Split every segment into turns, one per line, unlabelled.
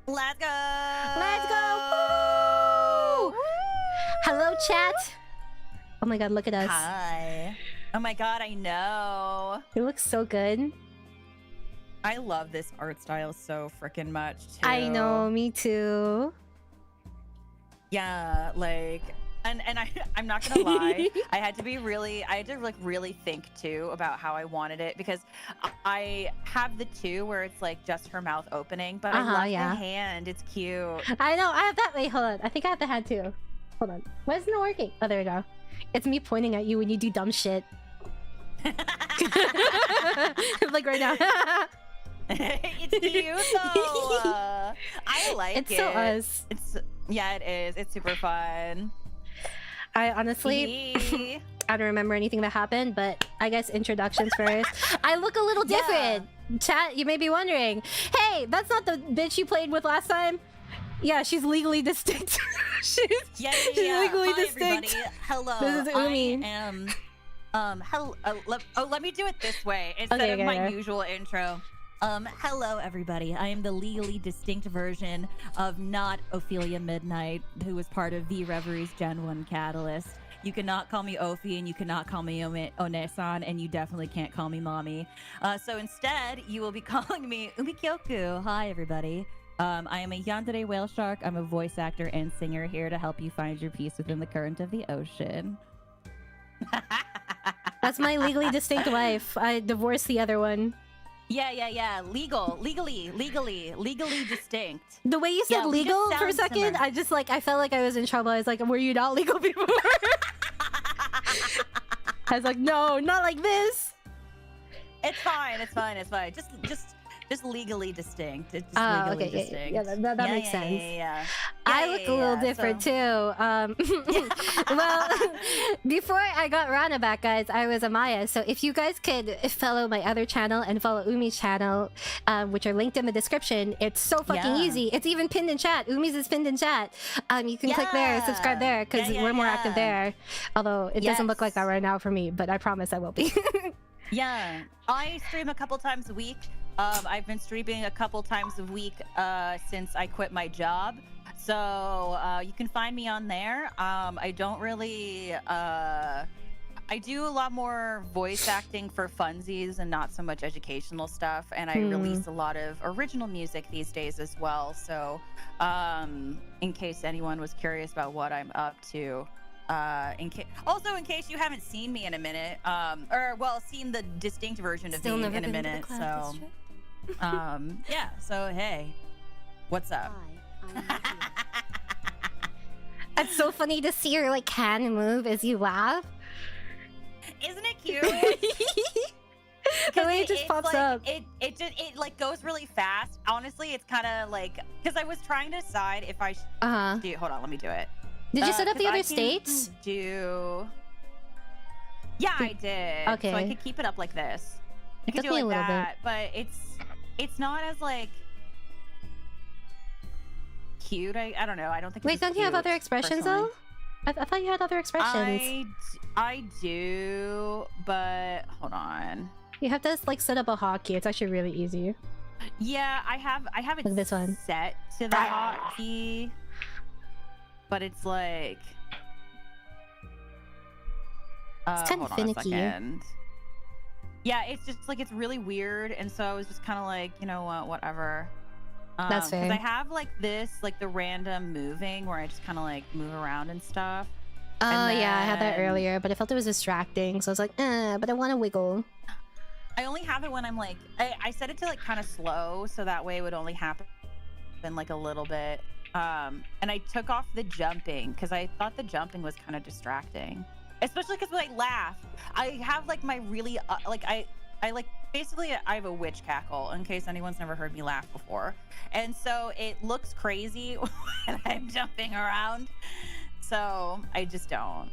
Let's go!
Let's go! Woo! Hello, chat. Oh my god, look at us.
Hi. Oh my god, I know.
It looks so good.
I love this art style so freaking much, too.
I know, me too.
Yeah, like... And I'm not gonna lie, I had to like really think too about how I wanted it, because I have the two where it's like just her mouth opening, but I love the hand. It's cute.
I know, I have that. Wait, hold on. I think I have the hand too. Hold on. Why isn't it working? Oh, there we go. It's me pointing at you when you do dumb shit. Like right now.
It's cute though. I like it.
It's so us.
Yeah, it is. It's super fun.
I honestly, I don't remember anything that happened, but I guess introductions first. I look a little different. Chat, you may be wondering, hey, that's not the bitch you played with last time? Yeah, she's legally distinct. she's legally distinct.
Everybody. Hello.
This is Umi.
I am, let me do it this way instead of my usual intro. Hello everybody. I am the legally distinct version of not Ophelia Midnight, who was part of vtuber's Gen 1 Catalyst. You cannot call me Ophi, and you cannot call me One-san, and you definitely can't call me Mommy. So instead, you will be calling me Umikyoku. Hi everybody. I am a yandere whale shark. I'm a voice actor and singer here to help you find your peace within the current of the ocean.
That's my legally distinct wife. I divorced the other one.
Yeah. Legally distinct.
The way you said legal for a second, I felt like I was in trouble. I was like, were you not legal before? I was like, no, not like this.
It's fine. Just legally distinct. It's just legally distinct.
Yeah, that makes sense.
Yeah.
I look a little different too. Well, before I got Rana back, guys, I was a Maya. So if you guys could follow my other channel and follow Umi's channel, which are linked in the description, it's so fucking easy. It's even pinned in chat. Umi's is pinned in chat. You can click there, subscribe there, because we're more active there. Although it doesn't look like that right now for me, but I promise I will be.
Yeah, I stream a couple times a week. I've been streaming a couple times a week since I quit my job. So you can find me on there. I don't really... I do a lot more voice acting for funsies and not so much educational stuff. And I release a lot of original music these days as well. So in case anyone was curious about what I'm up to. In case you haven't seen me in a minute, seen the distinct version of me in a minute, so yeah, so hey, what's up?
It's so funny to see your hand move as you laugh.
Isn't it cute?
The way it just pops up.
It goes really fast. Honestly, it's kind of like, because I was trying to decide if I should hold on, let me do it.
Did you set up the other states?
Yeah, I did.
Okay.
So I could keep it up like this. I could do it like that, but it's not as cute. I don't know. I don't think.
Wait, don't you have other expressions though? I thought you had other expressions.
I do, but hold on.
You have to set up a hotkey. It's actually really easy.
Yeah, I have it
like this one.
set to the hotkey. But it's it's kind of finicky. Yeah, it's just it's really weird, and so I was just kind of you know what, whatever.
That's fair.
Because I have this the random moving where I just kind of move around and stuff.
Oh yeah, I had that earlier, but I felt it was distracting, so I was like, but I want to wiggle.
I only have it when I'm I set it to kind of slow, so that way it would only happen a little bit. And I took off the jumping because I thought the jumping was kind of distracting, especially because when I laugh, I have my really basically I have a witch cackle, in case anyone's never heard me laugh before, and so it looks crazy when I'm jumping around, so I just don't.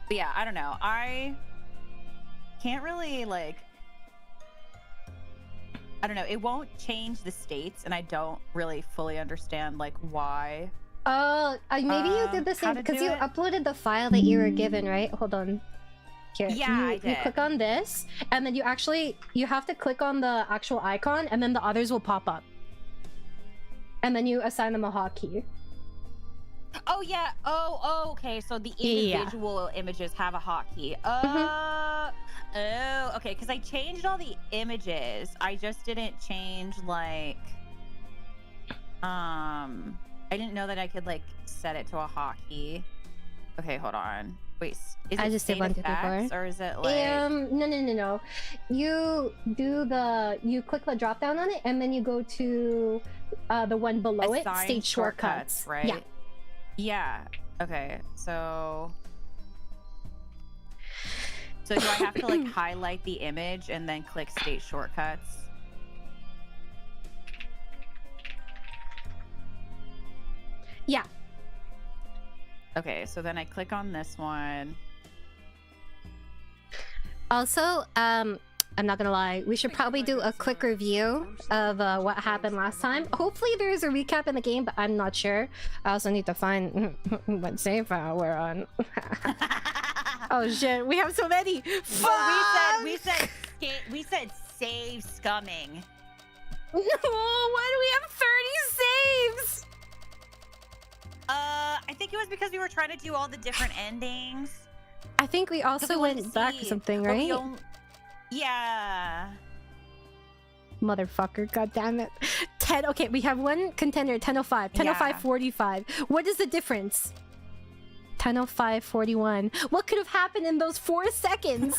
But yeah, I don't know, I can't really I don't know, it won't change the states, and I don't really fully understand why.
Oh, maybe you did the same because you uploaded the file that you were given, right? Hold on. Here,
I did.
You click on this, and then you have to click on the actual icon, and then the others will pop up. and then you assign them a hotkey.
Oh yeah. Oh, okay. So the individual images have a hotkey. Oh, okay. Because I changed all the images. I just didn't change like, I didn't know that I could like set it to a hotkey. Okay, hold on. Wait, is it
just did one
effects, or is it like?
No. You click the drop down on it, and then you go to the one below it, stage shortcuts.
Right? Yeah. Yeah. Okay. So do I have to like highlight the image and then click state shortcuts?
Yeah.
Okay, so then I click on this one.
Also, I'm not gonna lie, we should probably do a quick review of what happened last time. Hopefully there's a recap in the game, but I'm not sure. I also need to find what save file we're on. Oh shit, we have so many.
Well, we said save scumming.
No, why do we have 30 saves?
I think it was because we were trying to do all the different endings.
I think we also went back or something, right?
Yeah.
Motherfucker, god damn it. 10, okay, we have one contender, 10:05, 10:05, 45. What is the difference? 10:05, 41. What could have happened in those 4 seconds?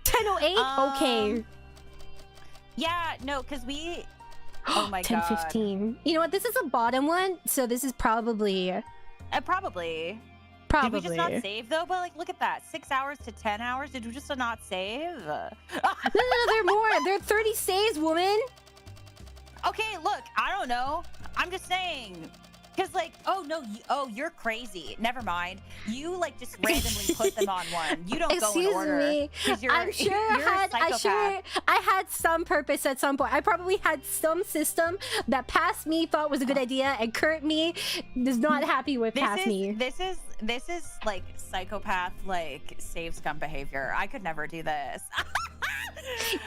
10:08? Okay.
Yeah, no, because we... Oh my
10:15. You know what? This is a bottom one, so this is probably...
Probably. Did we just not save though? But like, look at that. 6 hours to 10 hours. Did we just not save?
No, they're more. They're 30 saves, woman.
Okay, look, I don't know. I'm just saying. Because like, oh no, you're crazy. Never mind. You like just randomly put them on one. You don't go in order.
Excuse me. I'm sure I had some purpose at some point. I probably had some system that past me thought was a good idea, and current me is not happy with past me.
This is like psychopath, like save scum behavior. I could never do this.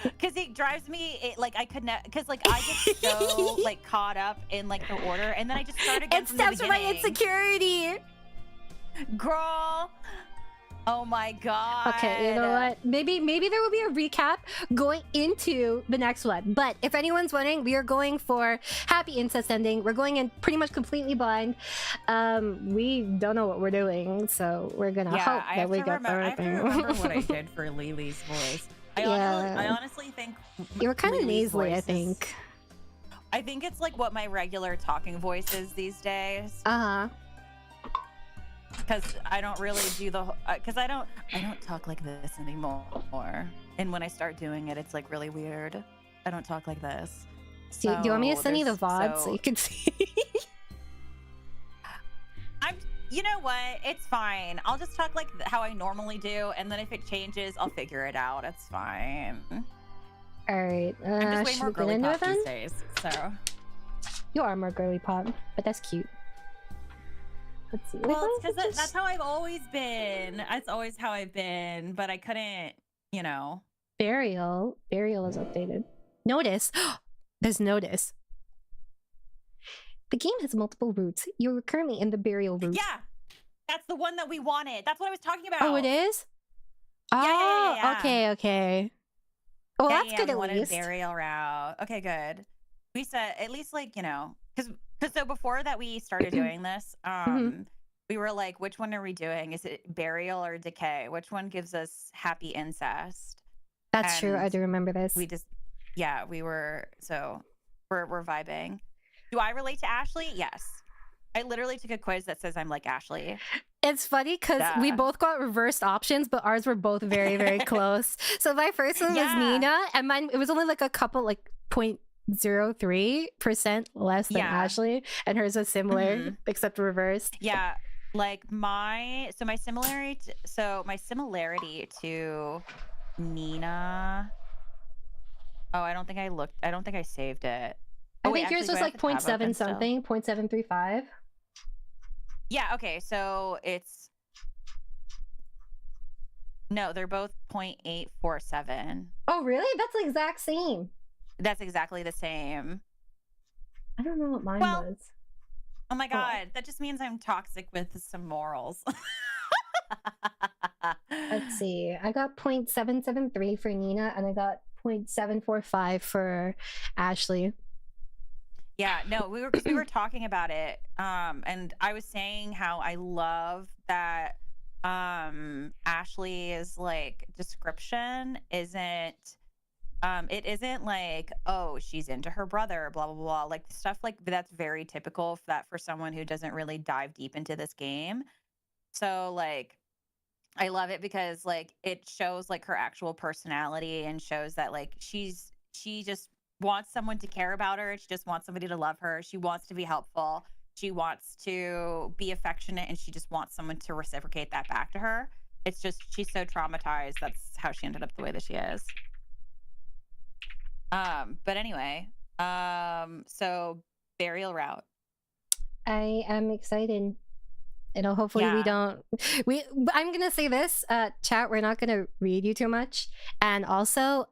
Because it drives me, like I could not, because like I get so like caught up in like the order, and then I just start again from the beginning. It steps my
insecurity,
girl. Oh my god.
Okay, you know what? Maybe there will be a recap going into the next one. But if anyone's wondering, we are going for happy incest ending. We're going in pretty much completely blind. We don't know what we're doing, so we're gonna hope that we get the right thing.
I have to remember what I did for Leyley's voice. I honestly think
you were kind of nasally. I think
it's like what my regular talking voice is these days. Because I don't really do the because I don't talk like this anymore. And when I start doing it, it's like really weird. I don't talk like this.
Do you want me to send you the VOD so you can see?
You know what? It's fine. I'll just talk like how I normally do, and then if it changes, I'll figure it out. It's fine.
All right.
I'm just way more girly pop these days, so.
You are more girly pop, but that's cute. Let's see.
Well, it's because that's how I've always been. That's always how I've been, but I couldn't, you know.
Burial is updated. Notice. There's notice. The game has multiple routes. You're currently in the burial route.
Yeah, that's the one that we wanted. That's what I was talking about.
Oh, it is? Oh, yeah. Okay. Well, that's good at least.
Burial route. Okay, good. We said at least like, you know, because so before that we started doing this, we were like, which one are we doing? Is it burial or decay? Which one gives us happy incest?
That's true. I do remember this.
We just, yeah, we're vibing. Do I relate to Ashley? Yes. I literally took a quiz that says I'm like Ashley.
It's funny because we both got reversed options, but ours were both very, very close. So my first one was Nina, and mine, it was only like a couple, like 0.03% less than Ashley, and hers was similar, except reversed.
Yeah, like my similarity to Nina. Oh, I don't think I saved it.
I think yours was like 0.7 something, 0.735.
Yeah, okay, so it's... No, they're both 0.847.
Oh, really? That's the exact same.
That's exactly the same.
I don't know what mine was.
Oh my god, that just means I'm toxic with some morals.
Let's see. I got 0.773 for Nina, and I got 0.745 for Ashley.
Yeah, no, we were talking about it, and I was saying how I love that Ashley's like description isn't it isn't like, oh, she's into her brother, blah blah blah, like stuff like that's very typical for someone who doesn't really dive deep into this game. So like I love it because like it shows like her actual personality and shows that like she just wants someone to care about her. She just wants somebody to love her. She wants to be helpful. She wants to be affectionate, and she just wants someone to reciprocate that back to her. It's just she's so traumatized. That's how she ended up the way that she is. But anyway, so burial route.
I am excited. It'll hopefully I'm gonna say this, chat, we're not gonna read you too much. And also,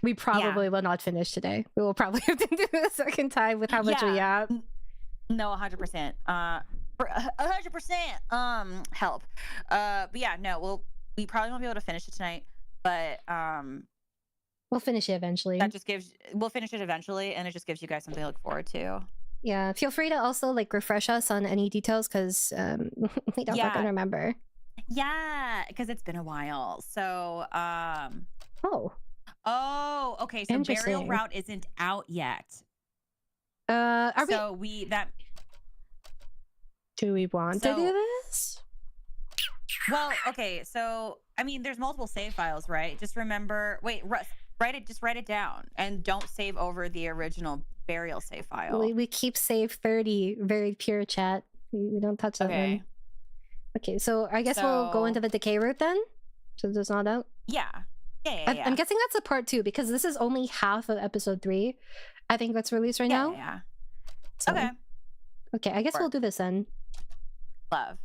we probably will not finish today. We will probably have to do it a second time with how much we have.
No, 100%. 100%. Help. But yeah, no, we probably won't be able to finish it tonight, but
we'll finish it eventually.
We'll finish it eventually, and it just gives you guys something to look forward to.
Yeah, feel free to also like refresh us on any details, because we don't fucking remember.
Yeah, because it's been a while. So okay, so burial route isn't out yet. Do
we want to do this?
Well, okay, so I mean there's multiple save files, right? Just remember, write it down, and don't save over the original burial save file.
We keep save 30 very pure, chat. We don't touch that one. Okay, so I guess we'll go into the decay route then. So it's not out.
Yeah.
I'm guessing that's a part 2, because this is only half of episode 3. I think that's released right now.
Yeah.
So, okay, I guess we'll do this then.
Love.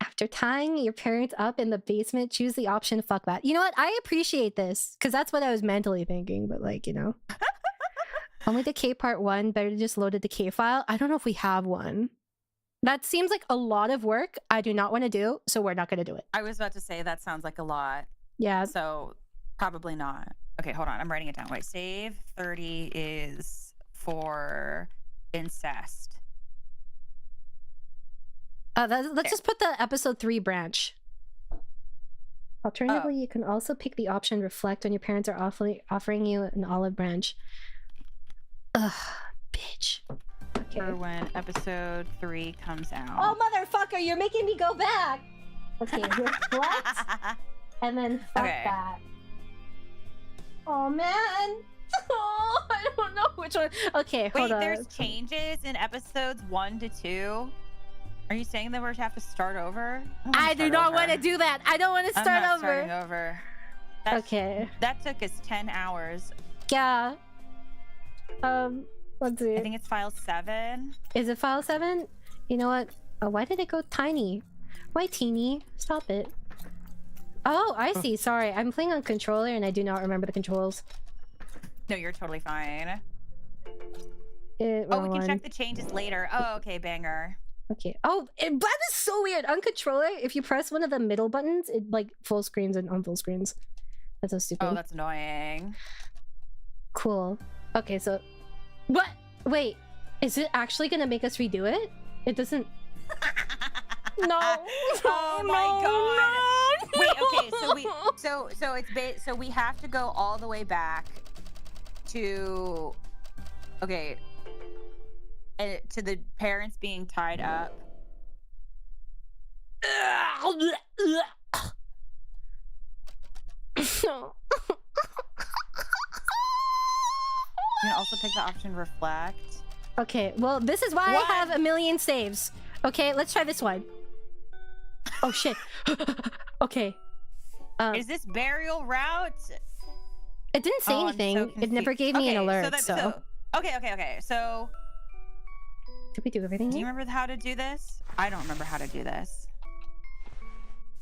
After tying your parents up in the basement, choose the option fuck that. You know what? I appreciate this, because that's what I was mentally thinking, but like, you know. Only decay part 1, better to just load a decay file. I don't know if we have one. That seems like a lot of work I do not want to do, so we're not going to do it.
I was about to say that sounds like a lot.
Yeah.
So probably not. Okay, hold on. I'm writing it down. Wait, save 30 is for incest.
Let's just put the episode 3 branch. Alternatively, you can also pick the option reflect when your parents are offering you an olive branch. Ugh, bitch. Okay.
For when episode 3 comes out.
Oh, motherfucker, you're making me go back. Okay, reflect, and then fuck that. Oh, man. Oh, I don't know which one. Okay, hold on.
Wait, there's changes in episodes 1 to 2? Are you saying that we're to have to start over?
I do not want to do that. I don't want to start over.
Starting over.
Okay.
That took us 10 hours.
Yeah. Let's see.
I think it's file 7.
Is it file 7? You know what? Oh, why did it go tiny? Why teeny? Stop it. Oh, I see. Sorry. I'm playing on controller and I do not remember the controls.
No, you're totally fine.
We
can check the changes later. Oh, okay, banger.
Okay. Oh, that is so weird. On controller, if you press one of the middle buttons, it like full screens and on full screens. That's so stupid.
Oh, that's annoying.
Cool. Okay, so... What? Wait. Is it actually gonna make us redo it? It doesn't... No.
Oh my god. No. Wait, okay, so we have to go all the way back to... Okay. To the parents being tied up.
No.
You can also pick the option reflect.
Okay, well, this is why I have a million saves. Okay, let's try this one. Oh shit. Okay.
Is this burial route?
It didn't say anything.
So
it never gave me an alert.
Okay. So
did we do everything?
Do you remember how to do this? I don't remember how to do this.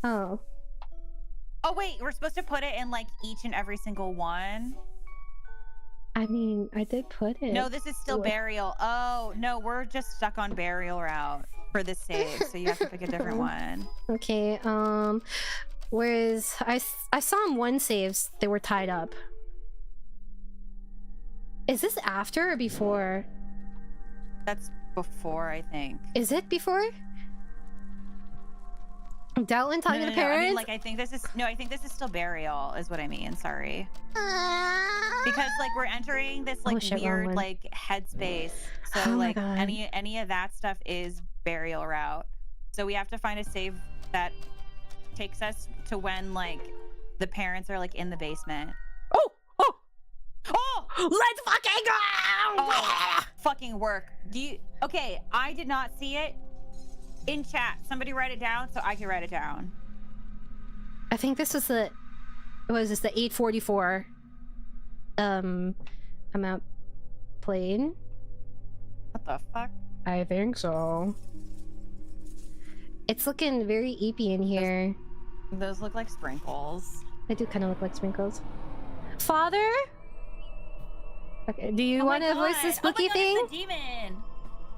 Oh. Oh
wait, we're supposed to put it in like each and every single one.
I mean, I did put it.
No, this is still burial. Oh, no, we're just stuck on burial route for this save, so you have to pick a different one.
Okay, whereas I saw in one saves, they were tied up. Is this after or before?
That's before, I think.
Is it before? Delton talking to the parents?
I mean, like, I think this is still burial, is what I mean. Sorry. Because, like, we're entering this, like, weird, like, headspace. So, like, any of that stuff is burial route. So we have to find a save that takes us to when, like, the parents are, like, in the basement.
Oh!
Let's fucking go!
Oh, fucking work. Okay, I did not see it. In chat, somebody write it down so I can write it down.
I think this was the 844 amount played.
What the fuck?
I think so. It's looking very eepy in here.
Those look like sprinkles.
They do kind of look like sprinkles. Father? Okay, do you want to voice the spooky thing?
It's a demon.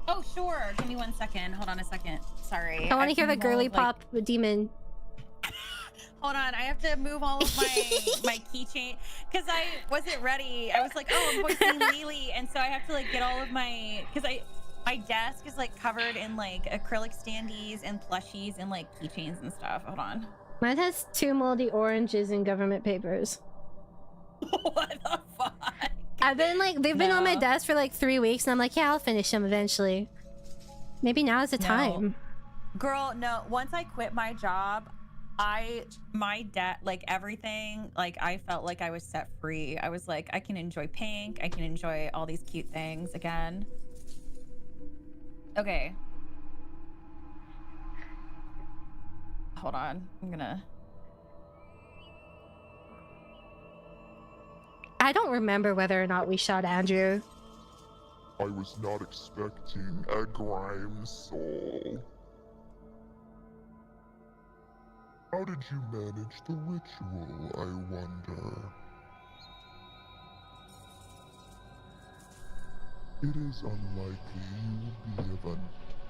Oh, sure. Give me 1 second. Hold on a second. Sorry.
I want to hear the girly pop demon.
Hold on. I have to move all of my keychain because I wasn't ready. I was like, oh, I'm voicing Leyley, and so I have to like get all of my my desk is like covered in like acrylic standees and plushies and like keychains and stuff. Hold on.
Mine has 2 moldy oranges and government papers.
What the fuck?
I've been like, they've been on my desk for like 3 weeks, and I'm like, yeah, I'll finish them eventually. Maybe is the time.
Girl, no. Once I quit my job, my debt, like everything, like I felt like I was set free. I was like, I can enjoy pink. I can enjoy all these cute things again. Okay. Hold on.
I don't remember whether or not we shot Andrew.
I was not expecting a grime soul. How did you manage the ritual, I wonder? It is unlikely you will be of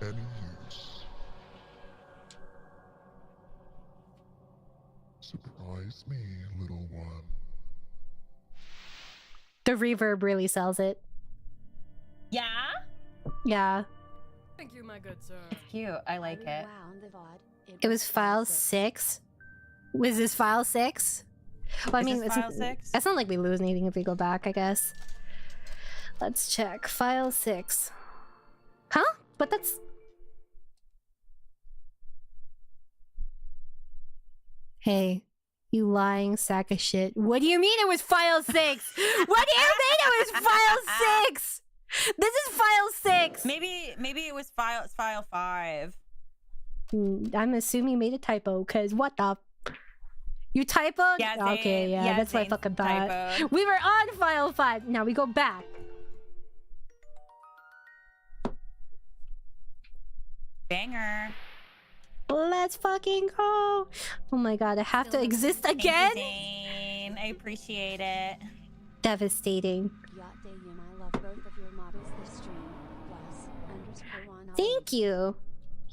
any use. Surprise me, little one.
The reverb really sells it.
Yeah?
Yeah.
Thank you, my good sir.
It's cute. I like it.
It was file 6. Was this file 6? Well, I mean,
file 6?
It's not like we lose anything if we go back, I guess. Let's check. File 6. Huh? But that's... Hey, you lying sack of shit. What do you mean it was file 6? What do you mean it was file 6? This is file 6.
Maybe it was file 5.
I'm assuming you made a typo, because what the... You typoed?
Yeah,
okay, yeah, that's what I fucking thought.
Typoed.
We were on file 5. Now we go back.
Banger.
Let's fucking go. Oh my god, I have to exist again?
Thank you, Zane. I appreciate it.
Devastating. Thank you.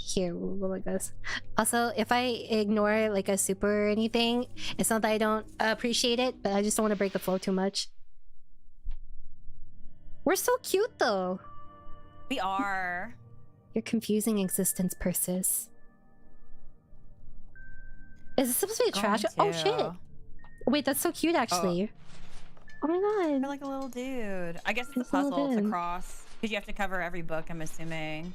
Here, we'll go like this. Also, if I ignore like a super or anything, it's not that I don't appreciate it, but I just don't want to break the flow too much. We're so cute though.
We are.
Your confusing existence persists. Is this supposed to be a trash? Oh shit! Wait, that's so cute actually. Oh my god.
You're like a little dude. I guess it's a puzzle. It's a cross. Because you have to cover every book, I'm assuming.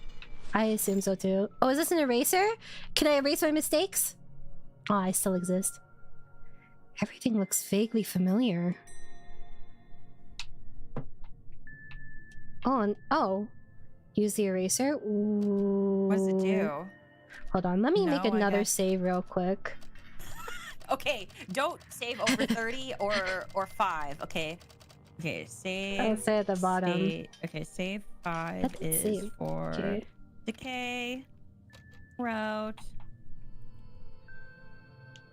I assume so too. Oh, is this an eraser? Can I erase my mistakes? Oh, I still exist. Everything looks vaguely familiar. Oh, oh. Use the eraser? Ooh.
What does it do?
Hold on, let me make another save real quick.
Okay, don't save over 30 or 5, okay? Okay, save.
I'll say at the bottom.
Okay, save 5 is for decay route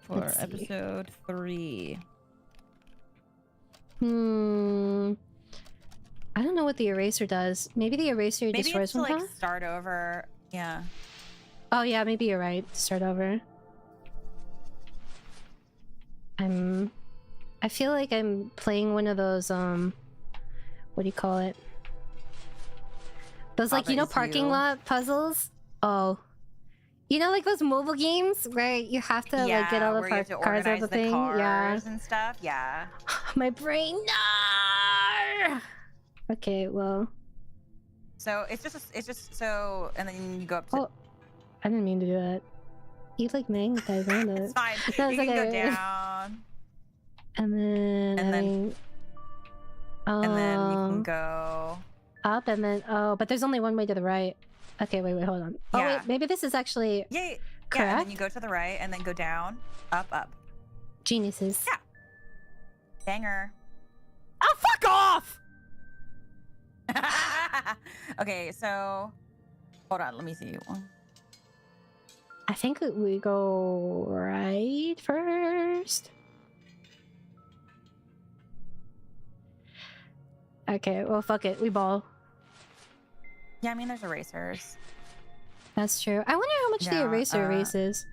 for episode 3.
I don't know what the eraser does. Maybe the eraser
Maybe
destroys
it's to
one
like
time?
start over. Yeah.
Oh yeah, maybe you're right. Start over. I feel like I'm playing one of those what do you call it? Those like, you know, parking lot puzzles? Oh. You know, like those mobile games where you have to like get all the cars out of the thing? Yeah.
And stuff. Yeah.
My brain. No! Okay, well.
So it's just so, and then you go up to.
Oh, I didn't mean to do that. You like magnetized on it.
It's fine.
No,
You
it's
can go
okay.
down.
And then
And then you can
um,
go
up and then but there's only one way to the right. Okay, wait, hold on. Oh
Yeah.
wait, maybe this is actually
yeah, and
correct.
then you go to the right and then go down, up.
Geniuses.
Yeah. Banger.
Oh, fuck off!
Okay, so hold on, let me see.
I think we go right first. Okay, well fuck it, we ball.
Yeah, I mean there's erasers.
That's true. I wonder how much the
Yeah,
eraser erases.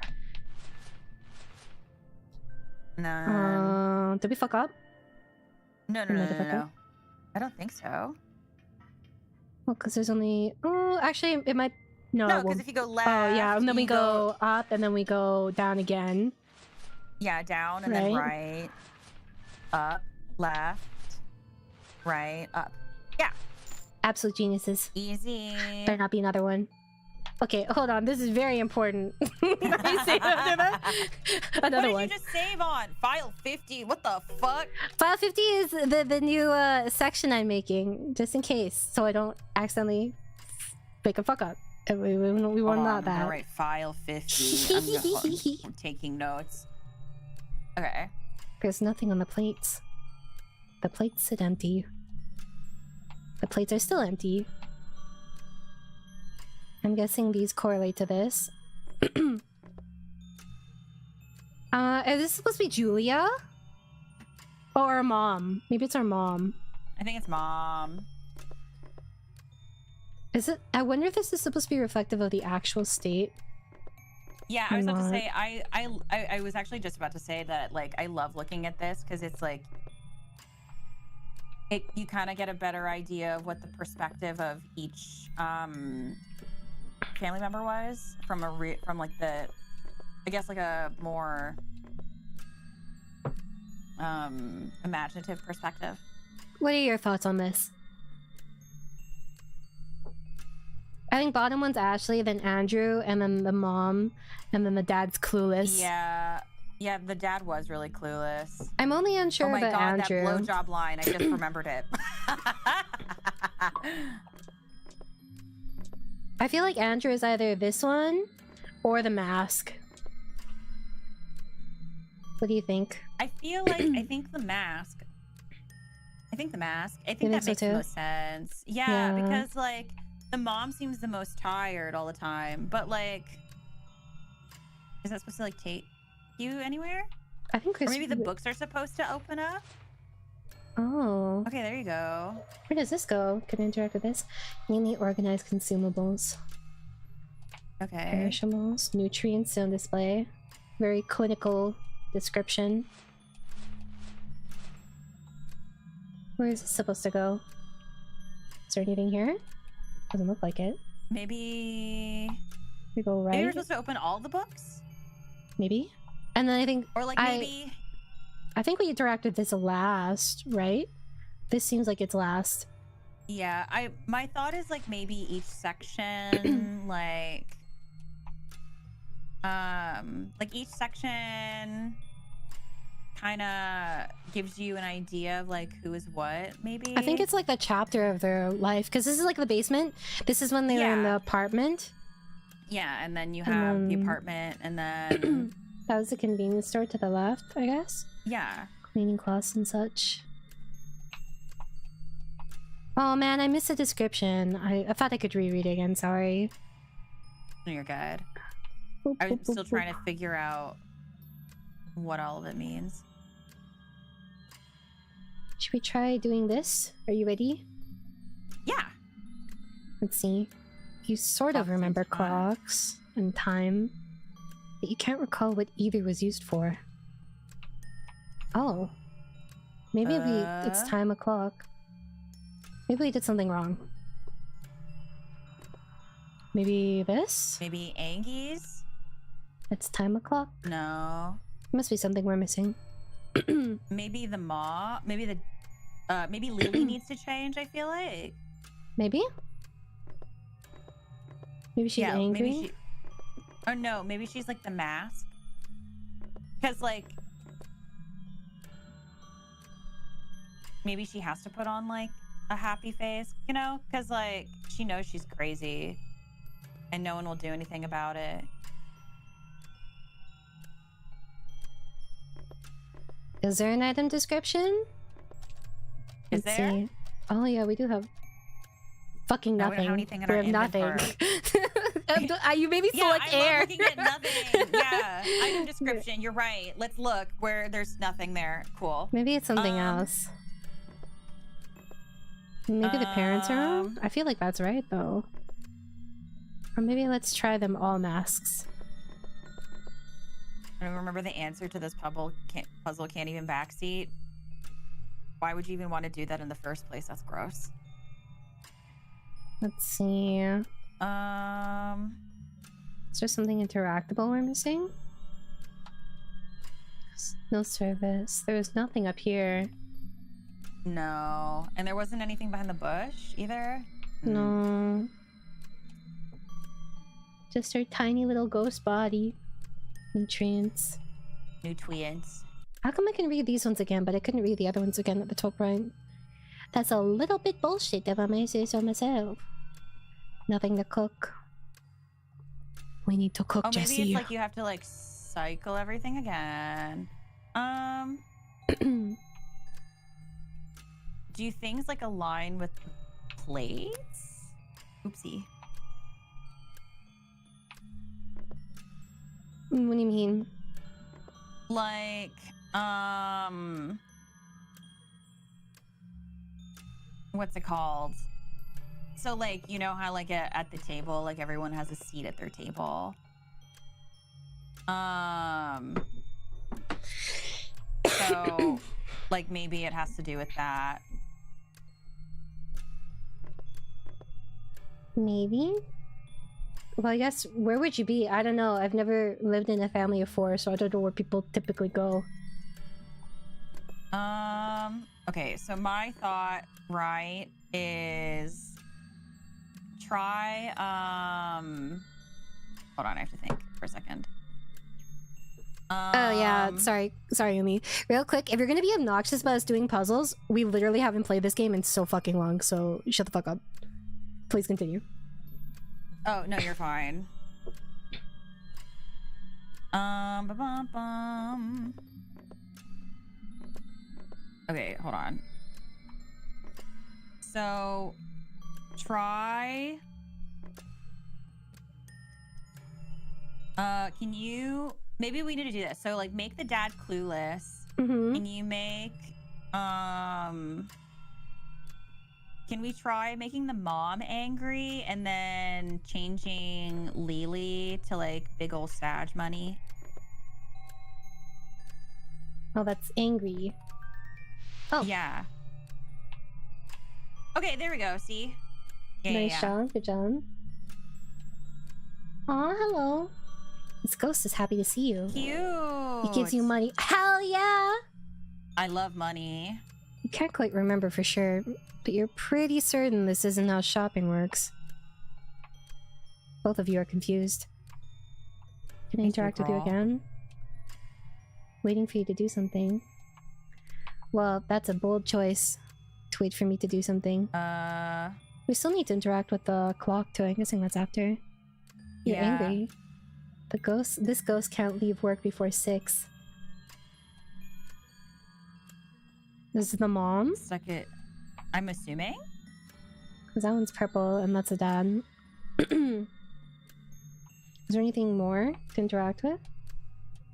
No.
Did we fuck up?
No.
Motherfucker.
I don't think so.
Well, because there's only... Oh, actually, it might... No,
No,
it
because
won't.
if you go left,
Oh, yeah, and then we
you
go up, and then we go down again.
Yeah, down and then right, up, left, right, up. Yeah.
Absolute geniuses.
Easy.
Better not be another one. Okay, hold on. This is very important. Another
what
one.
did you just save on? File 50. What the fuck?
File 50 is the new section I'm making, just in case, so I don't accidentally make a fuck up. We want not that.
All right, file 50. I'm taking notes. Okay.
There's nothing on the plates. The plates sit empty. The plates are still empty. I'm guessing these correlate to this. Is this supposed to be Julia? Or our mom? Maybe it's our mom.
I think it's mom.
Is it? I wonder if this is supposed to be reflective of the actual state.
Yeah, I was about to say, I was actually just about to say that, like, I love looking at this because it's like, you kind of get a better idea of what the perspective of each family member was from like the, I guess like a more imaginative perspective.
What are your thoughts on this? I think bottom one's Ashley, then Andrew, and then the mom, and then the dad's clueless.
Yeah, the dad was really clueless.
I'm only unsure about Andrew.
Oh my god, that blowjob line! I just remembered it.
I feel like Andrew is either this one or the mask. What do you think?
I feel like I think the mask. I think that makes the most sense. Yeah, because like the mom seems the most tired all the time, but like, is that supposed to like take you anywhere?
I think
or maybe the books are supposed to open up.
Oh.
Okay, there you go.
Where does this go? Can I interact with this? Mainly organized consumables.
Okay.
Perishables. Nutrients on display. Very clinical description. Where is it supposed to go? Is there anything here? Doesn't look like it.
Maybe...
We go right?
Maybe we're supposed to open all the books?
Maybe. And then I think...
Or like maybe...
I think we interacted this last, right? This seems like it's last.
Yeah, my thought is like maybe each section like each section kind of gives you an idea of like who is what, maybe.
I think it's like the chapter of their life, because this is like the basement. This is when they were in the apartment.
Yeah, and then you have the apartment, and then
that was the convenience store to the left, I guess.
Yeah.
Cleaning cloths and such. Oh man, I missed the description. I thought I could reread it again, sorry.
No, you're good.
Boop,
I'm
boop,
still
boop,
trying
boop.
to figure out what all of it means.
Should we try doing this? Are you ready?
Yeah.
Let's see. You sort of
Clocks
remember
and time.
clocks and time, but you can't recall what either was used for. Oh. Maybe it's time o'clock. Maybe we did something wrong. Maybe this?
Maybe Angies?
It's time o'clock?
No.
Must be something we're missing.
Maybe the maybe the maybe Leyley needs to change, I feel like.
Maybe? Maybe she's angry?
Maybe she... Oh no, maybe she's like the mask. Because like maybe she has to put on like a happy face, you know? Because like she knows she's crazy and no one will do anything about it.
Is there an item description?
Is
Let's
there?
see. Oh yeah, we do have fucking
No, we don't
nothing.
have anything in
we
our
have nothing. You made me feel like
I
air.
love looking at nothing. Yeah, item description. You're right. Let's look where there's nothing there. Cool.
Maybe it's something else. Maybe the parents are wrong? I feel like that's right though. Or maybe let's try them all masks.
I don't remember the answer to this puzzle. Can't even backseat. Why would you even want to do that in the first place? That's gross.
Let's see. Is there something interactable we're missing? No service. There's nothing up here.
No. And there wasn't anything behind the bush either?
No. Just her tiny little ghost body. Nutrients.
Nutrients.
How come I can read these ones again, but I couldn't read the other ones again at the top right? That's a little bit bullshit if I may say so myself. Nothing to cook. We need to cook,
Oh, maybe
Jesse.
it's like you have to like cycle everything again. Do things like align with plates? Oopsie.
What do you mean?
Like, what's it called? So like, you know how like at the table, like everyone has a seat at their table. So like maybe it has to do with that.
Maybe? Well, I guess, where would you be? I don't know. I've never lived in a family of 4, so I don't know where people typically go.
Okay, so my thought, right, is try, hold on, I have to think for a second.
Oh yeah, sorry Umi. Real quick, if you're gonna be obnoxious about us doing puzzles, we literally haven't played this game in so fucking long, so shut the fuck up. Please continue.
Oh, no, you're fine. Ba-bum-bum. Okay, hold on. So, try... can you... Maybe we need to do this. So, like, make the dad clueless.
Mm-hmm.
Can you make... Can we try making the mom angry and then changing Leyley to like big old Sag money?
Oh, that's angry. Oh.
Yeah. Okay, there we go. See? Yeah,
Nice job. Good job. Aw, hello. This ghost is happy to see you.
Cute.
He gives you money. Hell yeah!
I love money.
You can't quite remember for sure, but you're pretty certain this isn't how shopping works. Both of you are confused. Can I interact with you again? Waiting for you to do something. Well, that's a bold choice. To wait for me to do something. We still need to interact with the clock too. I'm guessing that's after. You're angry. This ghost can't leave work before 6. This is the mom?
Suck it. I'm assuming?
Because that one's purple and that's a dad. Is there anything more to interact with?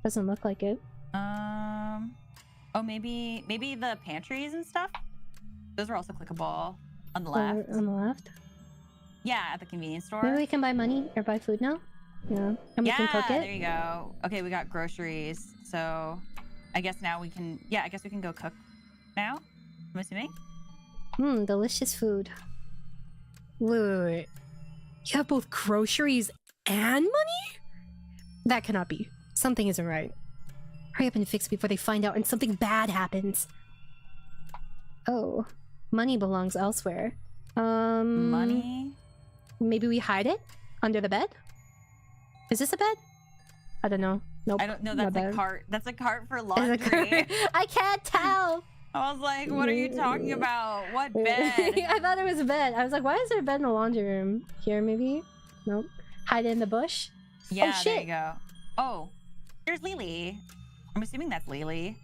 Doesn't look like it.
Oh, maybe the pantries and stuff? Those are also clickable. On the left.
On the left?
Yeah, at the convenience store.
Maybe we can buy money or buy food now? Yeah. And we can cook it?
There you go. Okay, we got groceries. So I guess now we can... Yeah, I guess we can go cook now. I'm assuming.
Delicious food.
Wait. You have both groceries and money?
That cannot be. Something isn't right. Hurry up and fix before they find out and something bad happens. Oh. Money belongs elsewhere.
Money?
Maybe we hide it? Under the bed? Is this a bed? I don't know. Nope.
I don't know. That's a cart. That's a cart for laundry.
I can't tell.
I was like, what are you talking about? What bed?
I thought it was a bed. I was like, why is there a bed in the laundry room? Here, maybe? Nope. Hide it in the bush?
Yeah,
oh, shit.
There you go. Oh, there's Leyley. I'm assuming that's Leyley.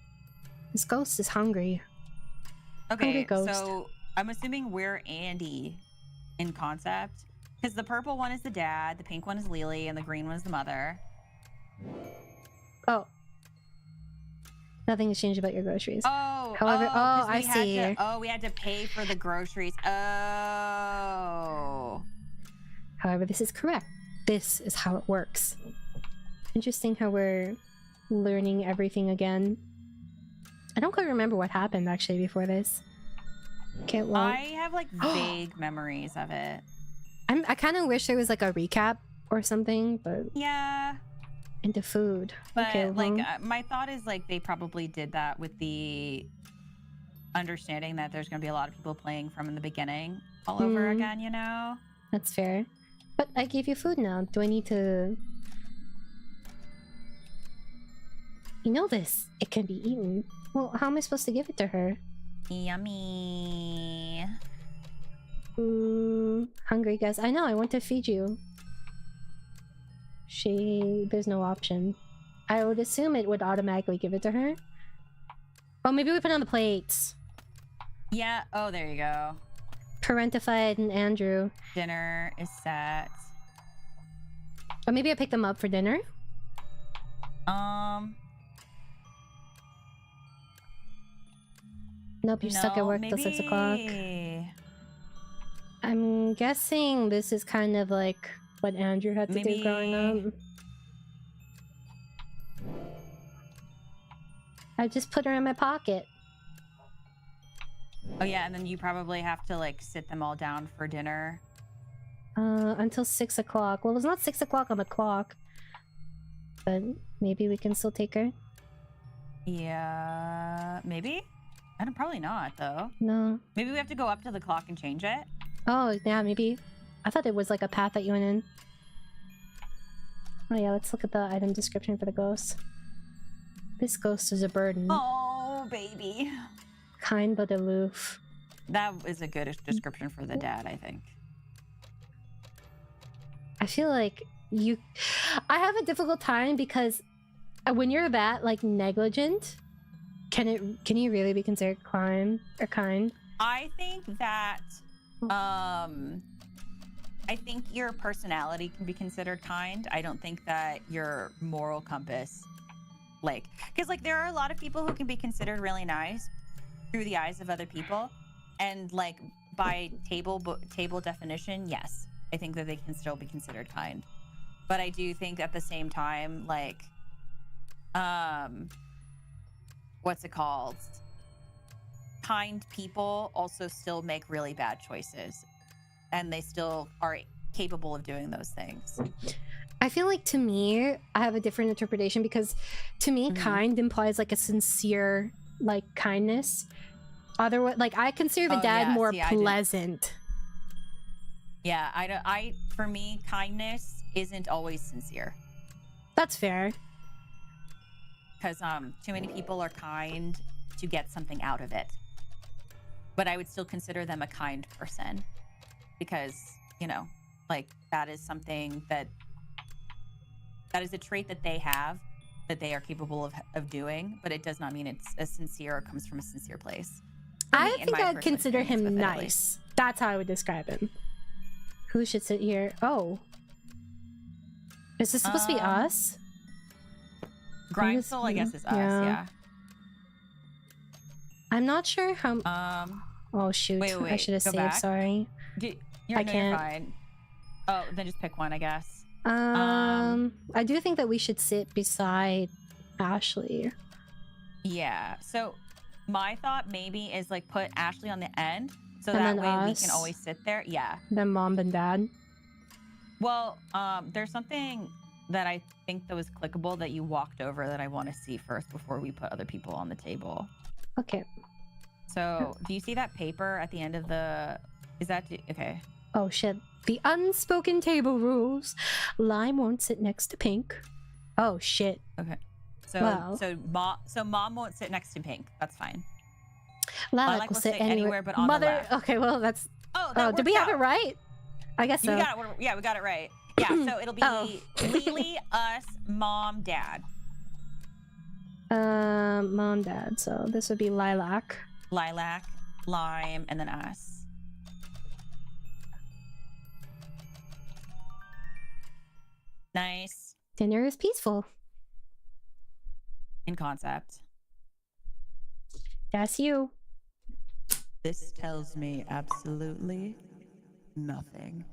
This ghost is hungry.
Okay, so I'm assuming we're Andy in concept. Because the purple one is the dad, the pink one is Leyley, and the green one is the mother.
Oh. Nothing has changed about your groceries.
Oh,
however, I see.
We had to pay for the groceries. Oh.
However, this is correct. This is how it works. Interesting how we're learning everything again. I don't quite remember what happened actually before this. Okay, well,
I have like vague memories of it.
I kind of wish there was like a recap or something, but
yeah.
Into food.
But
okay, well,
like my thought is like they probably did that with the understanding that there's going to be a lot of people playing from the beginning all over again, you know?
That's fair. But I gave you food now. Do I need to... You know this. It can be eaten. Well, how am I supposed to give it to her?
Yummy.
Hungry guess. I know, I want to feed you. There's no option. I would assume it would automatically give it to her. Oh, maybe we put it on the plates.
Yeah. Oh, there you go.
Parentified and Andrew.
Dinner is set.
Or maybe I pick them up for dinner? Nope, you're stuck at work till 6 o'clock. I'm guessing this is kind of like what Andrew had to do growing up. I just put her in my pocket.
Oh yeah, and then you probably have to like sit them all down for dinner.
Until 6 o'clock. Well, it's not 6 o'clock on the clock. But maybe we can still take her.
Yeah, maybe? Probably not, though.
No.
Maybe we have to go up to the clock and change it?
Oh, yeah, maybe. I thought it was like a path that you went in. Oh yeah, let's look at the item description for the ghost. This ghost is a burden.
Oh, baby.
Kind but aloof.
That is a good description for the dad, I think.
I feel like I have a difficult time because when you're that like negligent, can you really be considered kind?
I think that I think your personality can be considered kind. I don't think that your moral compass, like, because like there are a lot of people who can be considered really nice through the eyes of other people, and like by table definition, yes, I think that they can still be considered kind. But I do think at the same time, like, what's it called? Kind people also still make really bad choices, and they still are capable of doing those things.
I feel like, to me, I have a different interpretation because to me, kind implies like a sincere like kindness. Otherwise, like I consider the dad more pleasant.
Yeah, for me, kindness isn't always sincere.
That's fair.
Because too many people are kind to get something out of it. But I would still consider them a kind person. Because, you know, like that is something that is a trait that they have, that they are capable of doing, but it does not mean it's a sincere or comes from a sincere place.
I think I'd consider him nice. That's how I would describe him. Who should sit here? Oh. Is this supposed to be us?
Grindstone, I guess, is us, yeah.
I'm not sure how... Oh shoot!
Wait.
I should have
Go
saved.
back.
Sorry.
You're
can't.
fine. Oh, then just pick one, I guess.
I do think that we should sit beside Ashley.
Yeah. So my thought maybe is like put Ashley on the end, so
And
that
then
way we
us.
can always sit there. Yeah.
Then mom and dad.
Well, there's something that I think that was clickable that you walked over that I want to see first before we put other people on the table.
Okay.
So, do you see that paper at the end of the? Is that okay?
Oh shit. The unspoken table rules. Lime won't sit next to Pink. Oh shit.
Okay. So,
Wow.
so mom won't sit next to Pink. That's fine.
Lilac will sit anywhere
but on
Mother.
the left.
Okay, well that's.
Oh,
did we have it right? I guess so.
We got it right. Yeah. So it'll be Leyley, us, mom, dad.
Mom, dad. So this would be Lilac,
Lime, and then us. Nice.
Dinner is peaceful.
In concept.
That's you.
This tells me absolutely nothing.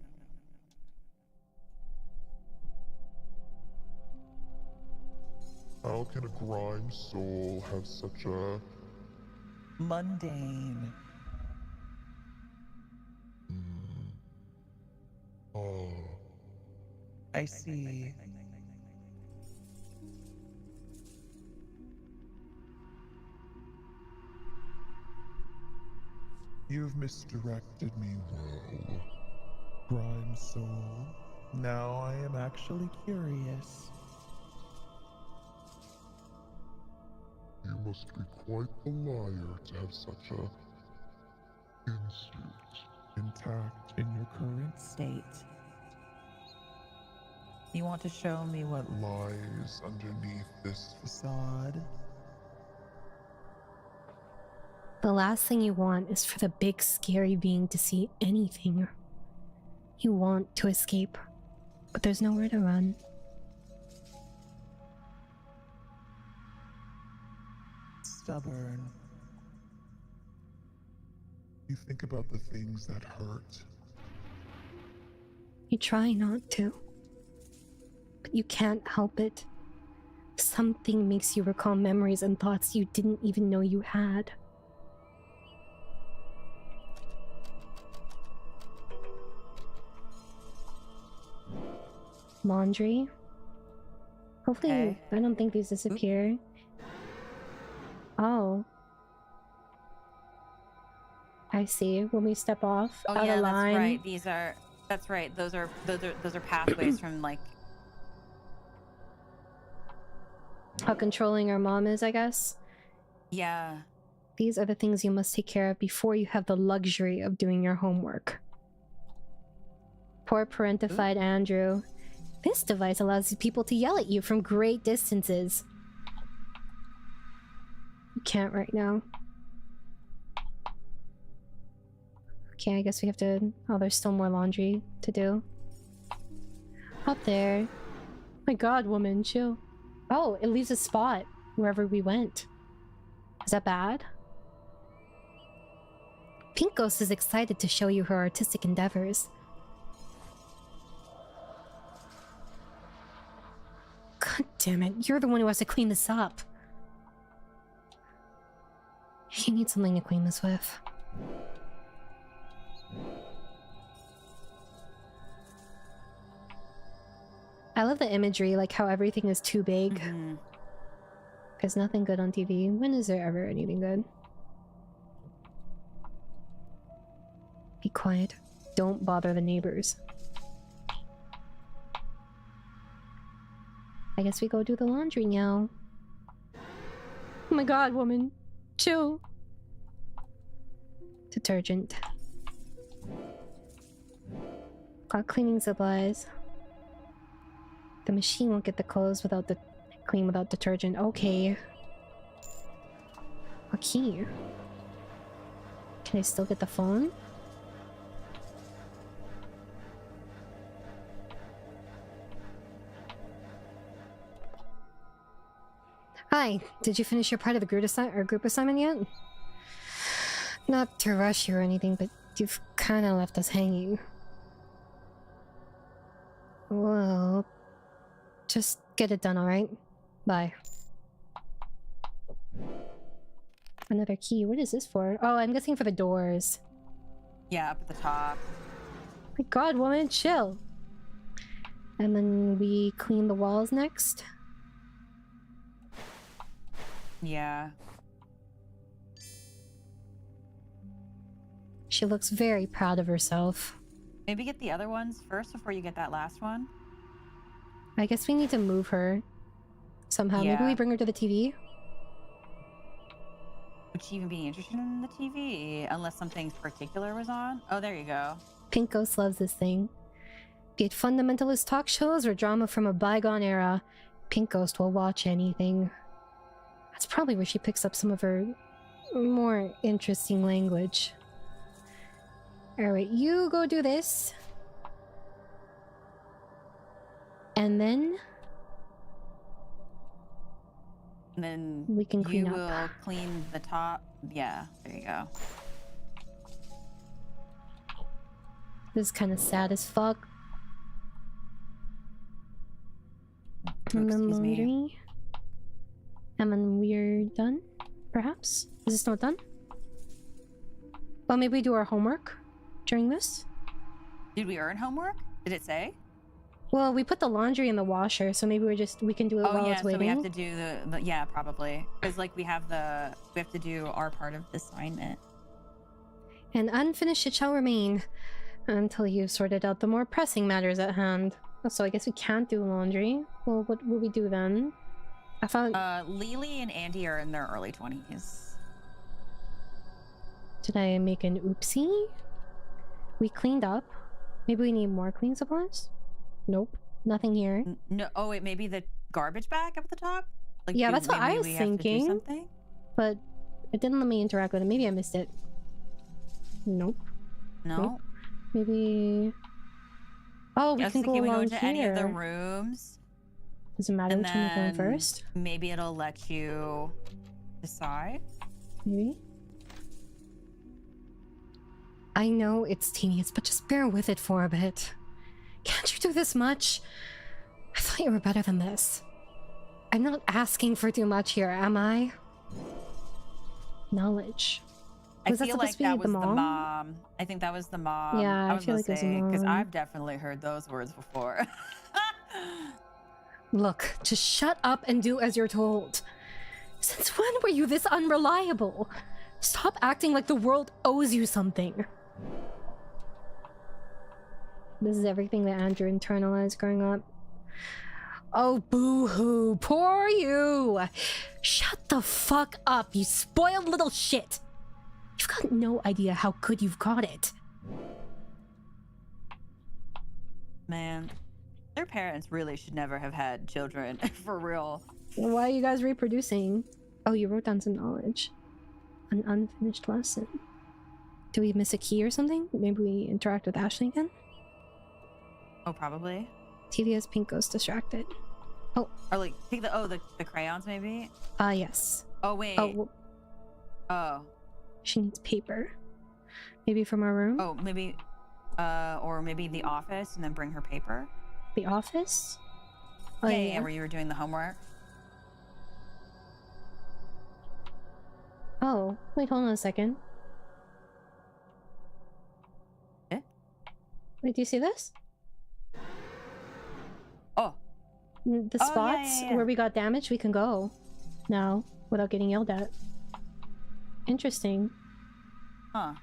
How can a grime soul have such a
Mundane.
Oh,
I see.
you've misdirected me well, grime soul.
Now I am actually curious.
You must be quite the liar to have such a instinct.
Intact in your current state.
You want to show me what
Lies underneath this
Facade.
The last thing you want is for the big scary being to see anything. You want to escape, but there's nowhere to run.
Stubborn.
You think about the things that hurt.
You try not to, but you can't help it. Something makes you recall memories and thoughts you didn't even know you had. Laundry. Hopefully,
Okay.
I don't think these disappear. Oh. I see. When we step off
Oh
out
yeah,
of
that's
line.
right. That's right. Those are pathways from like.
How controlling our mom is, I guess.
Yeah.
These are the things you must take care of before you have the luxury of doing your homework. Poor parentified Andrew. This device allows people to yell at you from great distances. You can't right now. Okay, I guess we have to... Oh, there's still more laundry to do. Up there. My god, woman, chill. Oh, it leaves a spot wherever we went. Is that bad? Pink Ghost is excited to show you her artistic endeavors. God damn it, you're the one who has to clean this up. You need something to clean this with. I love the imagery, like how everything is too big. There's nothing good on TV. When is there ever anything good? Be quiet. Don't bother the neighbors. I guess we go do the laundry now. Oh my god, woman. Chill. Detergent. Got cleaning supplies. The machine won't get the clothes without the clean without detergent. Okay. A key. Can I still get the phone? Hi, did you finish your part of the group assignment yet? Not to rush you or anything, but you've kind of left us hanging. Well, just get it done, alright? Bye. Another key. What is this for? Oh, I'm guessing for the doors.
Yeah, up at the top.
My god, woman, chill. And then we clean the walls next.
Yeah.
She looks very proud of herself.
Maybe get the other ones first before you get that last one.
I guess we need to move her somehow.
Yeah.
Maybe we bring her to the TV?
Would she even be interested in the TV? Unless something particular was on? Oh, there you go.
Pink Ghost loves this thing. Be it fundamentalist talk shows or drama from a bygone era, Pink Ghost will watch anything. That's probably where she picks up some of her more interesting language. Alright, you go do this. And then we can clean
you
up.
will clean the top. Yeah, there you go.
This is kind of sad as fuck. And then
Excuse me.
laundry. And then we're done, perhaps? Is this not done? Well, maybe we do our homework during this?
Did we earn homework? Did it say?
Well, we put the laundry in the washer, so maybe we can do it while
yeah,
it's
so
waiting.
we have to do the yeah, probably. Because like we have to do our part of the assignment.
And unfinished it shall remain until you've sorted out the more pressing matters at hand. So I guess we can't do laundry. Well, what will we do then? I thought...
Leyley and Andy are in their early 20s.
Did I make an oopsie? We cleaned up. Maybe we need more clean supplies? Nope. Nothing here.
No, oh wait, maybe the garbage bag up at the top? Like,
Yeah, that's what I
maybe
was
we have to do
thinking.
something?
But it didn't let me interact with it. Maybe I missed it. Nope.
No?
Nope. Maybe... Oh, we
I was
can go
thinking we go
along
into
here.
any of the rooms.
Does it matter
And
which one we go in
then
first?
maybe it'll let you decide.
Maybe? I know it's tedious, but just bear with it for a bit. Can't you do this much? I thought you were better than this. I'm not asking for too much here, am I? Knowledge. Was
I
that
feel
supposed
like
to be
that
the
was the
mom?
mom. I think that was the mom.
Yeah, I
was
feel
gonna
like it was the
say, because
mom.
I've definitely heard those words before.
Look, just shut up and do as you're told. Since when were you this unreliable? Stop acting like the world owes you something. This is everything that Andrew internalized growing up. Oh, boo-hoo. Poor you. Shut the fuck up, you spoiled little shit. You've got no idea how good you've got it.
Man, their parents really should never have had children, for real.
Why are you guys reproducing? Oh, you wrote down some knowledge. An unfinished lesson. Do we miss a key or something? Maybe we interact with Ashley again?
Oh, probably.
TVS Pink Ghost distracted.
Or like, take the crayons maybe?
Yes.
Oh, wait.
Oh, well,
Oh.
she needs paper. Maybe from our room?
Oh, maybe, or maybe the office and then bring her paper?
The office? Oh,
yeah, where you were doing the homework.
Oh, wait, hold on a second.
Eh?
Wait, do you see this?
Oh.
The
Oh,
spots
yeah.
where we got damaged, we can go now without getting yelled at. Interesting.
Huh.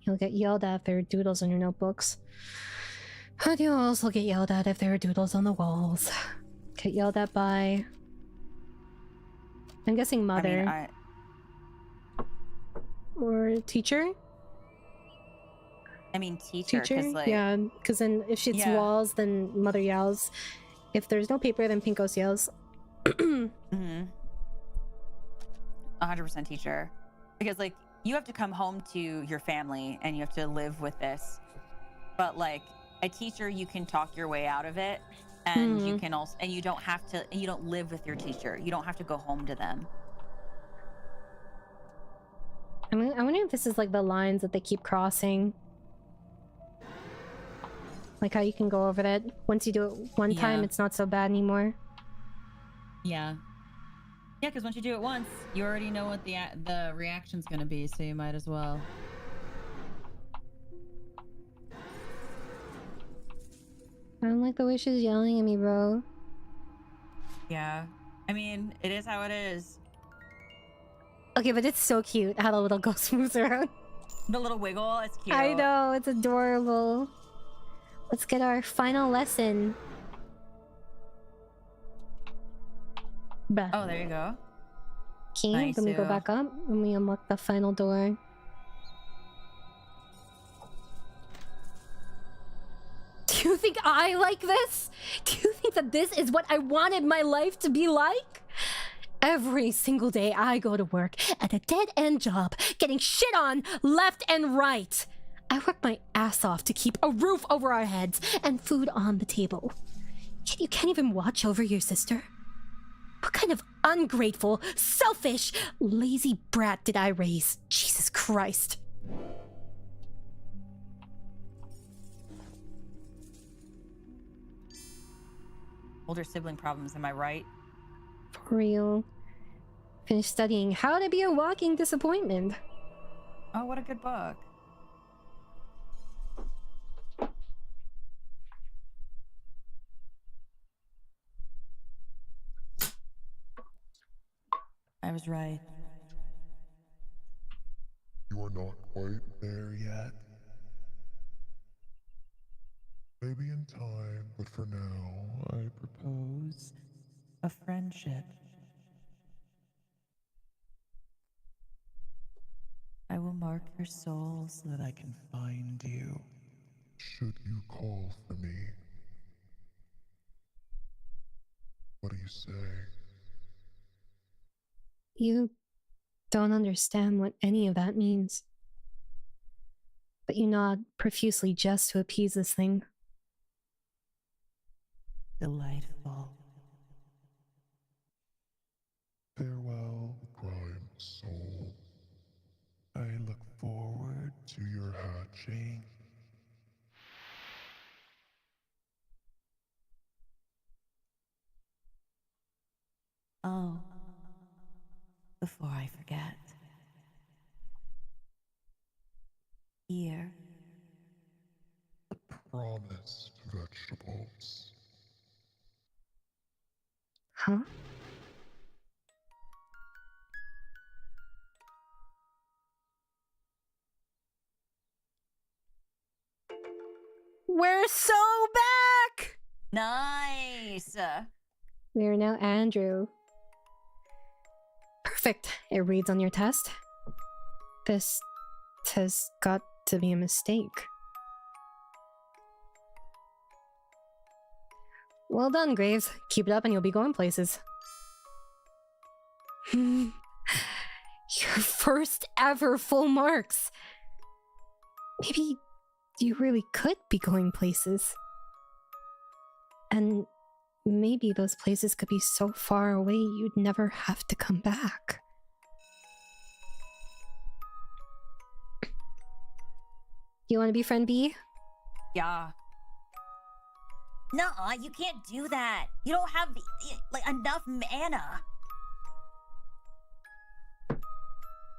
You'll get yelled at if there are doodles on your notebooks. But you'll also get yelled at if there are doodles on the walls. Get yelled at by... I'm guessing mother.
I
Or teacher?
mean teacher, because like...
Yeah, because then if it's
Yeah.
walls, then mother yells. If there's no paper, then Pink Ghost yells.
100% teacher. Because like, you have to come home to your family and you have to live with this. But like, a teacher, you can talk your way out of it. And you can also, and you don't have to, and you don't live with your teacher. You don't have to go home to them.
I wonder if this is like the lines that they keep crossing. Like how you can go over that. Once you do it one time, it's not so bad anymore.
Yeah. Yeah, because once you do it once, you already know what the reaction's gonna be, so you might as well.
I don't like the way she's yelling at me, bro.
Yeah. I mean, it is how it is.
Okay, but it's so cute how the little ghost moves around.
The little wiggle, it's cute.
I know, it's adorable. Let's get our final lesson. Bruh.
Oh, there you go.
Okay,
Nice,
then we go
yeah.
back up and we unlock the final door. Do you think I like this? Do you think that this is what I wanted my life to be like? Every single day I go to work at a dead-end job, getting shit on left and right. I work my ass off to keep a roof over our heads and food on the table. Yet you can't even watch over your sister? What kind of ungrateful, selfish, lazy brat did I raise? Jesus Christ.
Older sibling problems, am I right?
For real. Finished studying How to Be a Walking Disappointment.
Oh, what a good book. I was right.
You are not quite there yet. Maybe in time, but for now, I propose
A friendship.
I will mark your soul
So that I can find you.
should you call for me. What do you say?
You don't understand what any of that means. But you nod profusely just to appease this thing.
Delightful.
Farewell, prime soul. I look forward to your hatching.
Oh, before I forget. Here.
Promised vegetables.
Huh? We're so back!
Nice!
We are now Andrew. Perfect. It reads on your test. This has got to be a mistake. Well done, Graves. Keep it up and you'll be going places. Your first ever full marks. Maybe you really could be going places. And maybe those places could be so far away you'd never have to come back. You want to be friend B?
Yeah.
Nuh-uh, you can't do that. You don't have like enough mana.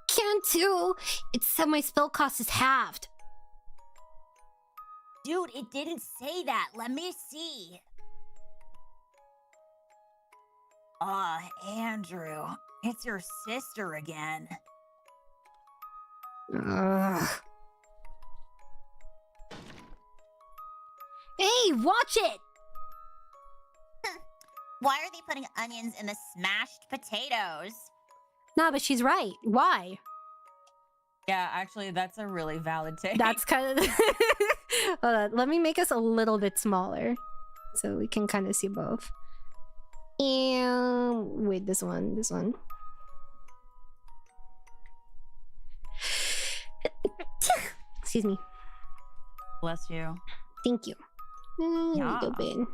Can too. It said my spell cost is halved.
Dude, it didn't say that. Let me see. Andrew, it's your sister again.
Ugh. Hey, watch it!
Why are they putting onions in the smashed potatoes?
Nah, but she's right. Why?
Yeah, actually, that's a really valid take.
That's kind of... Hold on, let me make us a little bit smaller. So we can kind of see both. And... wait, this one. Excuse me.
Bless you.
Thank you.
Yeah.
Go big.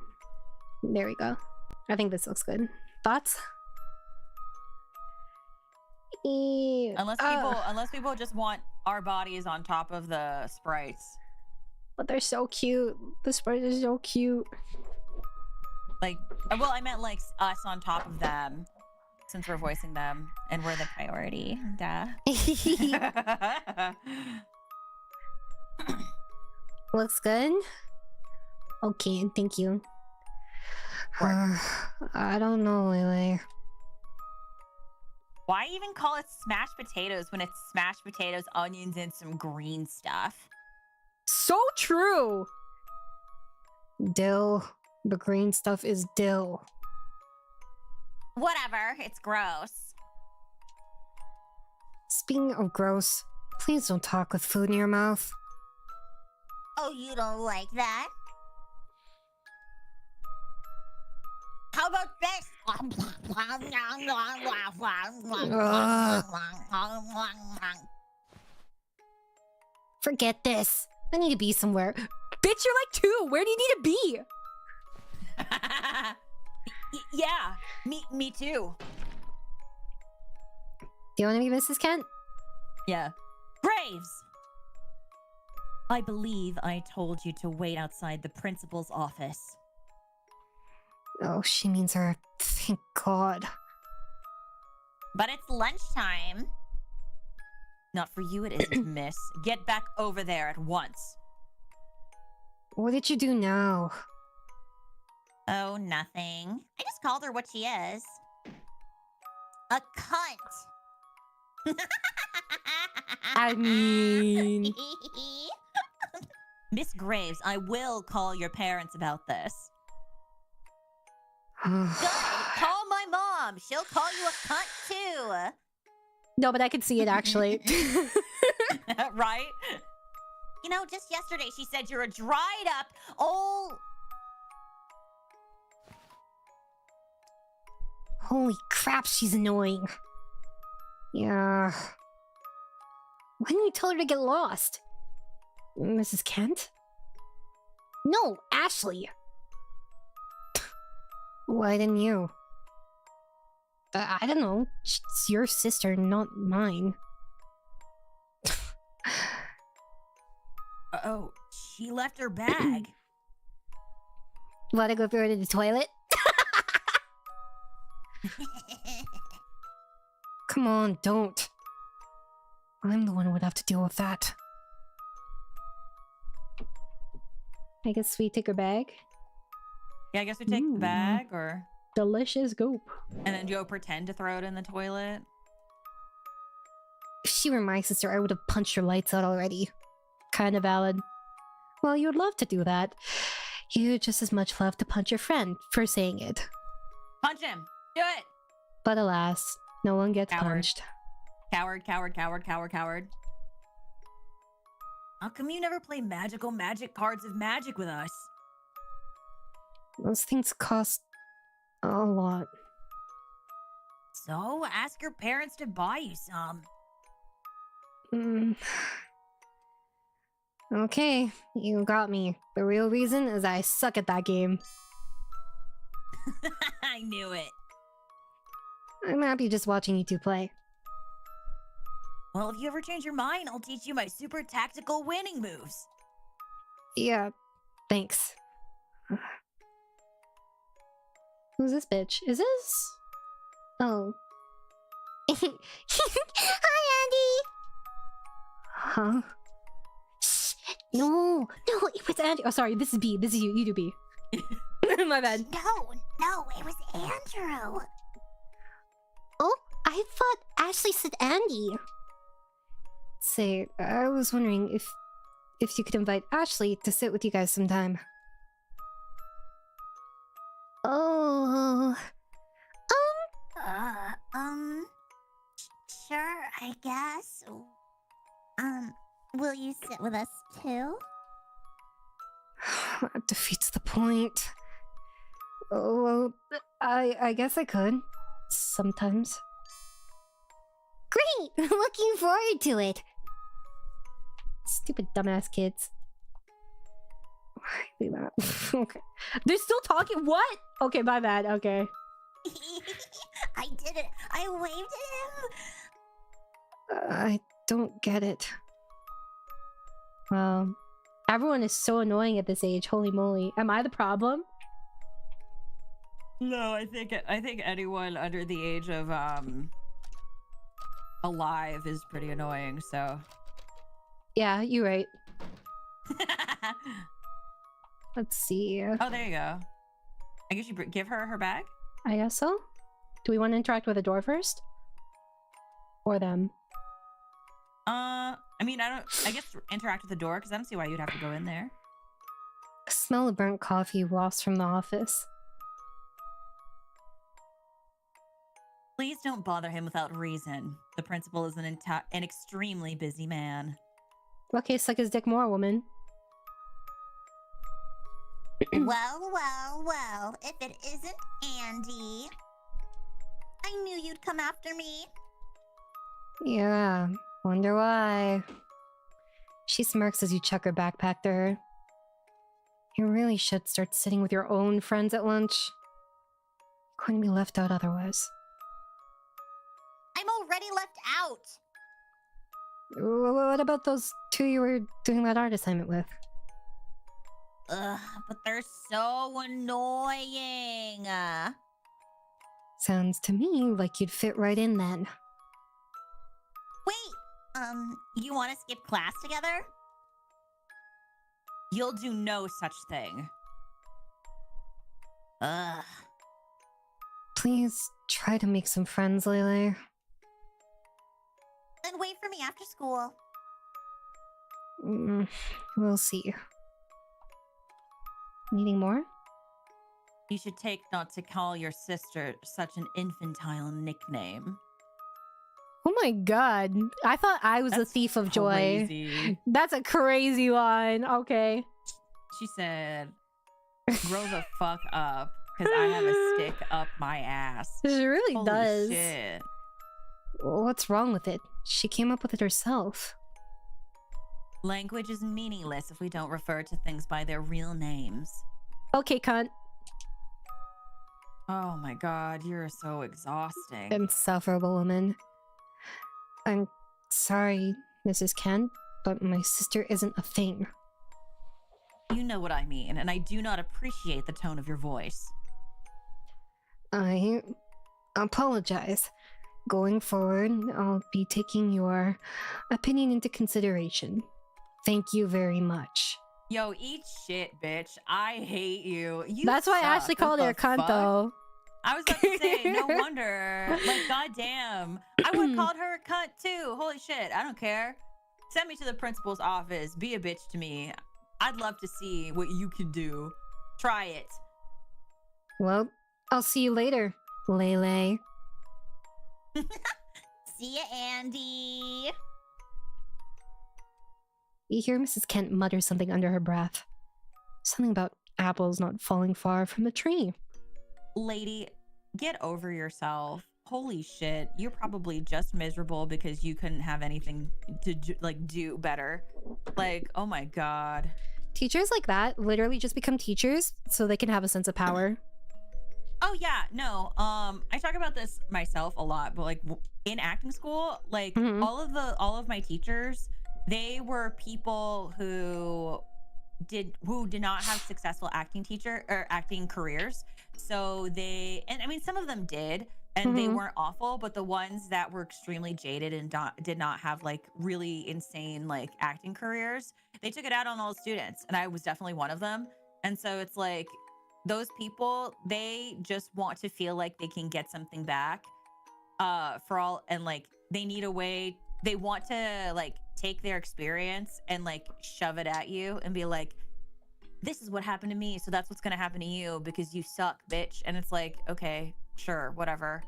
There we go. I think this looks good. Thoughts?
Unless people just want our bodies on top of the sprites.
But they're so cute. The sprites are so cute.
Like, well, I meant like us on top of them, since we're voicing them and we're the priority. Duh.
Looks good. Okay, thank you. I don't know, Leyley.
Why even call it smashed potatoes when it's smashed potatoes, onions, and some green stuff?
So true.
Dill. The green stuff is dill.
Whatever, it's gross.
Speaking of gross, please don't talk with food in your mouth.
Oh, you don't like that? How about this?
Forget this. I need to be somewhere.
Bitch, you're like 2. Where do you need to be?
Yeah, me too.
Do you want to be Mrs. Kent?
Yeah.
Graves! I believe I told you to wait outside the principal's office.
Oh, she means her. Thank God.
But it's lunchtime.
Not for you, it isn't, miss. Get back over there at once.
What did you do now?
Oh, nothing. I just called her what she is. A cunt.
I mean...
Miss Graves, I will call your parents about this.
Good. Call my mom. She'll call you a cunt too.
No, but I can see it actually.
Right?
You know, just yesterday she said you're a dried up old...
Holy crap, she's annoying. Yeah. Why didn't you tell her to get lost? Mrs. Kent? No, Ashley! Why didn't you? I don't know. She's your sister, not mine.
Oh, she left her bag.
Wanna go throw it in the toilet? Come on, don't. I'm the one who would have to deal with that. I guess we take her bag.
Yeah, I guess we take the bag, or...
Delicious goop.
And then go pretend to throw it in the toilet.
If she were my sister, I would have punched her lights out already.
Kinda valid.
Well, you'd love to do that. You'd just as much love to punch your friend for saying it.
Punch him! Do it!
But alas, no one gets
Coward.
punched.
Coward, coward, coward, coward, coward. How come you never play magical magic cards of magic with us?
Those things cost a lot.
So, ask your parents to buy you some.
Okay, you got me. The real reason is I suck at that game.
I knew it.
I'm happy just watching you two play.
Well, if you ever change your mind, I'll teach you my super tactical winning moves.
Yeah, thanks. Who's this bitch? Is this? Oh. Hi, Andy! Huh? Shh. No, it was Andy. Oh, sorry, this is B. This is you. You do B. My bad.
No, it was Andrew.
Oh, I thought Ashley said Andy. Say, I was wondering if you could invite Ashley to sit with you guys sometime. Oh,
Sure, I guess. Will you sit with us too?
that defeats the point. Oh, well, I guess I could. Sometimes. Great! Looking forward to it! Stupid dumbass kids. Leave that. Okay.
They're still talking? What? Okay, my bad. Okay.
I did it. I waved at him.
I don't get it. Well, everyone is so annoying at this age. Holy moly. Am I the problem?
No, I think anyone under the age of alive is pretty annoying, so.
Yeah, you're right. Let's see.
Oh, there you go. I guess you give her bag?
I guess so. Do we want to interact with the door first? Or them?
I mean, I guess interact with the door, because I don't see why you'd have to go in there.
A smell of burnt coffee wafts from the office.
Please don't bother him without reason. The principal is an extremely busy man.
Okay, suck his dick more, woman.
Well, if it isn't Andy. I knew you'd come after me.
Yeah, wonder why. She smirks as you chuck her backpack to her. You really should start sitting with your own friends at lunch. You're going to be left out otherwise.
I'm already left out.
What about those two you were doing that art assignment with?
Ugh, but they're so annoying.
Sounds to me like you'd fit right in then.
Wait, you want to skip class together?
You'll do no such thing.
Ugh.
Please try to make some friends, Leyley.
Then wait for me after school.
We'll see. Needing more?
You should take not to call your sister such an infantile nickname.
Oh my god. I thought I was the thief of joy.
Crazy.
That's a crazy line. Okay.
She said, grow the fuck up, because I have a stick up my ass.
She really
Holy
does.
shit.
What's wrong with it? She came up with it herself.
Language is meaningless if we don't refer to things by their real names.
Okay, cunt.
Oh my god, you're so exhausting.
Insufferable woman. I'm sorry, Mrs. Kent, but my sister isn't a thing.
You know what I mean, and I do not appreciate the tone of your voice.
I apologize. Going forward, I'll be taking your opinion into consideration. Thank you very much.
Yo, eat shit, bitch. I hate you.
That's why I
suck.
actually called
What
her a
the
cunt,
fuck?
though.
I was about to say, no wonder. Like, goddamn. I would have called her a cunt, too. Holy shit. I don't care. Send me to the principal's office. Be a bitch to me. I'd love to see what you can do. Try it.
Well, I'll see you later, Leyley.
See ya, Andy.
You hear Mrs. Kent mutter something under her breath. Something about apples not falling far from the tree.
Lady, get over yourself. Holy shit. You're probably just miserable because you couldn't have anything to do better. Like, oh my god.
Teachers like that literally just become teachers so they can have a sense of power.
Oh yeah, no. I talk about this myself a lot, but like in acting school, like all of my teachers, they were people who did not have successful acting careers. So and I mean some of them did, and they weren't awful, but the ones that were extremely jaded and did not have like really insane like acting careers, they took it out on all the students, and I was definitely one of them. And so it's like those people, they just want to feel like they can get something back for all, and like they need a way, they want to like take their experience and like shove it at you and be like, this is what happened to me, so that's what's gonna happen to you because you suck, bitch. And it's like, okay, sure, whatever.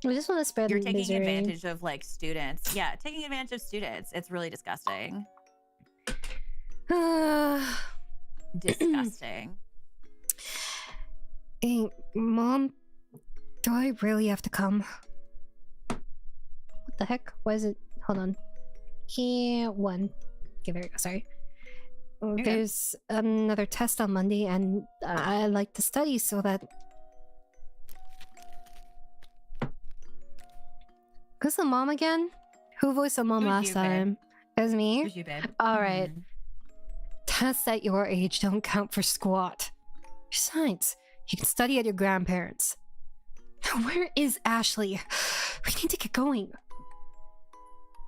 I just want to spread
You're taking
misery.
advantage of like students. Yeah, taking advantage of students. It's really disgusting. Disgusting.
Hey, Mom, do I really have to come? What the heck? Why is it? Hold on. Here, one. Okay, there we go. Sorry. There's another test on Monday, and I like to study so that. Who's the mom again? Who voiced the mom
It was
last
you, babe.
time? It was me?
It was you, babe.
Alright.
Mhm.
Tests at your age don't count for squat. Besides, you can study at your grandparents'. Where is Ashley? We need to get going.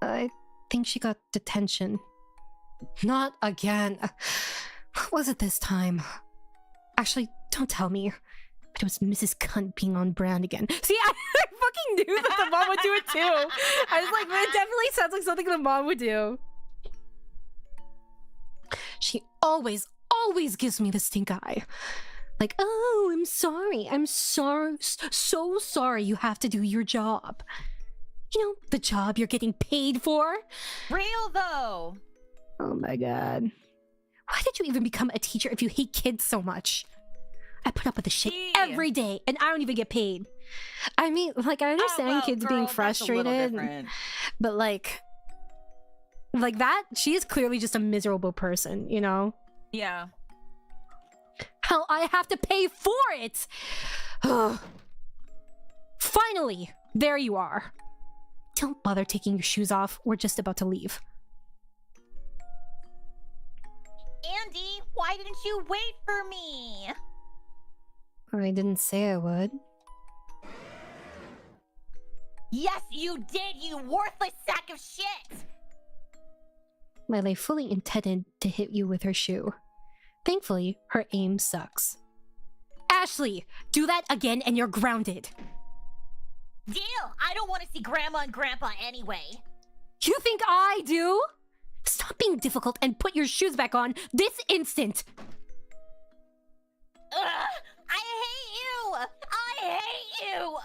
I think she got detention. Not again. What was it this time? Actually, don't tell me. But it was Mrs. Cunt being on brand again. See, I fucking knew that the mom would do it too. I was like, it definitely sounds like something the mom would do. She always gives me the stink eye. Like, oh, I'm sorry. I'm sorry. So sorry you have to do your job. You know, the job you're getting paid for.
Real though.
Oh my god. Why did you even become a teacher if you hate kids so much? I put up with the shit every day and I don't even get paid. I mean, like, I understand kids being frustrated, but like that, she is clearly just a miserable person, you know?
Yeah.
Hell, I have to pay for it! Finally, there you are. Don't bother taking your shoes off. We're just about to leave.
Andy, why didn't you wait for me?
I didn't say I would.
Yes, you did, you worthless sack of shit!
Leyley fully intended to hit you with her shoe. Thankfully, her aim sucks. Ashley, do that again and you're grounded.
Deal! I don't want to see Grandma and Grandpa anyway.
You think I do? Stop being difficult and put your shoes back on this instant.
Ugh, I hate you! I hate you!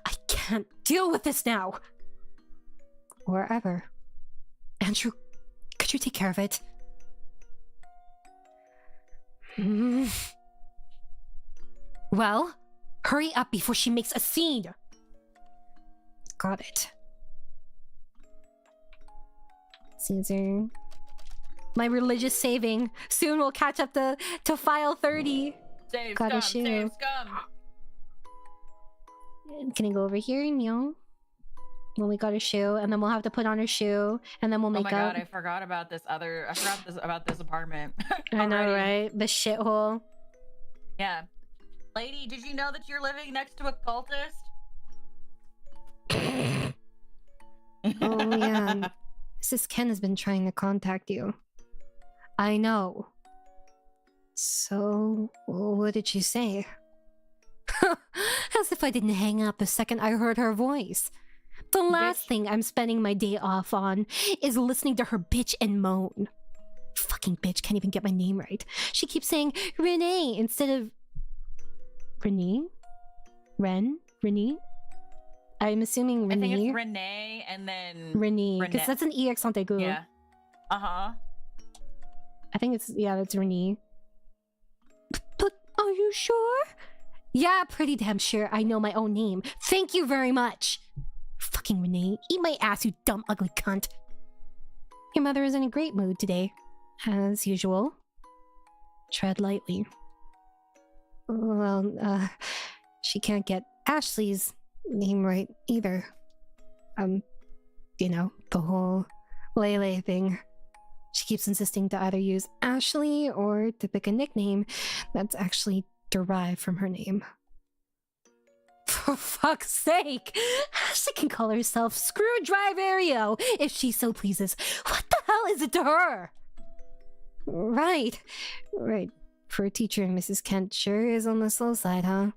I can't deal with this now. Or ever. Andrew, could you take care of it? Well, hurry up before she makes a scene. Got it. Caesar. My religious saving. Soon we'll catch up to file 30.
Save
Got a
scum,
shoe.
save scum.
Can I go over here and when we got a shoe, and then we'll have to put on a shoe, and then we'll make
Oh my
up.
god, I forgot about this about this apartment.
I know,
already.
right? The shithole.
Yeah. Lady, did you know that you're living next to a cultist?
Oh yeah. Mrs. Ken has been trying to contact you. I know. So, what did she say? As if I didn't hang up the second I heard her voice. The last thing I'm spending my day off on is listening to her bitch and moan. Fucking bitch can't even get my name right. She keeps saying Renee instead of... Renee? Renee? I'm assuming Renee.
I think it's Renee and then...
Renee, because that's an EX on Tegu.
Yeah. Uh-huh.
I think it's... Yeah, that's Renee. But are you sure? Yeah, pretty damn sure I know my own name. Thank you very much. Fucking Renee, eat my ass, you dumb, ugly cunt. Your mother is in a great mood today. As usual. Tread lightly. Well, she can't get Ashley's name right either. You know, the whole Leyley thing. She keeps insisting to either use Ashley or to pick a nickname that's actually derived from her name. For fuck's sake! Ashley can call herself Screwdriverio if she so pleases. What the hell is it to her? Right. For a teacher, Mrs. Kent sure is on the slow side, huh?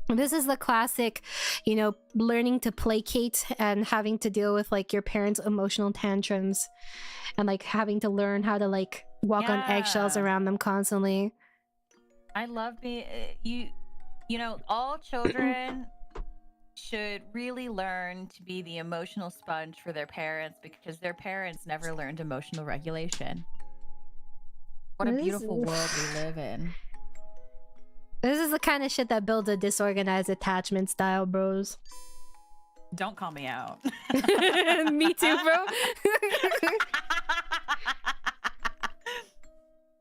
This is the classic, you know, learning to placate and having to deal with, like, your parents' emotional tantrums. And, like, having to learn how to, like, walk on eggshells around them constantly.
I love being... You know, all children should really learn to be the emotional sponge for their parents because their parents never learned emotional regulation. What a beautiful world we live in.
This is the kind of shit that builds a disorganized attachment style, bros.
Don't call me out.
Me too, bro.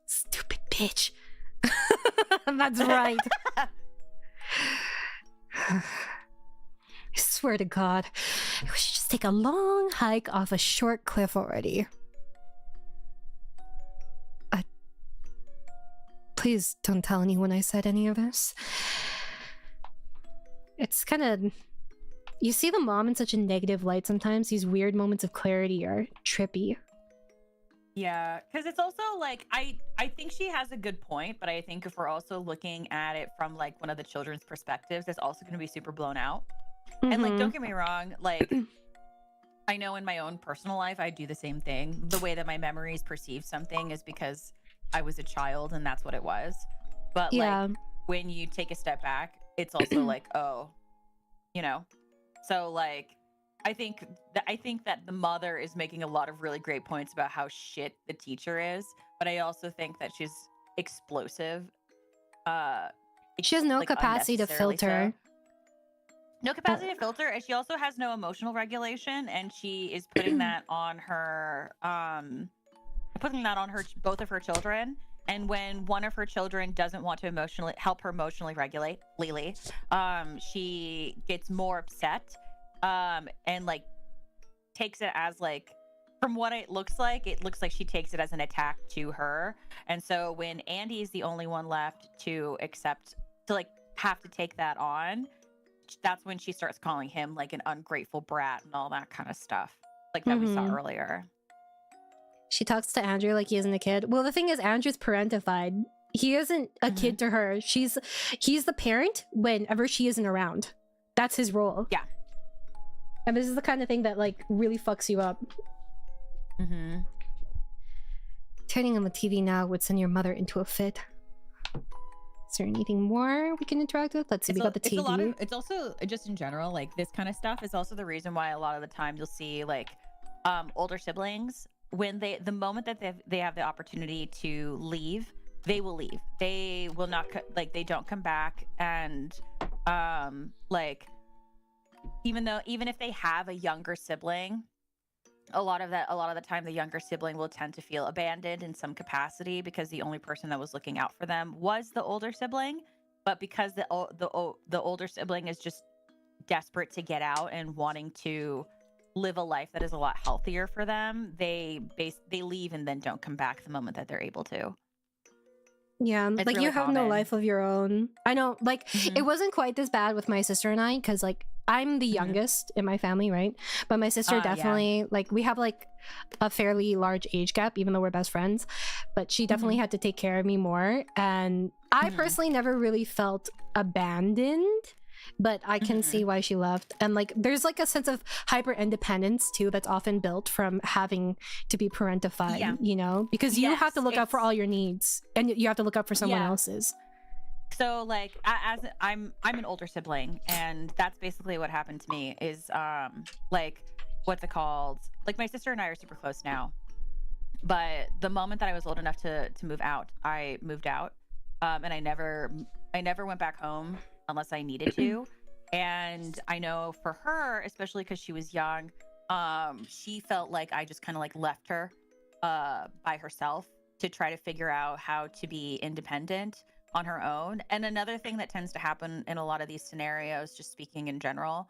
Stupid bitch. That's right. I swear swear to God, we should just take a long hike off a short cliff already. Please don't tell anyone I said any of this. It's kind of... You see the mom in such a negative light sometimes. These weird moments of clarity are trippy.
Yeah, because it's also like I think she has a good point, but I think if we're also looking at it from like one of the children's perspectives, it's also going to be super blown out. And like, don't get me wrong, like I know in my own personal life I do the same thing. The way that my memories perceive something is because I was a child and that's what it was. But like when you take a step back, it's also like, oh, you know. So like I think that the mother is making a lot of really great points about how shit the teacher is, but I also think that she's explosive.
She has no
like,
capacity to filter.
so. No capacity to filter, and she also has no emotional regulation, and she is putting that on her both of her children. And when one of her children doesn't want to help her emotionally regulate, Leyley, she gets more upset, and like takes it as like, from what it looks like she takes it as an attack to her. And so when Andy is the only one left to have to take that on, that's when she starts calling him like an ungrateful brat and all that kind of stuff, like that we saw earlier.
She talks to Andrew like he isn't a kid. Well, the thing is, Andrew's parentified. He isn't a kid to her. He's the parent whenever she isn't around. That's his role.
Yeah.
And this is the kind of thing that like really fucks you up. Turning on the TV now would send your mother into a fit. Is there anything more we can interact with? Let's see. We got the TV.
It's also just in general, like this kind of stuff is also the reason why a lot of the time you'll see like older siblings, when the moment that they have the opportunity to leave, they will leave. They will not they don't come back. And like even if they have a younger sibling, a lot of the time the younger sibling will tend to feel abandoned in some capacity because the only person that was looking out for them was the older sibling. But because the older sibling is just desperate to get out and wanting to live a life that is a lot healthier for them, they leave and then don't come back the moment that they're able to.
Yeah,
it's
like
really
you have no life of your own. I know, like it wasn't quite this bad with my sister and I, because like I'm the youngest in my family, right? But my sister definitely, like we have like a fairly large age gap, even though we're best friends. But she definitely had to take care of me more. And I personally never really felt abandoned, but I can see why she left. And like there's like a sense of hyper independence too that's often built from having to be parentified, you know, because you have to look out for all your needs and you have to look out for someone else's.
So like as I'm an older sibling, and that's basically what happened to me is like what's it called, like my sister and I are super close now, but the moment that I was old enough to move out, I moved out, and I never went back home unless I needed to. And I know for her, especially because she was young, she felt like I just kind of like left her by herself to try to figure out how to be independent on her own. And another thing that tends to happen in a lot of these scenarios, just speaking in general,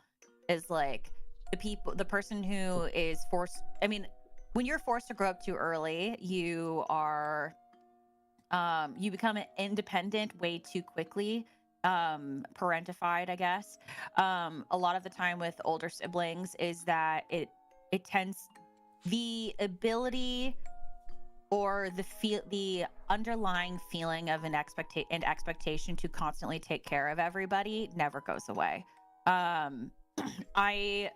is like the person who is forced, I mean, when you're forced to grow up too early, you are you become independent way too quickly, parentified, I guess. A lot of the time with older siblings is that it tends, the ability or the underlying feeling of an expectation to constantly take care of everybody never goes away. I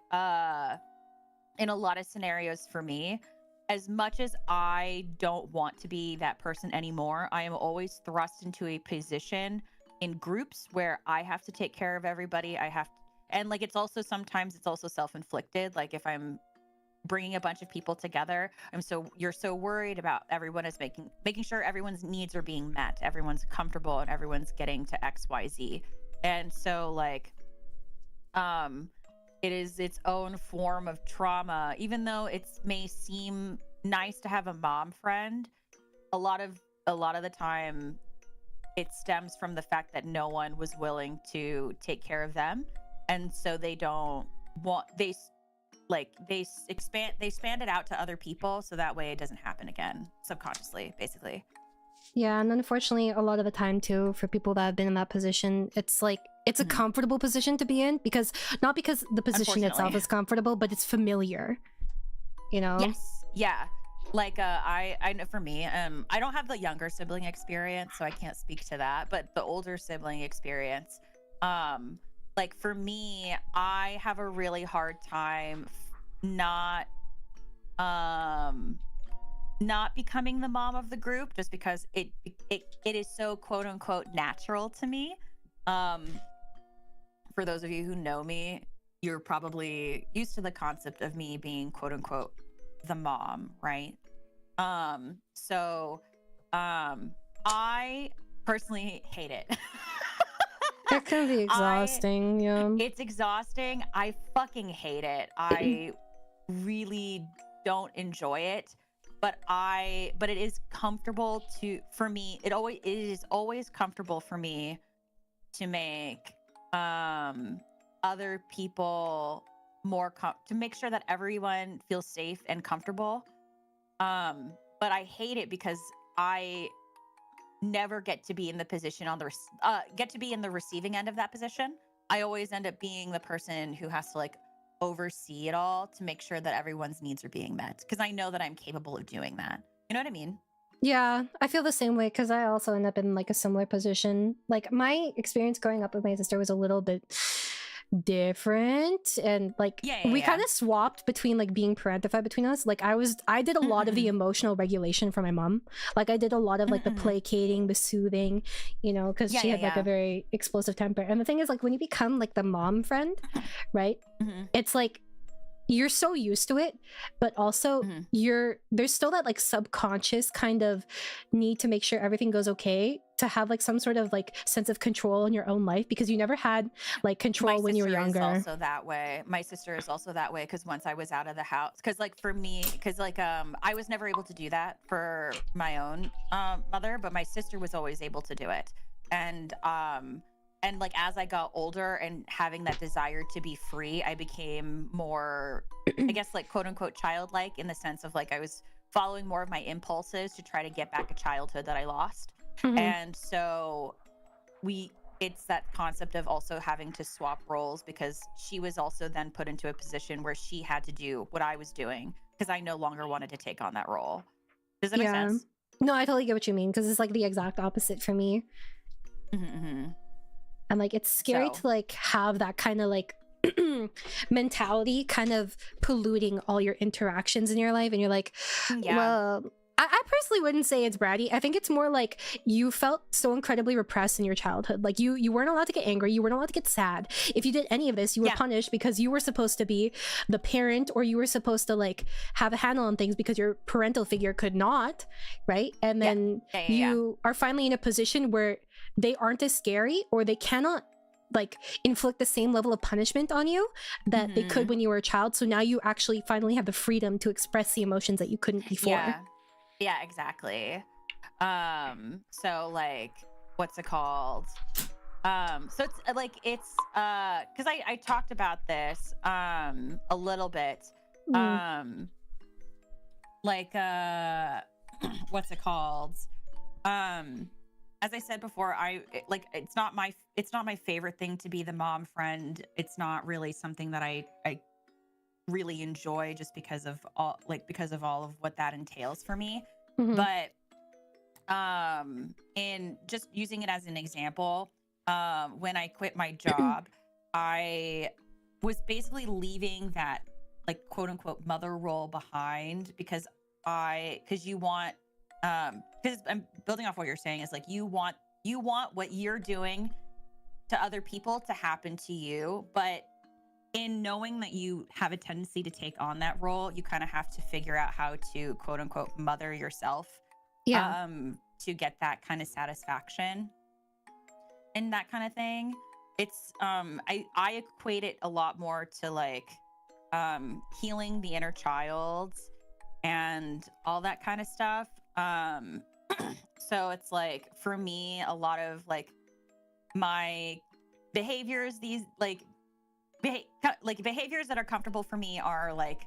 in a lot of scenarios for me, as much as I don't want to be that person anymore, I am always thrust into a position in groups where I have to take care of everybody. And like sometimes it's also self-inflicted. Like if I'm bringing a bunch of people together, you're so worried about everyone is making sure everyone's needs are being met, everyone's comfortable, and everyone's getting to XYZ. And so like it is its own form of trauma. Even though it may seem nice to have a mom friend, a lot of the time it stems from the fact that no one was willing to take care of them, and so they don't expand it out to other people, so that way it doesn't happen again subconsciously, basically.
Yeah, and unfortunately, a lot of the time too, for people that have been in that position, it's like it's a comfortable position to be in, because not because the position itself is comfortable, but it's familiar. You know?
Yes. Yeah. Like I know for me, I don't have the younger sibling experience, so I can't speak to that, but the older sibling experience, like for me, I have a really hard time not becoming the mom of the group, just because it is so quote unquote natural to me. For those of you who know me, you're probably used to the concept of me being quote unquote the mom, right? I personally hate it.
It can be exhausting. Yeah,
it's exhausting. I fucking hate it. I really don't enjoy it, but it is comfortable for me. It is always comfortable for me to make other people to make sure that everyone feels safe and comfortable. But I hate it because I never get to be in the position in the receiving end of that position. I always end up being the person who has to like oversee it all to make sure that everyone's needs are being met, because I know that I'm capable of doing that. You know what I mean?
Yeah, I feel the same way, because I also end up in like a similar position. Like my experience growing up with my sister was a little bit different, and like we kind of swapped between like being parentified between us. Like I did a lot of the emotional regulation for my mom. Like I did a lot of like the placating, the soothing, you know, because she had like a very explosive temper. And the thing is, like when you become like the mom friend, right, it's like you're so used to it, but also there's still that like subconscious kind of need to make sure everything goes okay, to have like some sort of like sense of control in your own life, because you never had like control when you were younger.
My sister is also that way. My sister is also that way, because once I was out of the house, because like for me, because like I was never able to do that for my own mother, but my sister was always able to do it. And like as I got older and having that desire to be free, I became more, I guess, like quote unquote childlike, in the sense of like I was following more of my impulses to try to get back a childhood that I lost. And so it's that concept of also having to swap roles, because she was also then put into a position where she had to do what I was doing, because I no longer wanted to take on that role. Does that make sense?
No, I totally get what you mean, because it's like the exact opposite for me. And like it's scary to like have that kind of like mentality kind of polluting all your interactions in your life, and you're like, well, I personally wouldn't say it's bratty. I think it's more like you felt so incredibly repressed in your childhood. Like you weren't allowed to get angry, you weren't allowed to get sad. If you did any of this, you were punished, because you were supposed to be the parent, or you were supposed to like have a handle on things because your parental figure could not, right? And then you are finally in a position where they aren't as scary, or they cannot like inflict the same level of punishment on you that they could when you were a child. So now you actually finally have the freedom to express the emotions that you couldn't before.
Yeah, exactly. So like, what's it called? So it's like, it's because I talked about this a little bit. Like what's it called? As I said before, it's not my favorite thing to be the mom friend. It's not really something that I really enjoy, just because of all of what that entails for me. But in just using it as an example, when I quit my job, I was basically leaving that like quote unquote mother role behind, because you want because I'm building off what you're saying, is like you want what you're doing to other people to happen to you, but in knowing that you have a tendency to take on that role, you kind of have to figure out how to quote unquote mother yourself to get that kind of satisfaction and that kind of thing. It's I equate it a lot more to like healing the inner child and all that kind of stuff. So it's like, for me, a lot of like my behaviors like behaviors that are comfortable for me are like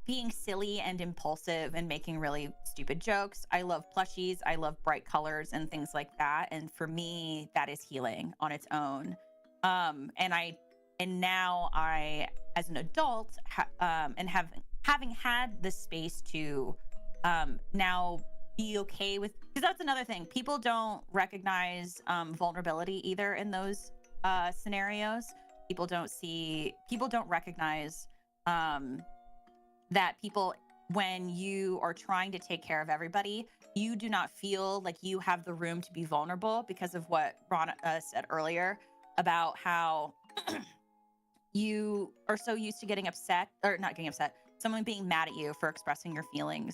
being silly and impulsive and making really stupid jokes. I love plushies. I love bright colors and things like that. And for me, that is healing on its own. And now I, as an adult, and having had the space to now be okay with, because that's another thing. People don't recognize vulnerability either in those scenarios. People don't recognize that people, when you are trying to take care of everybody, you do not feel like you have the room to be vulnerable because of what Rana said earlier about how you are so used to getting upset, or not getting upset, someone being mad at you for expressing your feelings,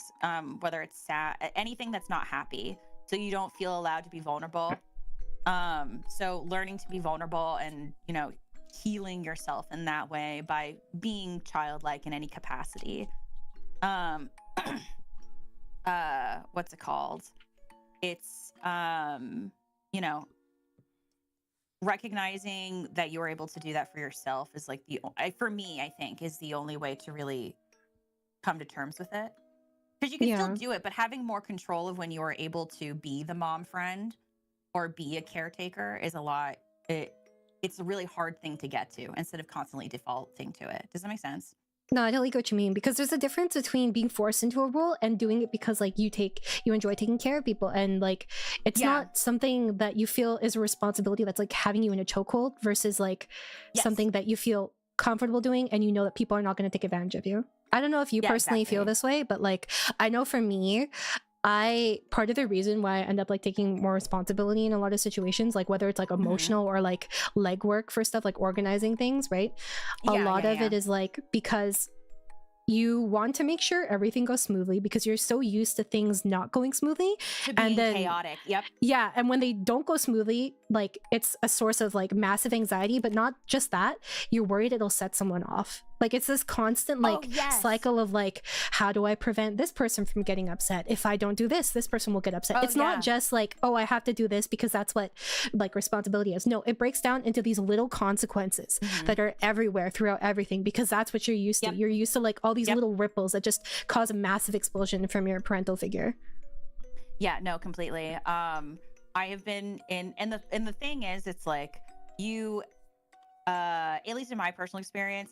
whether it's sad, anything that's not happy. So you don't feel allowed to be vulnerable. So learning to be vulnerable and, you know, healing yourself in that way by being childlike in any capacity. What's it called? It's, you know, recognizing that you're able to do that for yourself is like for me, I think, is the only way to really come to terms with it. Because you can still do it, but having more control of when you are able to be the mom friend or be a caretaker is a lot. It's a really hard thing to get to instead of constantly defaulting to it. Does that make sense?
No, I totally get what you mean, because there's a difference between being forced into a role and doing it because like you enjoy taking care of people, and like it's not something that you feel is a responsibility that's like having you in a chokehold versus like something that you feel comfortable doing and you know that people are not going to take advantage of you. I don't know if you personally feel this way, but like I know for me, part of the reason why I end up like taking more responsibility in a lot of situations, like whether it's like emotional or like legwork for stuff like organizing things, right? A lot of it is like because you want to make sure everything goes smoothly because you're so used to things not going smoothly
and then chaotic.
Yeah, and when they don't go smoothly, like it's a source of like massive anxiety, but not just that, you're worried it'll set someone off. Like it's this constant like cycle of like, how do I prevent this person from getting upset? If I don't do this, this person will get upset. It's not just like, oh, I have to do this because that's what like responsibility is. No, it breaks down into these little consequences that are everywhere throughout everything because that's what you're used to. You're used to like all these little ripples that just cause a massive explosion from your parental figure.
Yeah, no, completely. I have been in, and the thing is, it's like you, at least in my personal experience,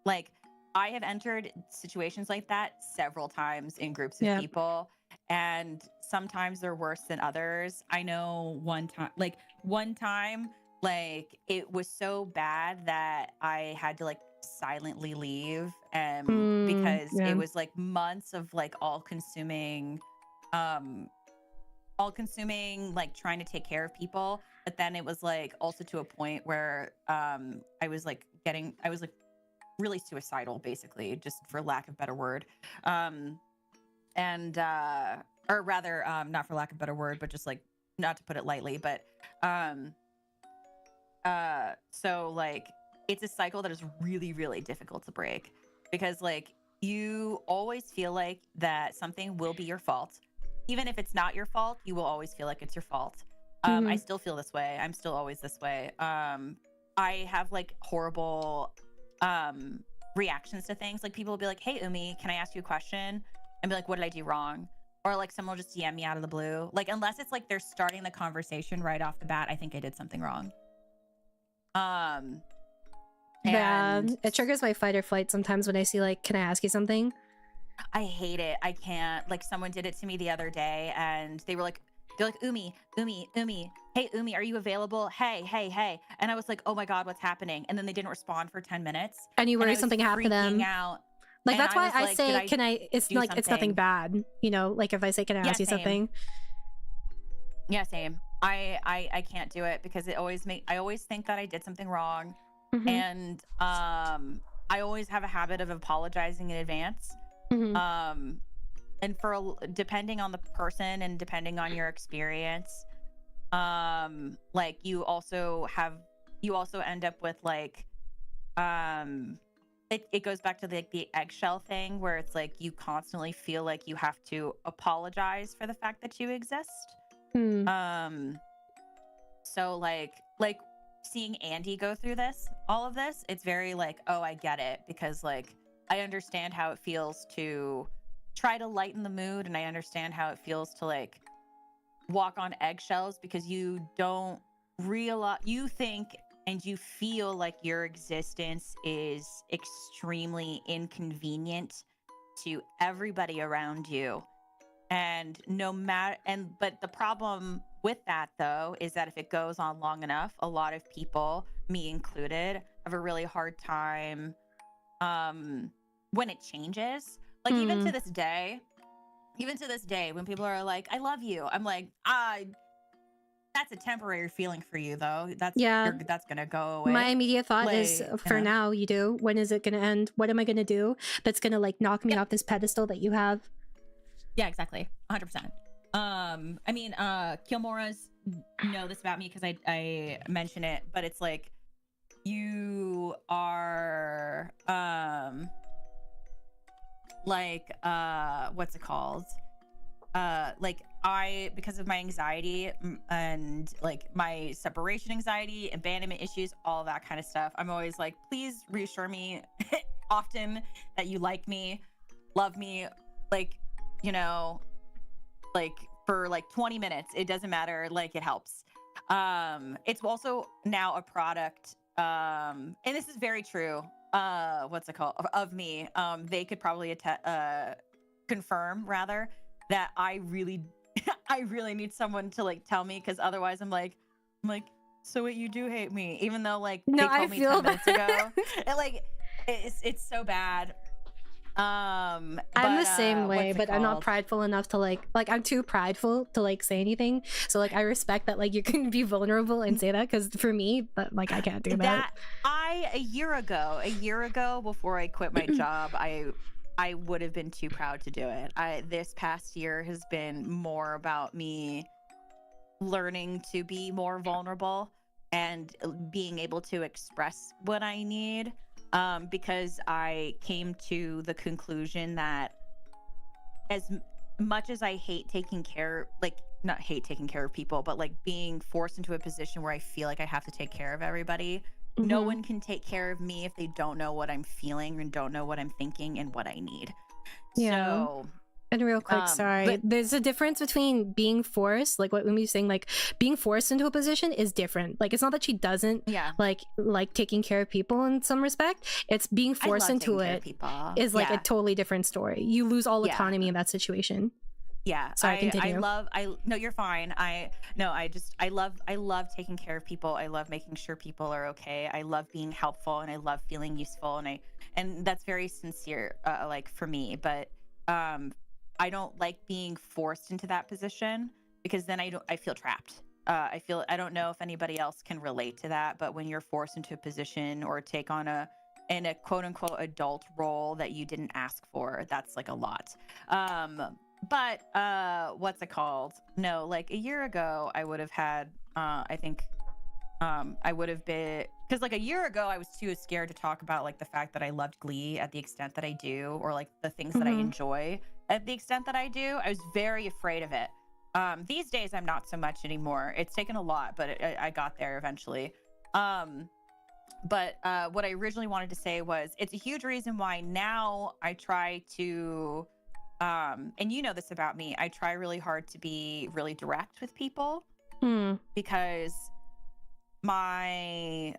like I have entered situations like that several times in groups of people, and sometimes they're worse than others. I know one time, like it was so bad that I had to like silently leave, because it was like months of like all-consuming like trying to take care of people, but then it was like also to a point where I was like really suicidal, basically, just for lack of a better word, or rather not for lack of a better word, but just like, not to put it lightly, but so like it's a cycle that is really, really difficult to break, because like you always feel like that something will be your fault. Even if it's not your fault, you will always feel like it's your fault. I still feel this way. I'm still always this way. I have like horrible reactions to things. Like people will be like, hey, Umi, can I ask you a question? And be like, what did I do wrong? Or like someone will just DM me out of the blue. Like, unless it's like they're starting the conversation right off the bat, I think I did something wrong.
And it triggers my fight or flight sometimes when I see like, can I ask you something?
I hate it. I can't. Like someone did it to me the other day, and they're like, Umi, hey, Umi, are you available? Hey. And I was like, oh my God, what's happening? And then they didn't respond for 10 minutes.
And you worry something happened to them.
Out.
Like, that's why I say, it's like, it's nothing bad. You know, like if I say, can I ask you something?
Yeah, same. I can't do it because I always think that I did something wrong. And I always have a habit of apologizing in advance. And depending on the person and depending on your experience, like you also end up with like, it goes back to the eggshell thing where it's like you constantly feel like you have to apologize for the fact that you exist. So like seeing Andy go through all of this, it's very like, oh, I get it, because like I understand how it feels to try to lighten the mood, and I understand how it feels to like walk on eggshells because you don't realize, you think and you feel like your existence is extremely inconvenient to everybody around you. And but the problem with that though is that if it goes on long enough, a lot of people, me included, have a really hard time when it changes. Like even to this day, when people are like, I love you, I'm like, that's a temporary feeling for you though. That's gonna go away.
My immediate thought is, for now, you do. When is it gonna end? What am I gonna do that's gonna like knock me off this pedestal that you have?
Yeah, exactly. 100%. I mean, Kilmoras know this about me because I mention it, but it's like, you are what's it called? Like because of my anxiety and like my separation anxiety, abandonment issues, all that kind of stuff, I'm always like, please reassure me often that you like me, love me, like, you know, like for like 20 minutes, it doesn't matter, like it helps. It's also now a product, and this is very true, what's it called, of me. They could probably confirm rather that I really need someone to like tell me, because otherwise I'm like, so what, you do hate me, even though like
No,
they told me 10 minutes ago. And, like it's so bad.
I'm the same way, but I'm not prideful enough to like I'm too prideful to like say anything. So like I respect that like you can be vulnerable and say that, because for me, but like I can't do that.
A year ago before I quit my job, I would have been too proud to do it. This past year has been more about me learning to be more vulnerable and being able to express what I need. Because I came to the conclusion that as much as I hate taking care, like not hate taking care of people, but like being forced into a position where I feel like I have to take care of everybody, no one can take care of me if they don't know what I'm feeling and don't know what I'm thinking and what I need.
Yeah.
So,
and real quick, sorry, there's a difference between being forced, like what Umi's saying, like being forced into a position is different. Like it's not that she doesn't like taking care of people in some respect. It's being forced into it is like a totally different story. You lose all autonomy in that situation.
Yeah.
Sorry, continue.
No, you're fine. I love taking care of people. I love making sure people are okay. I love being helpful, and I love feeling useful, and that's very sincere, like for me, but I don't like being forced into that position, because then I feel trapped. I don't know if anybody else can relate to that, but when you're forced into a position or take on a quote unquote adult role that you didn't ask for, that's like a lot. But what's it called? No, like a year ago, I would have had, I think, I would have been, because like a year ago, I was too scared to talk about like the fact that I loved Glee at the extent that I do, or like the things that I enjoy at the extent that I do. I was very afraid of it. These days, I'm not so much anymore. It's taken a lot, but I got there eventually. But what I originally wanted to say was, it's a huge reason why now I try to, and you know this about me, I try really hard to be really direct with people, because my,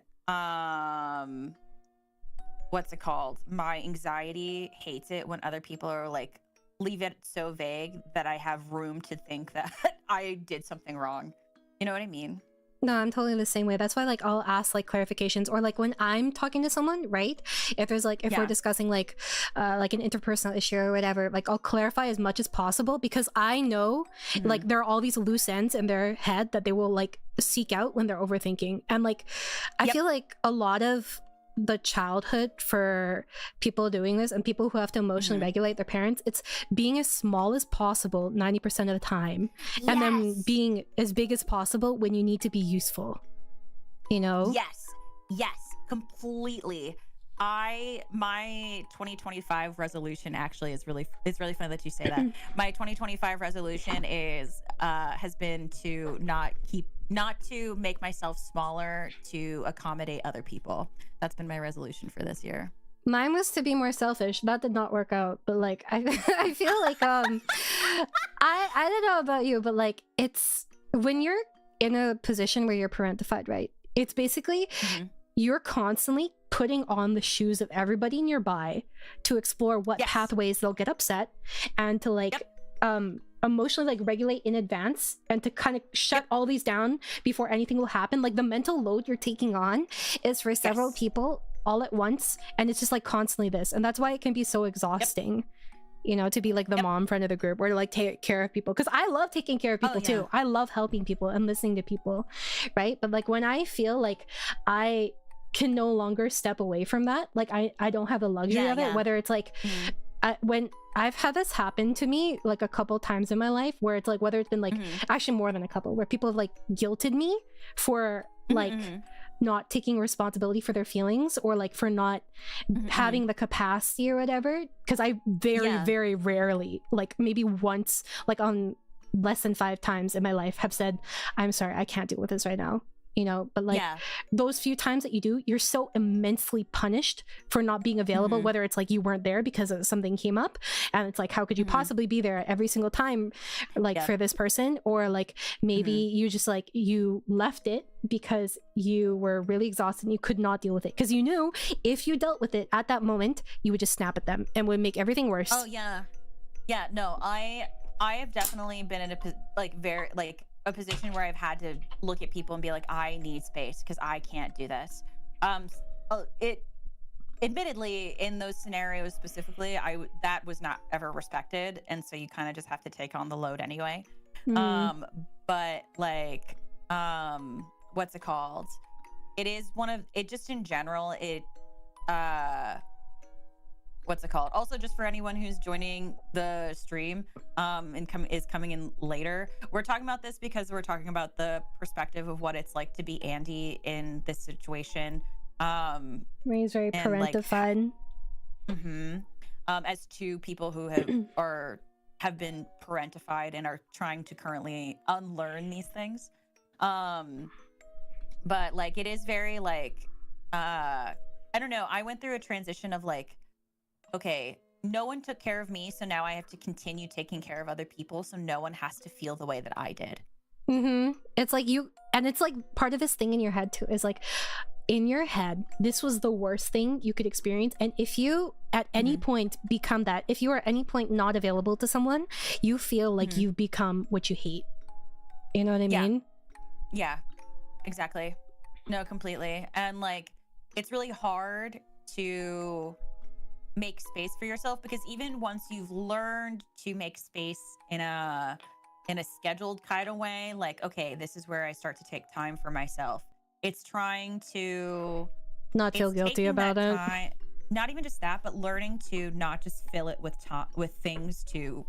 what's it called? My anxiety hates it when other people are like, leave it so vague that I have room to think that I did something wrong. You know what I mean?
No, I'm totally the same way. That's why like I'll ask like clarifications, or like when I'm talking to someone, right? If there's like, if we're discussing like an interpersonal issue or whatever, like I'll clarify as much as possible, because I know like there are all these loose ends in their head that they will like seek out when they're overthinking. And like I feel like a lot of the childhood for people doing this and people who have to emotionally regulate their parents, it's being as small as possible 90% of the time, and then being as big as possible when you need to be useful, you know?
Yes, completely. My 2025 resolution actually is really funny that you say that. My 2025 resolution is has been to not to make myself smaller to accommodate other people. That's been my resolution for this year.
Mine was to be more selfish. That did not work out, but like I feel like I don't know about you, but like it's when you're in a position where you're parentified, right? It's basically you're constantly putting on the shoes of everybody nearby to explore what pathways they'll get upset and to like emotionally like regulate in advance and to kind of shut all these down before anything will happen. Like the mental load you're taking on is for several people all at once, and it's just like constantly this, and that's why it can be so exhausting, you know, to be like the mom friend of the group or to like take care of people, because I love taking care of people too. I love helping people and listening to people, right? But like when I feel like I can no longer step away from that, like I don't have the luxury of it, whether it's like when I've had this happen to me like a couple times in my life, where it's like whether it's been like actually more than a couple, where people have like guilted me for like not taking responsibility for their feelings or like for not having the capacity or whatever, because I very rarely, like maybe once, like on less than 5 times in my life, have said I'm sorry, I can't deal with this right now, you know. But like those few times that you do, you're so immensely punished for not being available, whether it's like you weren't there because something came up and it's like how could you possibly be there every single time like for this person, or like maybe you just like you left it because you were really exhausted and you could not deal with it, because you knew if you dealt with it at that moment you would just snap at them and would make everything worse.
No, I have definitely been in a position where I've had to look at people and be like, I need space because I can't do this. Admittedly, in those scenarios specifically, that was not ever respected, and so you kind of just have to take on the load anyway. But like, what's it called? It is just in general, what's it called? Also, just for anyone who's joining the stream and is coming in later, we're talking about this because we're talking about the perspective of what it's like to be Andy in this situation.
He's very parentified.
As two people who have been parentified and are trying to currently unlearn these things. But like it is very like I don't know. I went through a transition of like, okay, no one took care of me, so now I have to continue taking care of other people, so no one has to feel the way that I did.
It's like and it's like part of this thing in your head too is like, in your head, this was the worst thing you could experience, and if you at any point become that, if you are at any point not available to someone, you feel like you've become what you hate. You know what I mean?
Yeah, exactly. No, completely. And like, it's really hard to make space for yourself, because even once you've learned to make space in a scheduled kind of way, like, okay, this is where I start to take time for myself. It's trying to
not feel guilty about it.
Not even just that, but learning to not just fill it with things to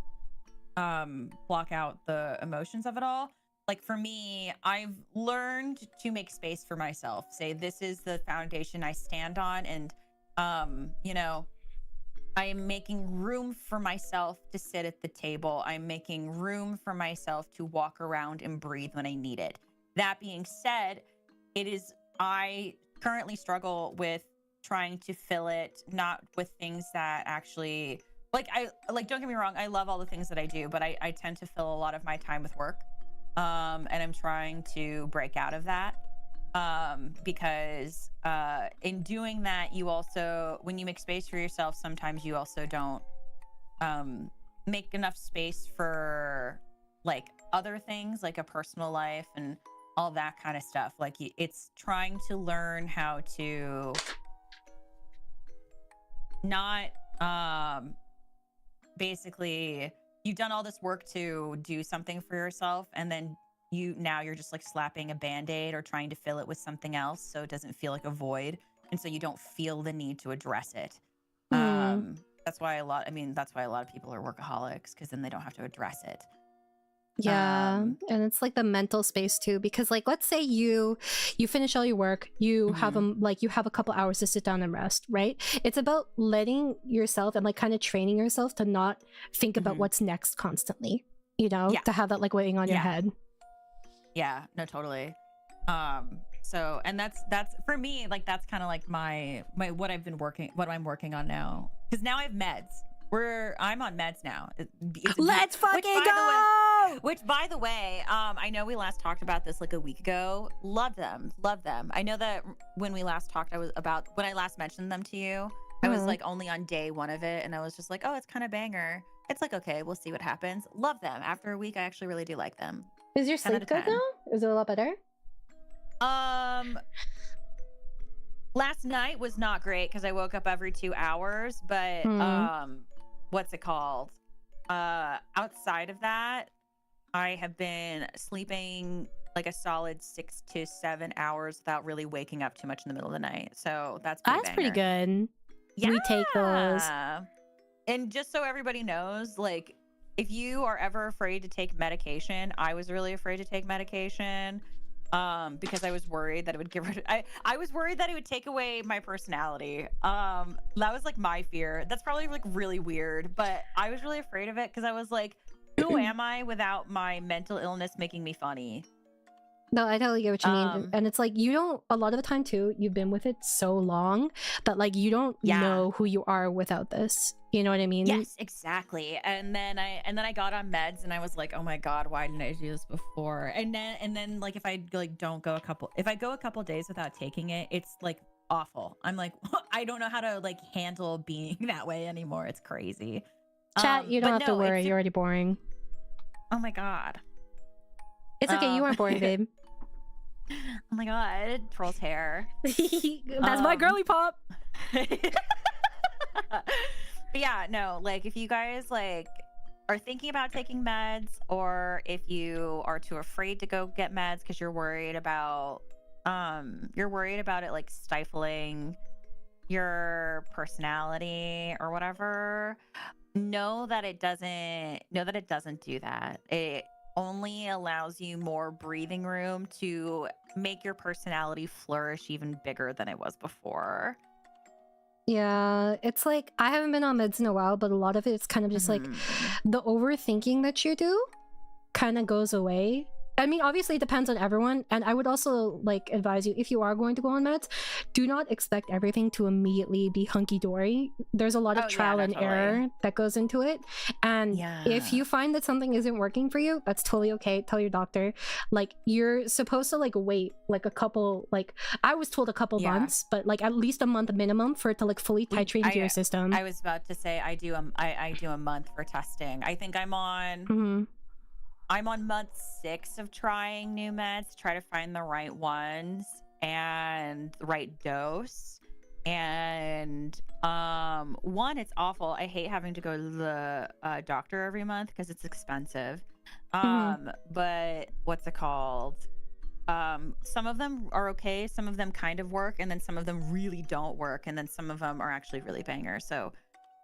block out the emotions of it all. Like for me, I've learned to make space for myself. Say, this is the foundation I stand on, and you know, I am making room for myself to sit at the table. I'm making room for myself to walk around and breathe when I need it. That being said, I currently struggle with trying to fill it, not with things that actually, don't get me wrong, I love all the things that I do, but I tend to fill a lot of my time with work. And I'm trying to break out of that. Because in doing that, you also, when you make space for yourself, sometimes you also don't make enough space for like other things, like a personal life and all that kind of stuff. Like it's trying to learn how to not basically, you've done all this work to do something for yourself, and then you're just like slapping a band-aid or trying to fill it with something else, so it doesn't feel like a void, and so you don't feel the need to address it. That's why a lot of people are workaholics, because then they don't have to address it.
And it's like the mental space too, because like, let's say you finish all your work, you have a couple hours to sit down and rest, right? It's about letting yourself and like kind of training yourself to not think about what's next constantly, you know,
Yeah.
to have that like weighing on your
Yeah.
head.
Yeah, no, totally. So, and that's for me, like that's kind of like my what I'm working on now, because now I have meds. I'm on meds now.
Let's fucking go!
Which, by the way, I know we last talked about this like a week ago. Love them. I know that when we last talked, when I last mentioned them to you, I was like only on day 1 of it, and I was just like, oh, it's kind of banger. It's like, okay, we'll see what happens. Love them. After a week, I actually really do like them.
Is your
10 out
sleep
of
good
10.
now? Is it a lot better?
Last night was not great because I woke up every 2 hours, but what's it called? Outside of that, I have been sleeping like a solid 6 to 7 hours without really waking up too much in the middle of the night. So that's
pretty good.
Yeah.
We take those.
And just so everybody knows, like, if you are ever afraid to take medication, I was really afraid to take medication because I was worried that it would get rid of, I was worried that it would take away my personality. That was like my fear. That's probably like really weird, but I was really afraid of it because I was like, who am I without my mental illness making me funny?
No, I totally get what you mean. And it's like, you don't, a lot of the time too, you've been with it so long that like you don't know who you are without this. You know what I mean?
Yes, exactly. And then I got on meds and I was like, oh my God, why didn't I do this before? And then like if I like go a couple days without taking it, it's like awful. I'm like, I don't know how to like handle being that way anymore. It's crazy.
Chat, you don't have to worry. You're already boring.
Oh my God.
It's okay. You weren't boring, babe.
Oh my God. Troll's hair.
That's my girly pop.
But yeah, no, like if you guys like are thinking about taking meds, or if you are too afraid to go get meds because you're worried about it like stifling your personality or whatever, know that it doesn't do that. It only allows you more breathing room to make your personality flourish even bigger than it was before.
Yeah, it's like, I haven't been on meds in a while, but a lot of it's kind of just like the overthinking that you do kind of goes away. I mean, obviously it depends on everyone, and I would also like advise you, if you are going to go on meds, do not expect everything to immediately be hunky-dory. There's a lot of trial and error that goes into it, and if you find that something isn't working for you, that's totally okay. Tell your doctor. Like, you're supposed to like wait like a couple, like I was told a couple months, but like at least a month minimum for it to like fully titrate into your system.
I was about to say I do a month for testing. I think I'm on I'm on month 6 of trying new meds to try to find the right ones and the right dose. And one, it's awful. I hate having to go to the doctor every month because it's expensive. But what's it called? Some of them are okay, some of them kind of work, and then some of them really don't work, and then some of them are actually really bangers. So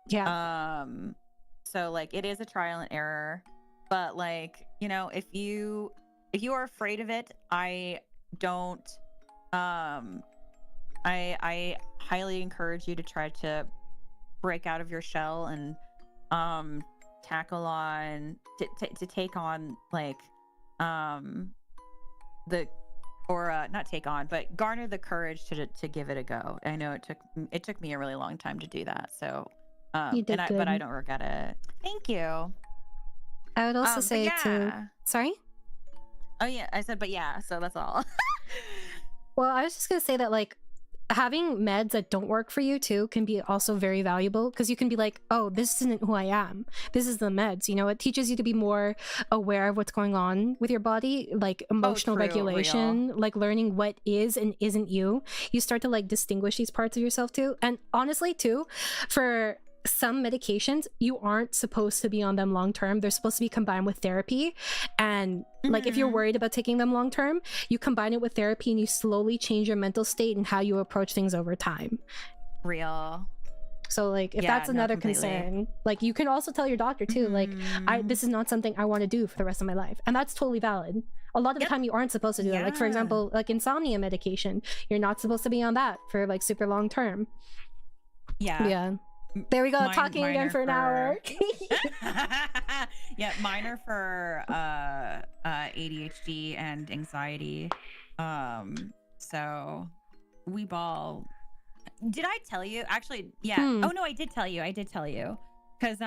so like it is a trial and error. But like, you know, if you are afraid of it, I highly encourage you to try to break out of your shell and tackle on to take on like not take on, but garner the courage to give it a go. I know it took me a really long time to do that. So but I don't regret it. Thank you.
I would also say too. Sorry?
Oh yeah, I said, but yeah, so that's all.
Well, I was just gonna say that like having meds that don't work for you too can be also very valuable, because you can be like, oh, this isn't who I am. This is the meds. You know, it teaches you to be more aware of what's going on with your body, like emotional regulation, like learning what is and isn't you. You start to like distinguish these parts of yourself too. And honestly too, for some medications, you aren't supposed to be on them long term. They're supposed to be combined with therapy. And like if you're worried about taking them long term, you combine it with therapy and you slowly change your mental state and how you approach things over time.
Real.
So like if that's another concern, like you can also tell your doctor too, like this is not something I want to do for the rest of my life. And that's totally valid. A lot of the time you aren't supposed to do that. Like for example, like insomnia medication, you're not supposed to be on that for like super long term.
Yeah.
There we go,
Mine-
talking
mine
again
are
for an hour.
Yeah, mine are for ADHD and anxiety. So we ball. Did I tell you? Actually, yeah.
Hmm.
Oh no, I did tell you. Because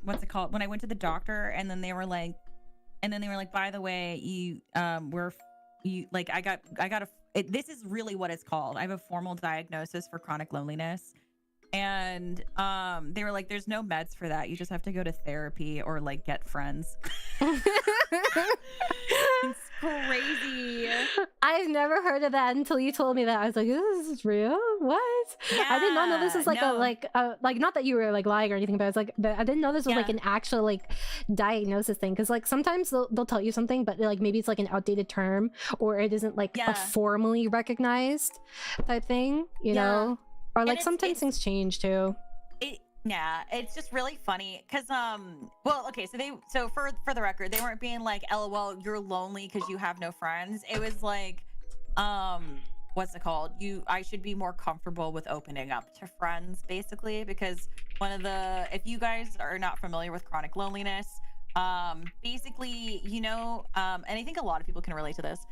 what's it called? When I went to the doctor, and then they were like, by the way, I got this is really what it's called. I have a formal diagnosis for chronic loneliness. And they were like, there's no meds for that. You just have to go to therapy or like get friends. It's crazy.
I've never heard of that until you told me that. I was like, this is real? What? I did not know this was like
no.
like not that you were like lying or anything, but I was like, I didn't know this was like an actual like diagnosis thing. Because like sometimes they'll tell you something, but like maybe it's like an outdated term or it isn't like a formally recognized type thing, you know? Or like sometimes things change too.
Yeah, it's just really funny because well, okay, so for the record, they weren't being like, LOL, you're lonely because you have no friends. It was like, what's it called? I should be more comfortable with opening up to friends, basically, because if you guys are not familiar with chronic loneliness, basically, and I think a lot of people can relate to this.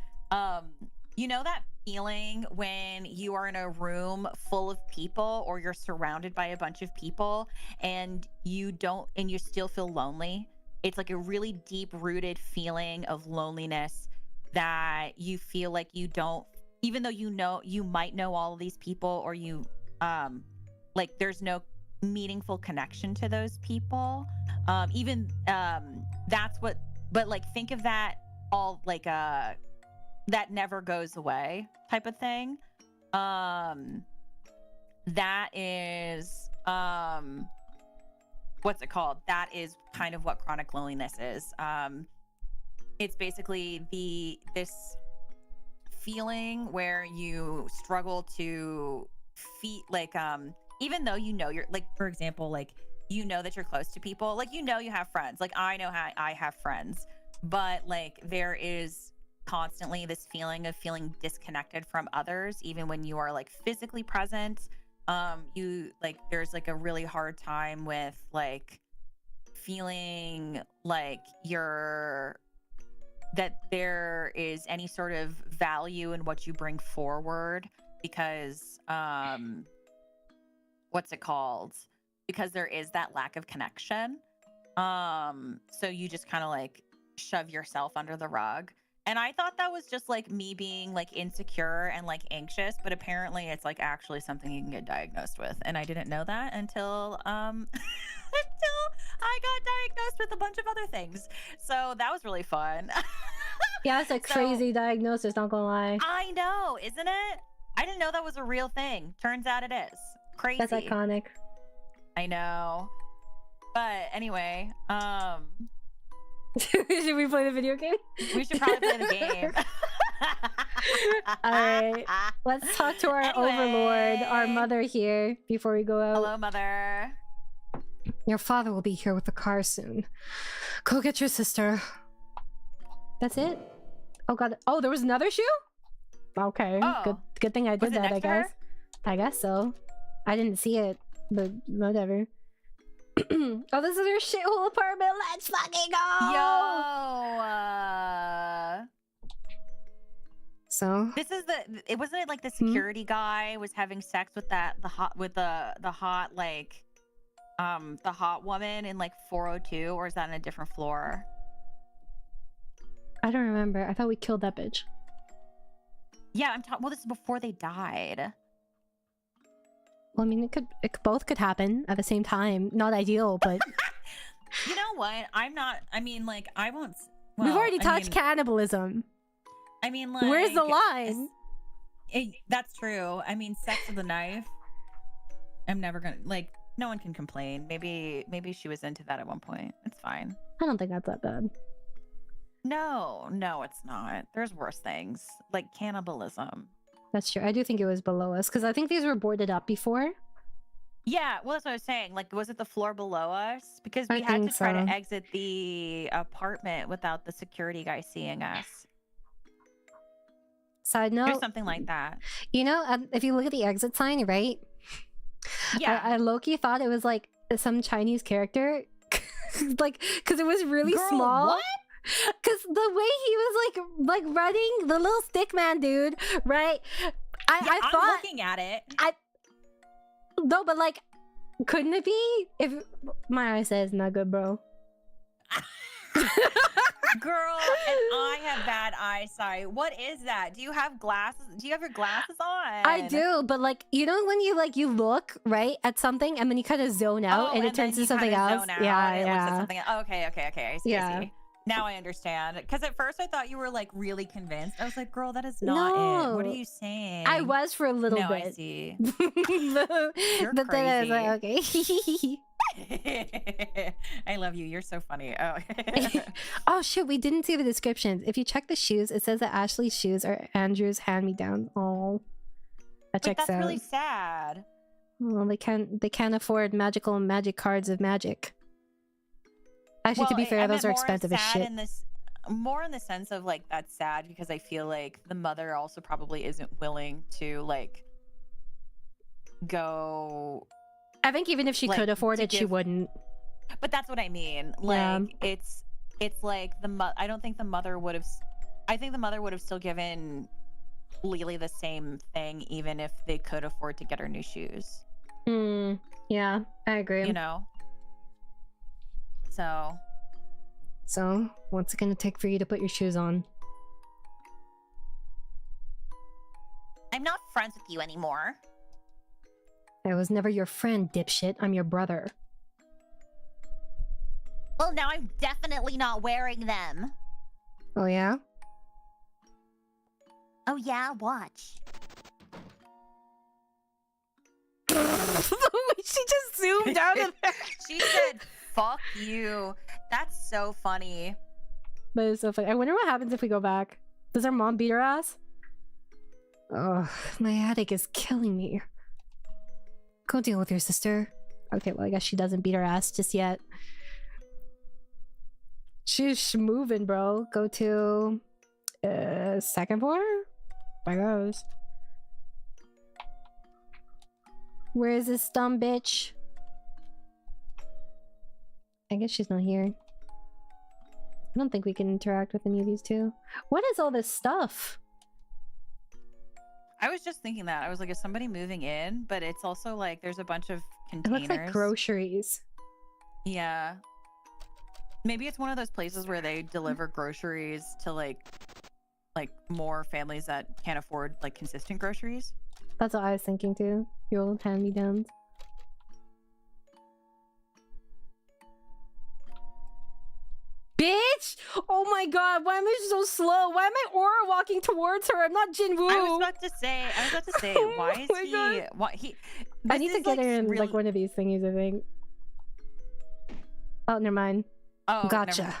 You know that feeling when you are in a room full of people or you're surrounded by a bunch of people and you still feel lonely? It's like a really deep rooted feeling of loneliness that you feel like you don't, even though you might know all of these people, or you like there's no meaningful connection to those people. But like think of that all like that never goes away type of thing. That is what's it called? That is kind of what chronic loneliness is. It's basically this feeling where you struggle to feel like even though you're like, for example, like that you're close to people, like you have friends, like I know how I have friends, but like there is constantly this feeling of feeling disconnected from others, even when you are like physically present. You like there's like a really hard time with like feeling like that there is any sort of value in what you bring forward, because what's it called? Because there is that lack of connection. So you just kind of like shove yourself under the rug. And I thought that was just like me being like insecure and like anxious, but apparently it's like actually something you can get diagnosed with. And I didn't know that until until I got diagnosed with a bunch of other things. So that was really fun.
Yeah, it's a crazy diagnosis, not gonna lie.
I know, isn't it? I didn't know that was a real thing. Turns out it is. Crazy.
That's iconic.
I know. But anyway,
should we play the video game?
We should probably play the game.
All right, let's talk to our overlord, our mother here, before we go out.
Hello, mother.
Your father will be here with the car soon. Go get your sister. That's it? Oh god. Oh, there was another shoe? Okay.
Oh.
Good thing I did that, I guess. I guess so. I didn't see it, but whatever. Oh, this is her shithole apartment. Let's fucking go!
Yo!
So
this is it wasn't it like the security guy was having sex with the hot woman in like 402, or is that on a different floor?
I don't remember. I thought we killed that bitch.
Yeah, I'm talking. Well, this is before they died.
Well, I mean, it both could happen at the same time. Not ideal, but
you know what? I mean, like, I won't.
Well, we've already touched cannibalism.
I mean, like,
where's the line?
That's true. I mean, sex with a knife. I'm never gonna like. No one can complain. Maybe she was into that at one point. It's fine.
I don't think that's that bad.
No, it's not. There's worse things like cannibalism.
That's true. I do think it was below us because I think these were boarded up before.
Yeah, well, that's what I was saying. Like, was it the floor below us? Because we had to try to exit the apartment without the security guy seeing us.
Side note,
or something like that.
You know, if you look at the exit sign, right?
Yeah.
I low-key thought it was like some Chinese character. Like, because it was really
Girl,
small.
what?
Because the way he was like running, the little stick man dude, right? I
I'm
thought
looking at it.
no, but like, couldn't it be? If my eye says not good, bro.
Girl, and I have bad eyesight. What is that? Do you have glasses? Do you have your glasses on?
I do, but like, you know when you look right at something and then you kind of zone out and it turns to something else. Yeah,
It looks at
yeah.
something. Okay. I see.
Yeah.
I see. Now I understand. Because at first I thought you were like really convinced. I was like, girl, that is not it. What are
No.
you saying?
I was for a little
no,
bit.
I see.
You're but then I was like, okay.
I love you. You're so funny. Oh.
Oh shit, we didn't see the descriptions. If you check the shoes, it says that Ashley's shoes are Andrew's hand-me-down. Oh, that
Wait,
checks
that's
out.
really sad.
Well, they can't afford magic cards of magic. Actually, to be fair, those are expensive as shit.
More in the sense of like that's sad because I feel like the mother also probably isn't willing to like go.
I think even if she could afford it, she wouldn't.
But that's what I mean. Like it's like I don't think the mother would have. I think the mother would have still given Leyley the same thing even if they could afford to get her new shoes.
Yeah, I agree.
You know.
So, what's it gonna take for you to put your shoes on?
I'm not friends with you anymore.
I was never your friend, dipshit. I'm your brother.
Well, now I'm definitely not wearing them.
Oh yeah?
Oh yeah, watch.
She just zoomed out of there.
She said, fuck you. That's so funny.
But it's so funny. I wonder what happens if we go back. Does our mom beat her ass? Oh, my headache is killing me. Go deal with your sister. Okay, well, I guess she doesn't beat her ass just yet. She's moving, bro. Go to... second floor? I guess. Where is this dumb bitch? I guess she's not here. I don't think we can interact with any of these two. What is all this stuff?
I was just thinking that. I was like, is somebody moving in? But it's also like there's a bunch of
It
containers.
looks like groceries.
Yeah. Maybe it's one of those places where they deliver groceries to like more families that can't afford like consistent groceries.
That's what I was thinking too. Your old hand-me-downs. Bitch! Oh my god, why am I so slow? Why am I aura walking towards her? I'm not Jinwoo.
I was about to say,
Oh
why is
my
he
God.
why he
I need
this
to
is,
get
like,
her in
really-
like one of these thingies, I think. Oh, never mind.
Oh,
Gotcha.
never-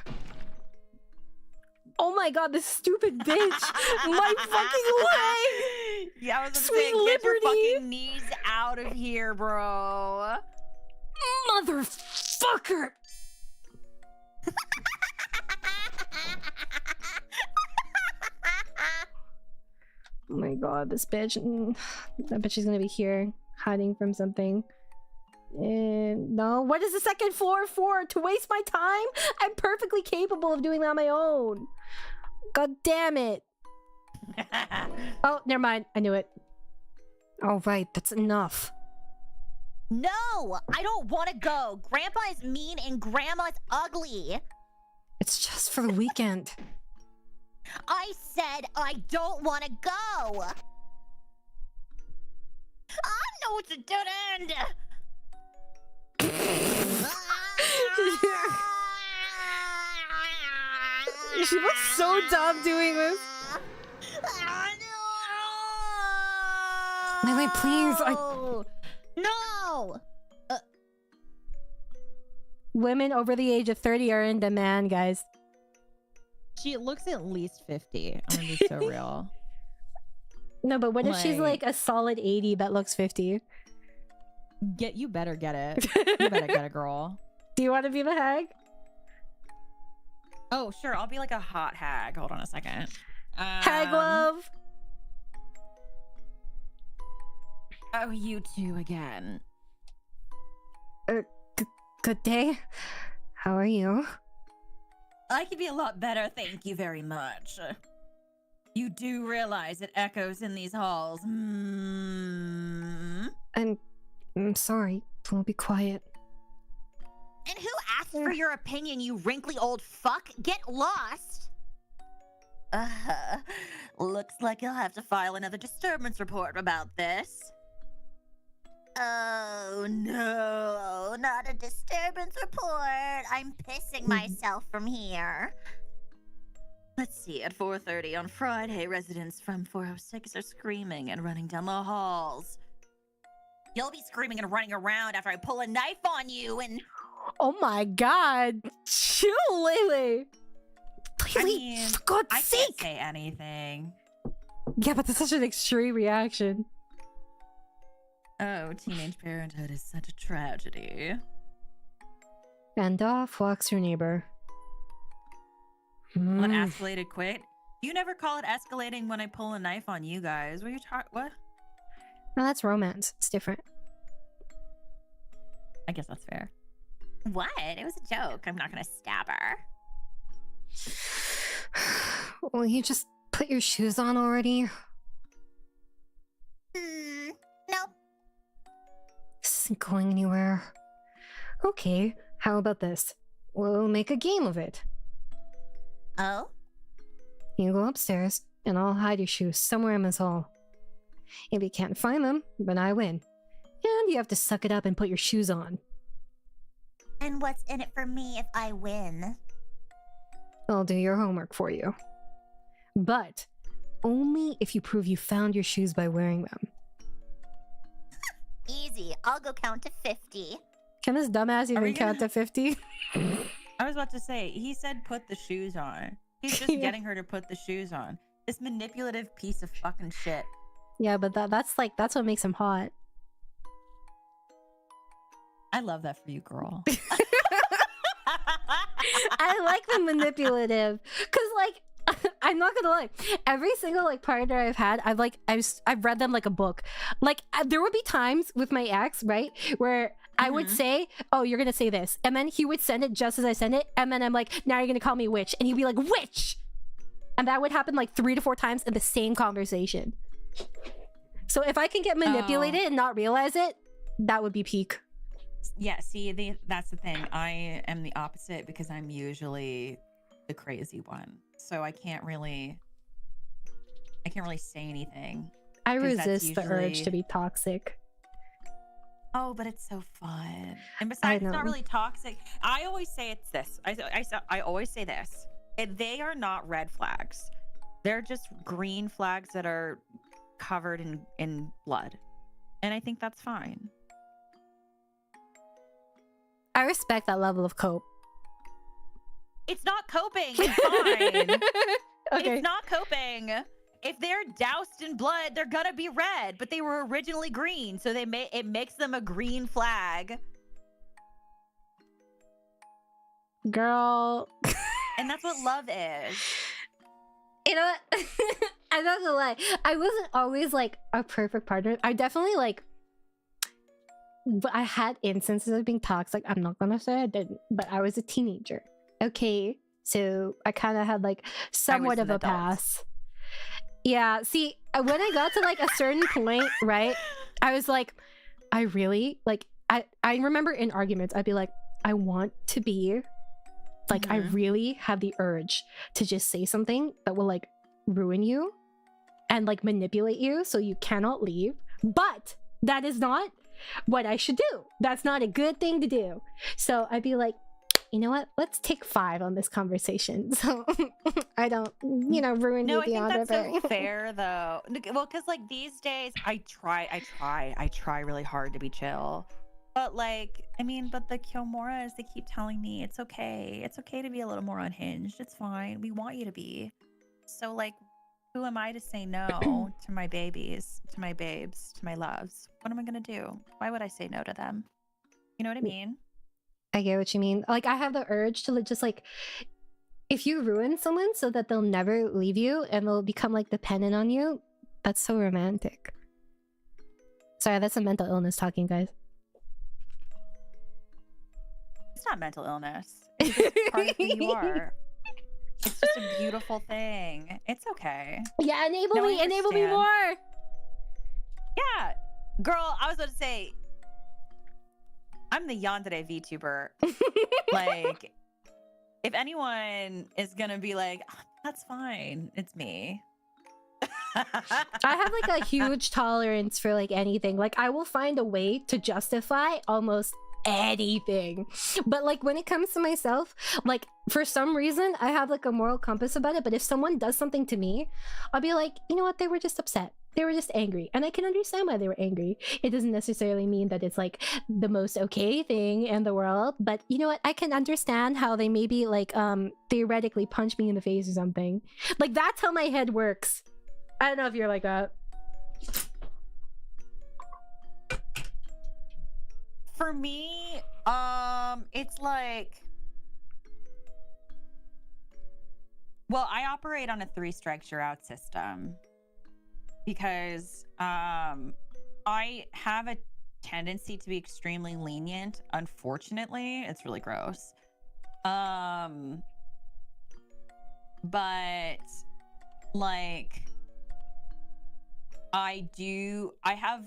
Oh my god, this stupid bitch! My fucking leg!
Yeah, I was
Sweet
saying, get your
liberty.
fucking knees out of here, bro.
Motherfucker! Oh my god, this bitch. I bet she's gonna be here, hiding from something. And no, what is the second floor for? To waste my time? I'm perfectly capable of doing that on my own. God damn it. Oh, never mind. I knew it. All right, that's enough.
No, I don't want to go. Grandpa is mean and Grandma's ugly.
It's just for the weekend.
I said I don't want to go. I know it's a dead end.
She looks so dumb doing this. Leyley, please.
No.
Women over the age of 30 are in demand, guys.
She looks at least 50. I'm gonna be so real.
No, but what if she's like a solid 80 but looks 50?
You better get it. You better get it, girl.
Do you want to be the hag?
Oh, sure. I'll be like a hot hag. Hold on a second.
Hag love.
Oh, you two again.
Good day. How are you?
I could be a lot better, thank you very much. You do realize it echoes in these halls.
I'm sorry. We'll be quiet.
And who asked for your opinion, you wrinkly old fuck? Get lost! Looks like you'll have to file another disturbance report about this.
Oh no, not a disturbance report. I'm pissing myself from here.
Let's see, at 4:30 on Friday, residents from 406 are screaming and running down the halls. You'll be screaming and running around after I pull a knife on you and...
Oh my god. Chill, Leyley.
I mean,
for God's
I
sake.
can't say anything.
Yeah, but that's such an extreme reaction.
Oh, teenage parenthood is such a tragedy.
And off walks your neighbor.
Well, it escalated quick. You never call it escalating when I pull a knife on you guys. What are you talking? What?
No, that's romance. It's different.
I guess that's fair.
What? It was a joke. I'm not gonna stab her.
Will you just put your shoes on already?
Nope.
This isn't going anywhere. Okay, how about this? We'll make a game of it.
Oh?
You go upstairs, and I'll hide your shoes somewhere in this hall. If you can't find them, then I win. And you have to suck it up and put your shoes on.
And what's in it for me if I win?
I'll do your homework for you. But only if you prove you found your shoes by wearing them.
Easy. I'll go count to 50.
Can this dumbass even
we
count to 50?
I was about to say, he said put the shoes on. He's just
Yeah.
getting her to put the shoes on. This manipulative piece of fucking shit.
Yeah, but that's what makes him hot.
I love that for you, girl.
I like the manipulative, cause like I'm not gonna lie, every single like partner I've had, I've read them like a book. Like there would be times with my ex, right, where I would say, "Oh, you're gonna say this," and then he would send it just as I send it, and then I'm like, "Now you're gonna call me a witch," and he'd be like, "Witch," and that would happen like 3 to 4 times in the same conversation. So if I can get manipulated and not realize it, that would be peak.
Yeah, see, that's the thing. I am the opposite because I'm usually the crazy one. So I can't really say anything.
I
'cause that's
resist the urge
usually-
to be toxic.
Oh, but it's so fun. And
I
besides, it's
know.
not really toxic. I always say it's this. I always say this. They are not red flags. They're just green flags that are covered in blood. And I think that's fine.
I respect that level of cope.
It's not coping. It's fine.
Okay.
It's not coping. If they're doused in blood, they're gonna be red, but they were originally green, so it makes them a green flag.
Girl.
And that's what love is.
You know what? I'm not gonna lie. I wasn't always like a perfect partner. I definitely like, but I had instances of being toxic. I'm not gonna say I didn't, but I was a teenager. Okay, so I kind of had like somewhat of
an
a
adult.
pass. Yeah. See, when I got to like a certain point, right? I was like, I really like. I remember in arguments, I'd be like, I want to be. Like, I really have the urge to just say something that will, like, ruin you and, like, manipulate you so you cannot leave. But that is not what I should do. That's not a good thing to do. So I'd be like, you know what? Let's take 5 on this conversation. So I don't, you know, ruin you
No, I think
beyond
that's
repair.
so fair, though. Well, because, like, these days, I try really hard to be chill. But like, I mean, but the Kyomoras, they keep telling me it's okay. It's okay to be a little more unhinged. It's fine. We want you to be. So like, who am I to say no to my babies, to my babes, to my loves? What am I gonna do? Why would I say no to them? You know what I mean?
I get what you mean. Like, I have the urge to just like, if you ruin someone so that they'll never leave you and they'll become like dependent on you, that's so romantic. Sorry, that's a mental illness talking, guys.
not mental illness. It's just part of who you are. It's just a beautiful thing. It's okay.
Yeah, enable
No, I
me
understand.
more.
Yeah, girl, I was about to say, I'm the yandere VTuber. Like, if anyone is gonna be like, "Oh, that's fine, it's me."
I have like a huge tolerance for like anything. Like I will find a way to justify almost anything. But like when it comes to myself, like for some reason I have like a moral compass about it. But if someone does something to me, I'll be like, you know what, they were just upset. They were just angry. And I can understand why they were angry. It doesn't necessarily mean that it's like the most okay thing in the world. But you know what? I can understand how they maybe like theoretically punch me in the face or something. Like that's how my head works. I don't know if you're like that.
For me, it's like, well, I operate on a 3 strikes you're out system because I have a tendency to be extremely lenient. Unfortunately, it's really gross. But like, I have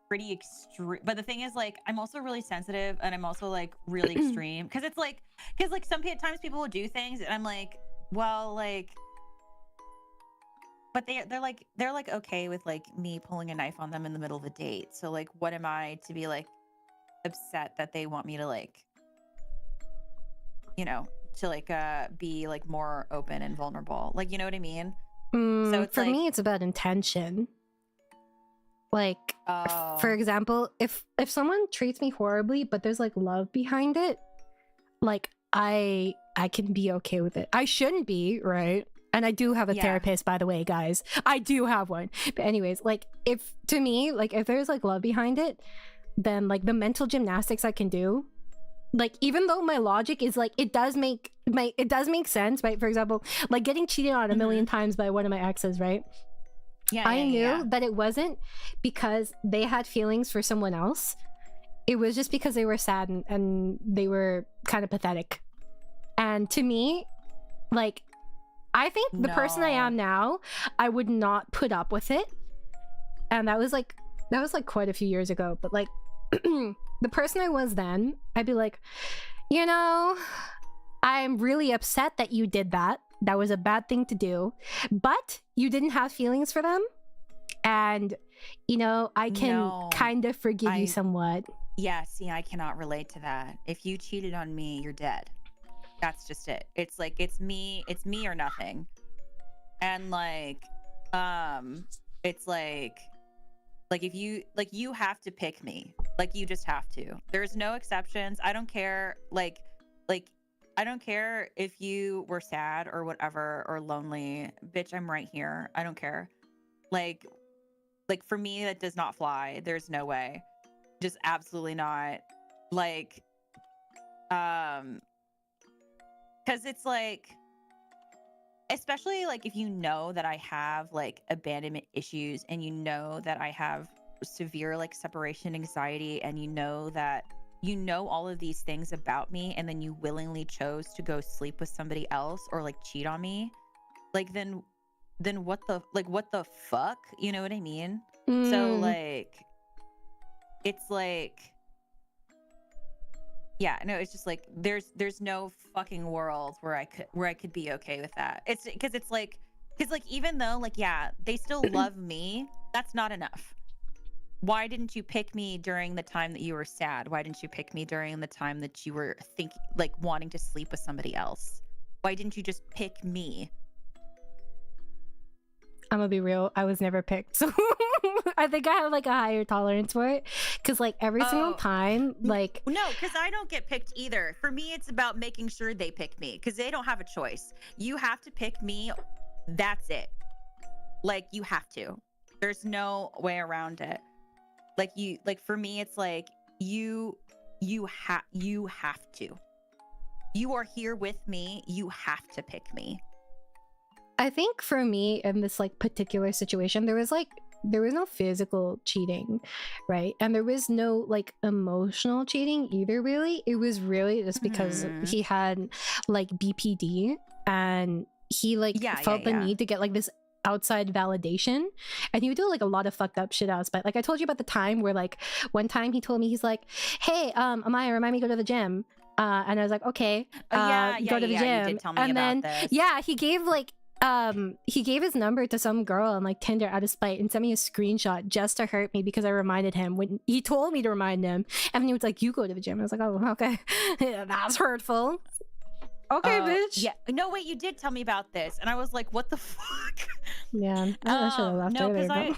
pretty extreme, but the thing is like I'm also really sensitive and I'm also like really extreme because it's like sometimes people will do things and I'm like, well, like, but they're like okay with like me pulling a knife on them in the middle of a date, so like what am I to be like upset that they want me to like, you know, to like be like more open and vulnerable, like, you know what I mean? So it's
for
like,
me, it's about intention. Like, for example, if someone treats me horribly, but there's like love behind it, like I can be okay with it. I shouldn't be, right? And I do have a therapist, by the way, guys. I do have one. But anyways, like if there's like love behind it, then like the mental gymnastics I can do, like even though my logic is like it does make sense, right? For example, like getting cheated on a million times by one of my exes, right? I knew that it wasn't because they had feelings for someone else. It was just because they were sad and they were kind of pathetic. And to me, like, I think the person I am now, I would not put up with it. And that was like quite a few years ago. But like the person I was then, I'd be like, you know, I'm really upset that you did that. That was a bad thing to do, but you didn't have feelings for them. And, you know, I can kind of forgive you somewhat.
Yeah, see, I cannot relate to that. If you cheated on me, you're dead. That's just it. It's like, it's me or nothing. And like, it's like if you, like, you have to pick me. Like, you just have to. There's no exceptions. I don't care. Like, I don't care if you were sad or whatever, or lonely. Bitch, I'm right here. I don't care. Like for me, that does not fly. There's no way. Just absolutely not. Like, because it's like, especially like if you know that I have like abandonment issues and you know that I have severe like separation anxiety and you know that you know all of these things about me and then you willingly chose to go sleep with somebody else or like cheat on me, like then what the fuck, you know what I mean? So like, it's like, yeah, no, it's just like there's no fucking world where I could be okay with that. It's because even though like, yeah, they still love me, that's not enough. Why didn't you pick me during the time that you were sad? Why didn't you pick me during the time that you were wanting to sleep with somebody else? Why didn't you just pick me?
I'm gonna be real, I was never picked. So I think I have like a higher tolerance for it. Cause like every single time, like...
No, because I don't get picked either. For me, it's about making sure they pick me because they don't have a choice. You have to pick me. That's it. Like, you have to. There's no way around it. Like for me, it's like you have to. You are here with me. You have to pick me.
I think for me in this like particular situation, there was like there was no physical cheating, right? And there was no like emotional cheating either, really. It was really just because he had like BPD, and he like felt the need to get like this outside validation, and he would do like a lot of fucked up shit else. But like I told you about the time where like one time he told me, he's like, hey, Amaya, remind me to go to the gym, and I was like, okay, go to the gym.
You did tell me
and
about
then
this.
he gave like he gave his number to some girl on like Tinder out of spite and sent me a screenshot just to hurt me because I reminded him when he told me to remind him, and then he was like, you go to the gym. I was like, oh, okay. Yeah, that's hurtful. Okay, bitch.
Yeah. No, wait, you did tell me about this, and I was like, "What the fuck?"
Yeah, I should have left
no,
earlier.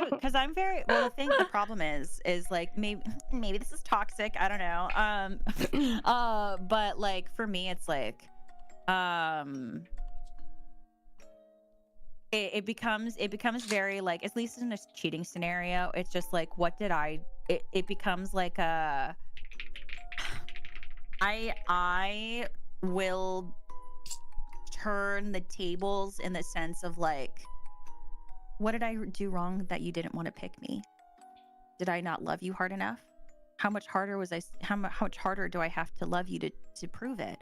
because I'm very well. The problem is like maybe this is toxic. I don't know. But like for me, it's like, it becomes very like, at least in a cheating scenario, it's just like, what did I? It becomes like a, I will turn the tables in the sense of like, what did I do wrong that you didn't want to pick me? Did I not love you hard enough? How much harder was I? How much harder do I have to love you to prove it?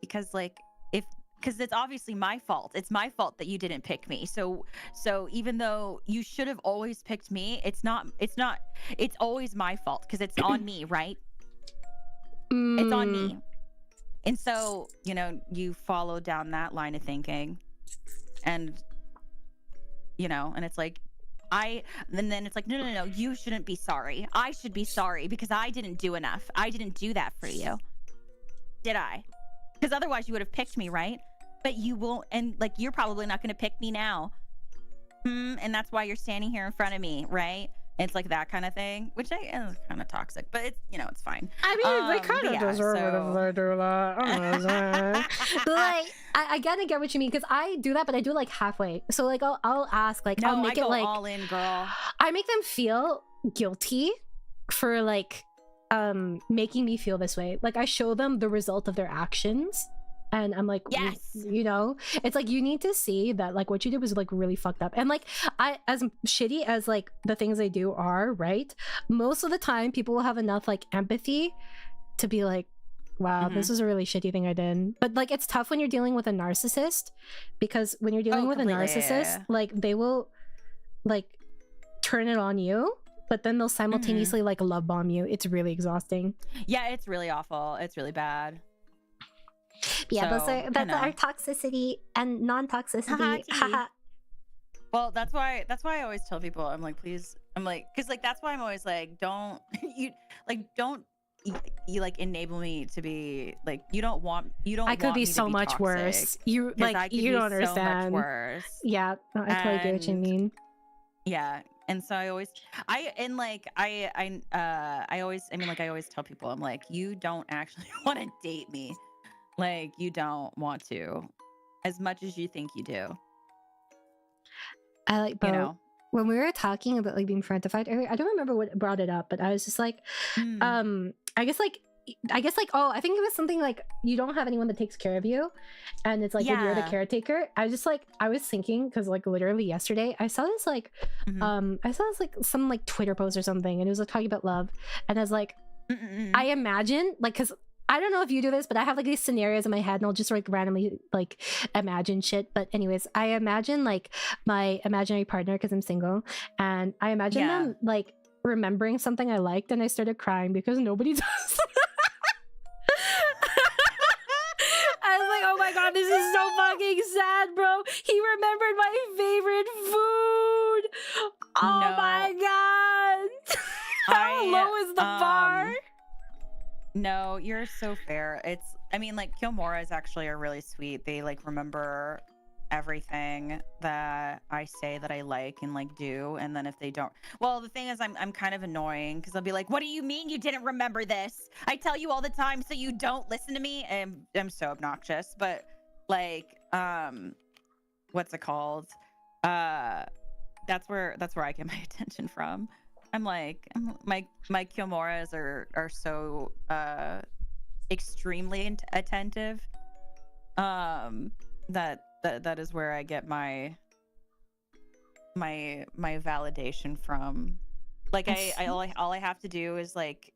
Because like, because it's obviously my fault. It's my fault that you didn't pick me. So even though you should have always picked me, it's always my fault because it's on me, right? It's on me. And so, you know, you follow down that line of thinking, and, you know, and it's like, and then it's like, no, you shouldn't be sorry. I should be sorry because I didn't do enough. I didn't do that for you. Did I? Because otherwise you would have picked me, right? But you won't, and like, you're probably not going to pick me now. And that's why you're standing here in front of me, right? It's like that kind of thing, which is kind of toxic, but it's, you know, it's fine.
I mean, they kind of deserve it if they do that. Like, I gotta get what you mean, because I do that, but I do like halfway. So like, I'll ask, like, I'll make it like
all in, girl.
I make them feel guilty for like making me feel this way. Like I show them the result of their actions. And I'm like,
yes,
you know, it's like, you need to see that like what you did was like really fucked up. And like, I, as shitty as like the things I do are, right, most of the time people will have enough like empathy to be like, wow, this is a really shitty thing I did. But like, it's tough when you're dealing with a narcissist, because when you're dealing with a narcissist, like they will like turn it on you, but then they'll simultaneously like love bomb you. It's really exhausting.
Yeah, it's really awful. It's really bad.
Yeah,
so,
that's our toxicity and non-toxicity.
Well, that's why I always tell people, I'm like, please, I'm like, because like that's why I'm always like, don't you like enable me to be like, I
could be so much worse. You like, you don't understand.
So much worse.
Yeah, no, I totally get what you mean.
Yeah. And so I always tell people, I'm like, you don't actually want to date me. Like, you don't want to, as much as you think you do.
I like, bro,
you know,
when we were talking about like being friendified earlier, I don't remember what brought it up, but I was just like, I guess like, oh, I think it was something like, you don't have anyone that takes care of you, and it's like, when you're the caretaker. I just like, I was thinking, because like literally yesterday I saw this like I saw this like some like Twitter post or something, and it was like talking about love, and I was like, I imagine like, because I don't know if you do this, but I have like these scenarios in my head, and I'll just like randomly like imagine shit. But anyways, I imagine like my imaginary partner, because I'm single, and I imagine them like remembering something I liked, and I started crying because nobody does. I was like, oh my god, this is so fucking sad, bro. He remembered my favorite food. Oh my god. How low is the bar?
No, you're so fair. I mean, like, Kilmoras actually are really sweet. They like remember everything that I say that I like and like do, and then if they don't, well, the thing is, I'm kind of annoying, because I'll be like, what do you mean you didn't remember this? I tell you all the time, so you don't listen to me. And I'm so obnoxious, but like, what's it called? That's where I get my attention from. I'm like, my Kilmoras are so extremely attentive, that is where I get my my validation from. Like all I have to do is like,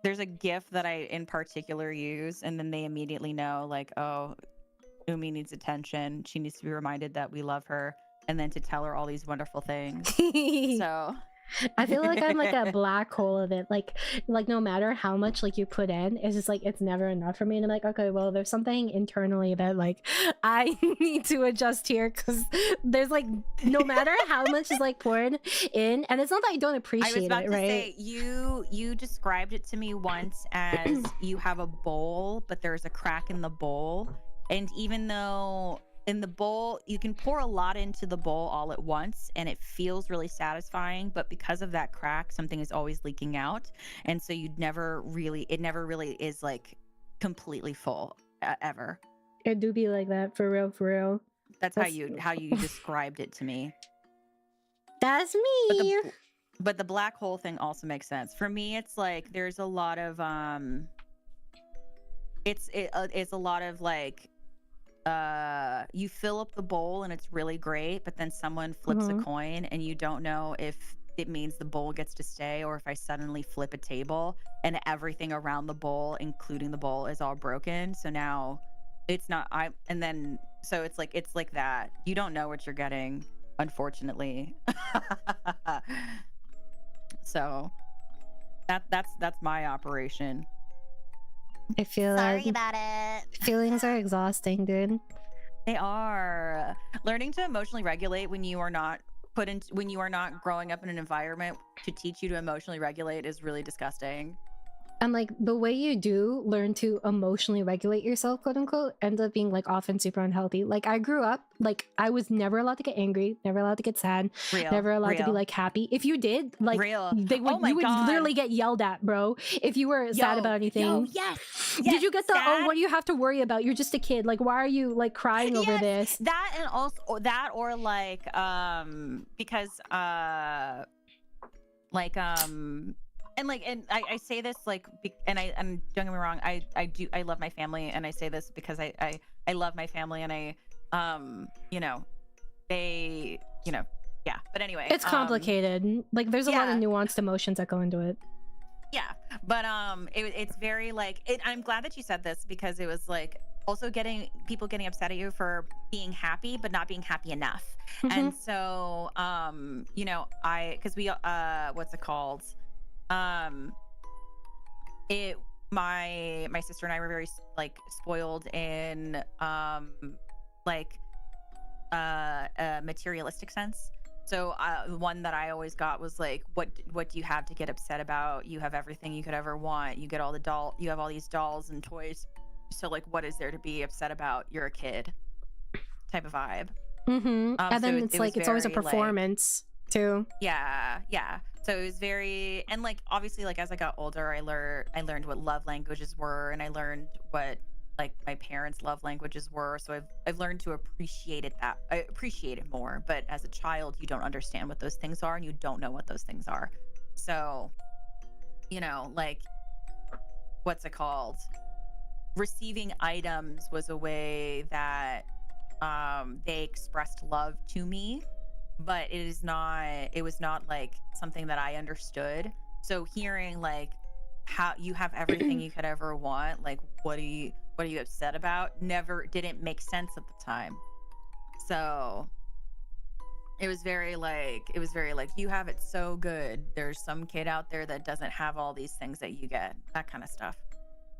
there's a GIF that I in particular use, and then they immediately know like, oh, Umi needs attention. She needs to be reminded that we love her, and then to tell her all these wonderful things. So
I feel like I'm like a black hole of it. Like no matter how much like you put in, it's just like it's never enough for me. And I'm like, okay, well, there's something internally that like I need to adjust here, because there's like no matter how much is like poured in, and it's not that I don't appreciate
I was about
it,
to
right?
say, you described it to me once as you have a bowl, but there's a crack in the bowl, and even though in the bowl you can pour a lot into the bowl all at once and it feels really satisfying, but because of that crack, something is always leaking out, and so it never really is like completely full ever.
It do be like that, for real.
That's how you described it to me.
That's me.
But the black hole thing also makes sense for me. It's like there's a lot of it's a lot of like, you fill up the bowl and it's really great, but then someone flips a coin and you don't know if it means the bowl gets to stay, or if I suddenly flip a table and everything around the bowl, including the bowl, is all broken. So now it's not so it's like that. You don't know what you're getting, unfortunately. So that's my operation.
I feel
Sorry about it.
feelings are exhausting, dude.
They are. Learning to emotionally regulate when you are not growing up in an environment to teach you to emotionally regulate is really disgusting.
And like the way you do learn to emotionally regulate yourself, quote unquote, ends up being like often super unhealthy. Like I grew up, like I was never allowed to get angry, never allowed to get sad, never allowed to be like happy. If you did, like you would literally get yelled at, bro, if you were sad about anything.
Yes.
Did you get the oh, what do you have to worry about? You're just a kid. Like why are you like crying over this?
That, and also that, or like because and I say this like, and don't get me wrong, I love my family, and I say this because I love my family, and I yeah, but anyway,
it's complicated. Like there's a lot of nuanced emotions that go into it.
Yeah, but it's very like I'm glad that you said this, because it was like also people getting upset at you for being happy but not being happy enough. And so because we what's it called, my sister and I were very like spoiled in like a materialistic sense. So the one that I always got was like, what do you have to get upset about? You have everything you could ever want. You get all you have all these dolls and toys. So like, what is there to be upset about? You're a kid type of vibe.
And then it's like, it's always a performance too.
Yeah. So it was very, and like obviously like as I got older, I learned what love languages were, and I learned what like my parents' love languages were. So I've learned to appreciate it more. But as a child, you don't understand what those things are, and you don't know what those things are. So, like, what's it called? Receiving items was a way that they expressed love to me, but it was not like something that I understood. So hearing like how you have everything you could ever want, like what are you upset about, didn't make sense at the time. So it was very like you have it so good, there's some kid out there that doesn't have all these things that you get, that kind of stuff.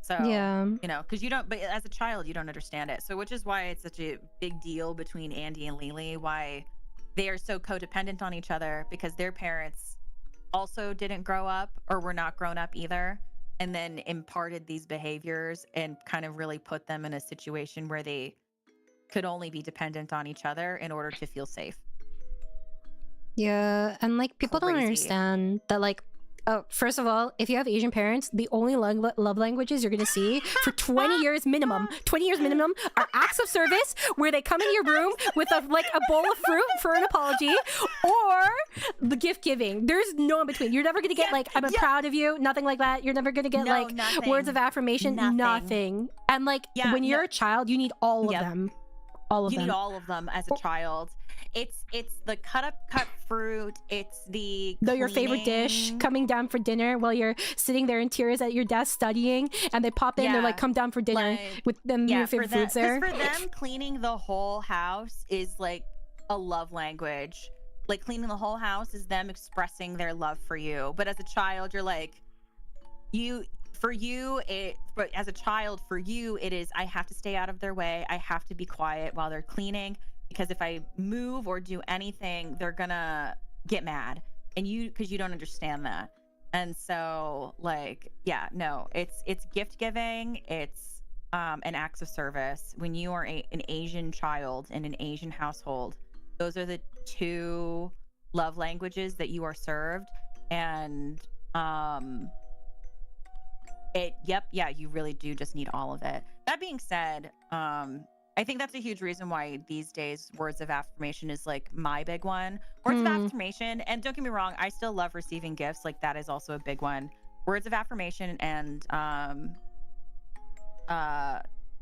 So
yeah,
because you don't, but as a child you don't understand it. So which is why it's such a big deal between Andy and Leyley, why they are so codependent on each other, because their parents also didn't grow up or were not grown up either, and then imparted these behaviors and kind of really put them in a situation where they could only be dependent on each other in order to feel safe.
Yeah, and like people don't understand that, like, oh, first of all, if you have Asian parents, the only love languages you're gonna see for 20 years minimum are acts of service, where they come in your room with a bowl of fruit for an apology, or the gift giving. There's no in between. You're never gonna get like, I'm proud of you, nothing like that. You're never gonna get
nothing.
Words of affirmation, nothing. And like when you're a child, you need all of them.
You need all of them as a child. it's the cut fruit. It's the
Your favorite dish
cleaning.
coming down for dinner while you're sitting there in tears at your desk studying, and they pop in. They're like, "Come down for dinner,"
like,
with them. Your favorite foods there.
For them, cleaning the whole house is like a love language. Like cleaning the whole house is them expressing their love for you. But as a child, you're like, but as a child, for you, it is, I have to stay out of their way. I have to be quiet while they're cleaning, because if I move or do anything, they're gonna get mad. And because you don't understand that. And so like, yeah, no, it's gift giving. It's an acts of service. When you are an Asian child in an Asian household, those are the two love languages that you are served. And you really do just need all of it. That being said, I think that's a huge reason why these days words of affirmation is like my big one. Words of affirmation, and don't get me wrong, I still love receiving gifts. Like that is also a big one. Words of affirmation and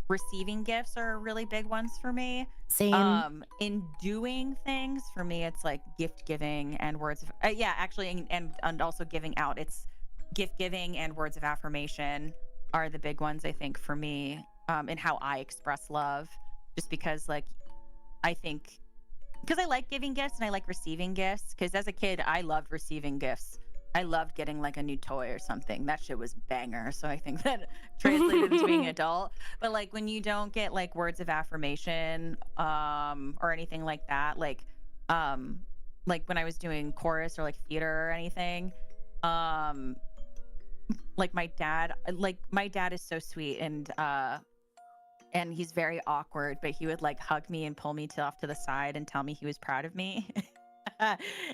receiving gifts are really big ones for me.
Same.
In doing things, for me, it's like gift giving and words of and also giving out. It's gift giving and words of affirmation are the big ones, I think, for me, in how I express love. Just because, like, I think because I like giving gifts and I like receiving gifts. Because as a kid, I loved receiving gifts. I loved getting like a new toy or something. That shit was banger. So I think that translated into being an adult. But like when you don't get like words of affirmation or anything like that, like when I was doing chorus or like theater or anything, like my dad is so sweet and he's very awkward, but he would like hug me and pull me off to the side and tell me he was proud of me.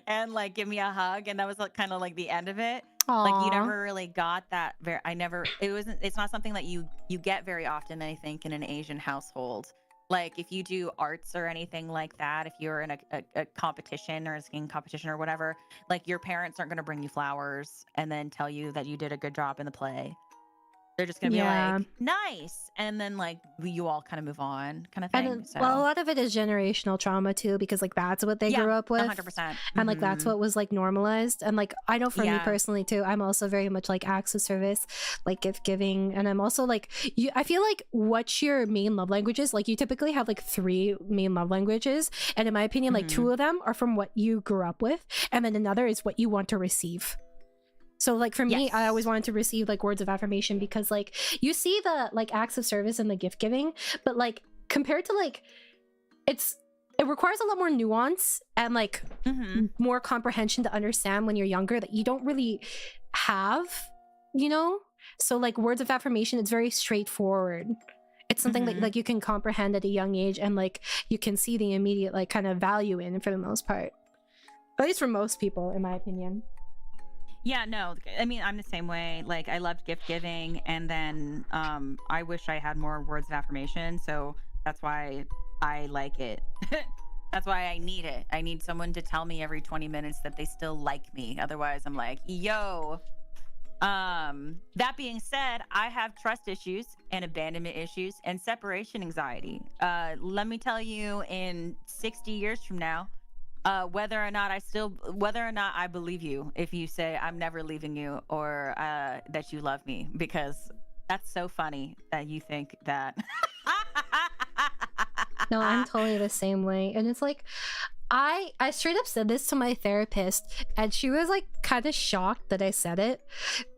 And like give me a hug, and that was like kind of like the end of it.
Aww.
Like you never really got that. It's not something that you get very often, I think, in an Asian household. Like if you do arts or anything like that, if you're in a competition or a singing competition or whatever, like your parents aren't going to bring you flowers and then tell you that you did a good job in the play. They're just gonna be like, nice, and then like you all kind of move on, kind of thing.
And well, a lot of it is generational trauma too, because like that's what they grew up with,
100%.
And like that's what was like normalized. And like I know for me personally too, I'm also very much like acts of service, like gift giving, and I'm also like I feel like what's your main love languages? Like you typically have like 3 main love languages, and in my opinion, like 2 of them are from what you grew up with, and then another is what you want to receive. So like for me, I always wanted to receive like words of affirmation, because like you see the like acts of service and the gift giving, but like compared to like it requires a lot more nuance and like more comprehension to understand when you're younger that you don't really have, you know? So like words of affirmation, it's very straightforward. It's something that like you can comprehend at a young age, and like you can see the immediate like kind of value in for the most part. At least for most people, in my opinion.
Yeah, no, I mean, I'm the same way. Like, I loved gift giving, and then I wish I had more words of affirmation. So that's why I like it. That's why I need it. I need someone to tell me every 20 minutes that they still like me. Otherwise, I'm like, yo. That being said, I have trust issues and abandonment issues and separation anxiety. Let me tell you, in 60 years from now, whether or not I believe you if you say I'm never leaving you, or that you love me, because that's so funny that you think that.
No, I'm totally the same way. And it's like I straight up said this to my therapist, and she was like kind of shocked that I said it,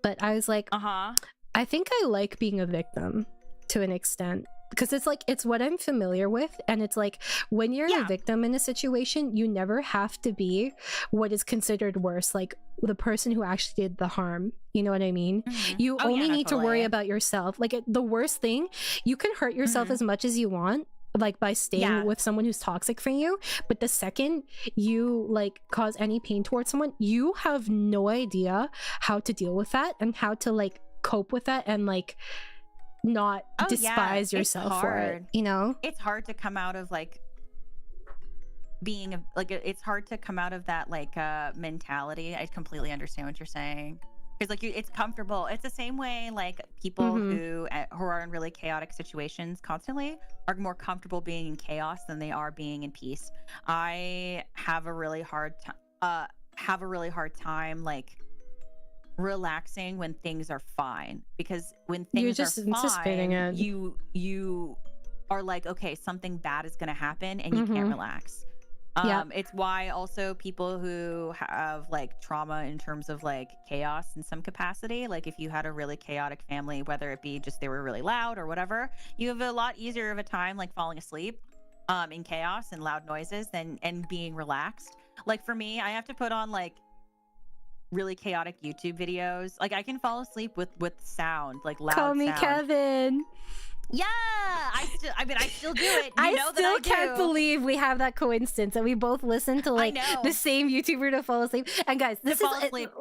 but I was like, I think I like being a victim to an extent. Because it's like, it's what I'm familiar with. And it's like, when you're a victim in a situation, you never have to be what is considered worse, like the person who actually did the harm. You know what I mean? You only need to worry about yourself. Like the worst thing, you can hurt yourself as much as you want, like by staying with someone who's toxic for you. But the second you like cause any pain towards someone, you have no idea how to deal with that and how to like cope with that and like not despise yourself for it, you know?
It's hard to come out of like being it's hard to come out of that like mentality. I completely understand what you're saying. because like it's comfortable. It's the same way like people who are in really chaotic situations constantly are more comfortable being in chaos than they are being in peace. I have a really hard time like relaxing when things are fine, because when
You're
things
just
are
anticipating
fine,
it.
you are like, okay, something bad is going to happen, and you can't relax.
Yeah.
It's why also people who have like trauma in terms of like chaos in some capacity, like if you had a really chaotic family, whether it be just they were really loud or whatever, you have a lot easier of a time like falling asleep in chaos and loud noises than and being relaxed. Like for me, I have to put on like really chaotic YouTube videos. Like I can fall asleep with sound, like loud
Call me
sound.
Kevin.
Yeah, I still do it. You
I
know
still
that I
can't
do.
believe we have that coincidence that we both listen to like
know.
the same YouTuber to fall asleep. And guys, this
fall
is
asleep.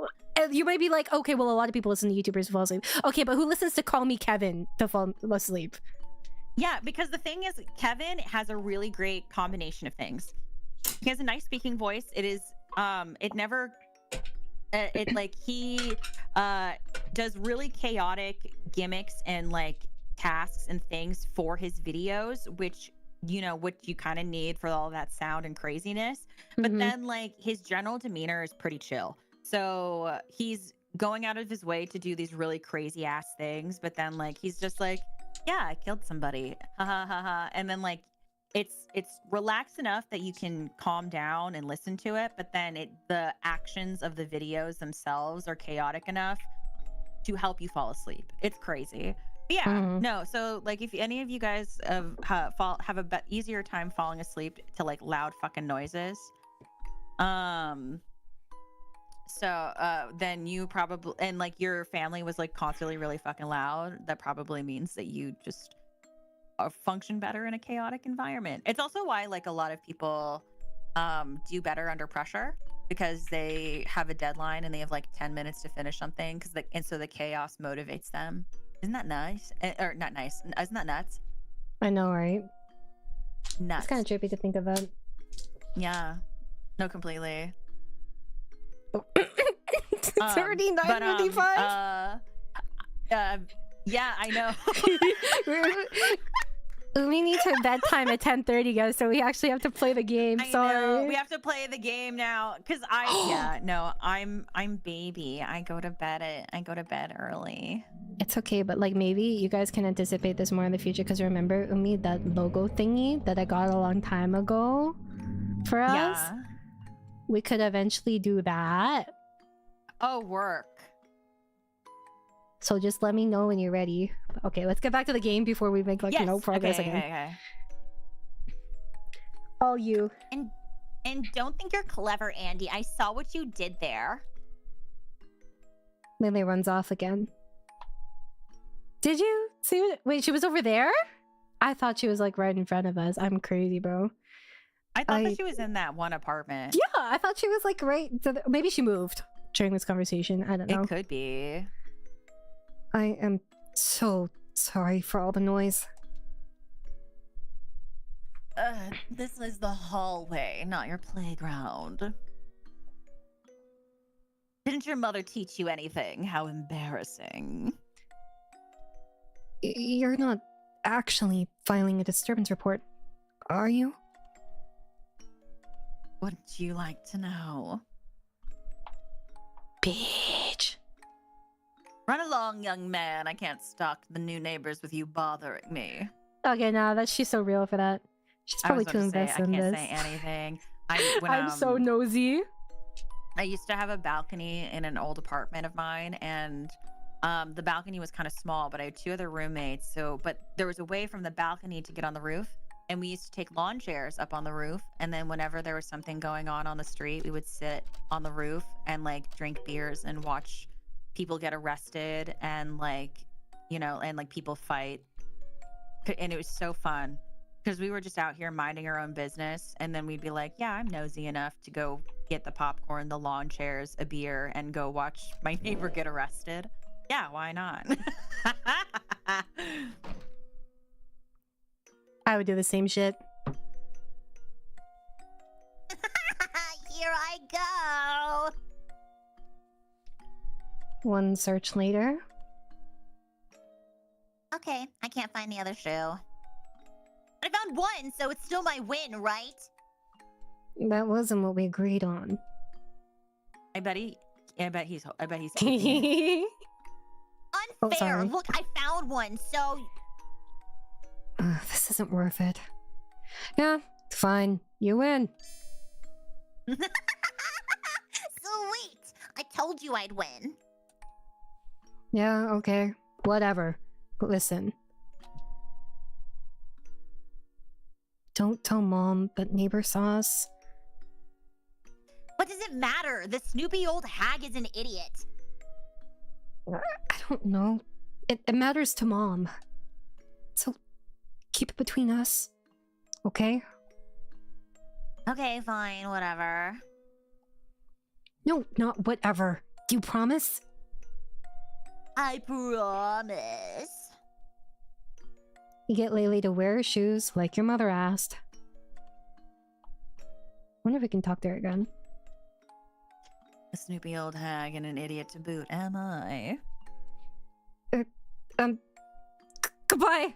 you might be like, okay, well, a lot of people listen to YouTubers to fall asleep. Okay, but who listens to Call Me Kevin to fall asleep?
Yeah, because the thing is, Kevin has a really great combination of things. He has a nice speaking voice. It is, it never, it like he does really chaotic gimmicks and like tasks and things for his videos, which you know what you kind of need for all that sound and craziness. But then like his general demeanor is pretty chill. So he's going out of his way to do these really crazy ass things, but then like he's just like, yeah, I killed somebody, ha ha ha ha, and then like it's relaxed enough that you can calm down and listen to it, but then the actions of the videos themselves are chaotic enough to help you fall asleep. It's crazy. But yeah, no. So like, if any of you guys have a easier time falling asleep to like loud fucking noises, then you probably, and like your family was like constantly really fucking loud, that probably means that you just function better in a chaotic environment. It's also why like a lot of people do better under pressure, because they have a deadline and they have like 10 minutes to finish something, and so the chaos motivates them. Isn't that nice? Or not nice, isn't that nuts?
I know, right?
Nuts.
It's kind of trippy to think about.
Yeah, no, completely.
It's already 9:55.
Yeah, I know.
Umi needs her bedtime at 10:30, guys, so we actually have to play the game. Sorry.
Know. We have to play the game now, because I'm baby. I go to bed early.
It's okay, but like maybe you guys can anticipate this more in the future, because remember, Umi, that logo thingy that I got a long time ago for us?
Yeah.
We could eventually do that.
Oh, work.
So just let me know when you're ready. Okay, let's get back to the game before we make like no progress again.
Okay.
All you.
And don't think you're clever, Andy. I saw what you did there.
Leyley runs off again. Did you see what? Wait, she was over there? I thought she was like right in front of us. I'm crazy, bro.
I thought that she was in that one apartment.
Yeah, I thought she was like right. Maybe she moved during this conversation. I don't know.
It could be.
I am so sorry for all the noise.
This is the hallway, not your playground. Didn't your mother teach you anything? How embarrassing.
You're not actually filing a disturbance report, are you?
Wouldn't you like to know?
Bitch.
Run along, young man. I can't stalk the new neighbors with you bothering me.
Okay, no, she's so real for that. She's probably too invested in this.
I can't say anything.
I'm so nosy.
I used to have a balcony in an old apartment of mine, and the balcony was kind of small, but I had 2 other roommates. But there was a way from the balcony to get on the roof, and we used to take lawn chairs up on the roof. And then whenever there was something going on the street, we would sit on the roof and like drink beers and watch people get arrested and like, you know, and like people fight. And it was so fun because we were just out here minding our own business, and then we'd be like, yeah, I'm nosy enough to go get the popcorn, the lawn chairs, a beer, and go watch my neighbor get arrested. Yeah, why not?
I would do the same shit.
Here I go.
One search later.
Okay, I can't find the other shoe. I found one, so it's still my win, right?
That wasn't what we agreed on.
I bet he's
Oh,
Unfair.
sorry.
Look, I found one, so
This isn't worth it. Yeah, fine. You win.
sweet. I told you I'd win.
Yeah, okay. Whatever. But listen. Don't tell Mom, but neighbor saw us.
What does it matter? The snoopy old hag is an idiot.
I don't know. It matters to Mom. So, keep it between us. Okay?
Okay, fine, whatever.
No, not whatever. Do you promise?
I promise.
You get Leyley to wear her shoes like your mother asked. Wonder if we can talk to her again.
a snoopy old hag and an idiot to boot. Am I?
Goodbye.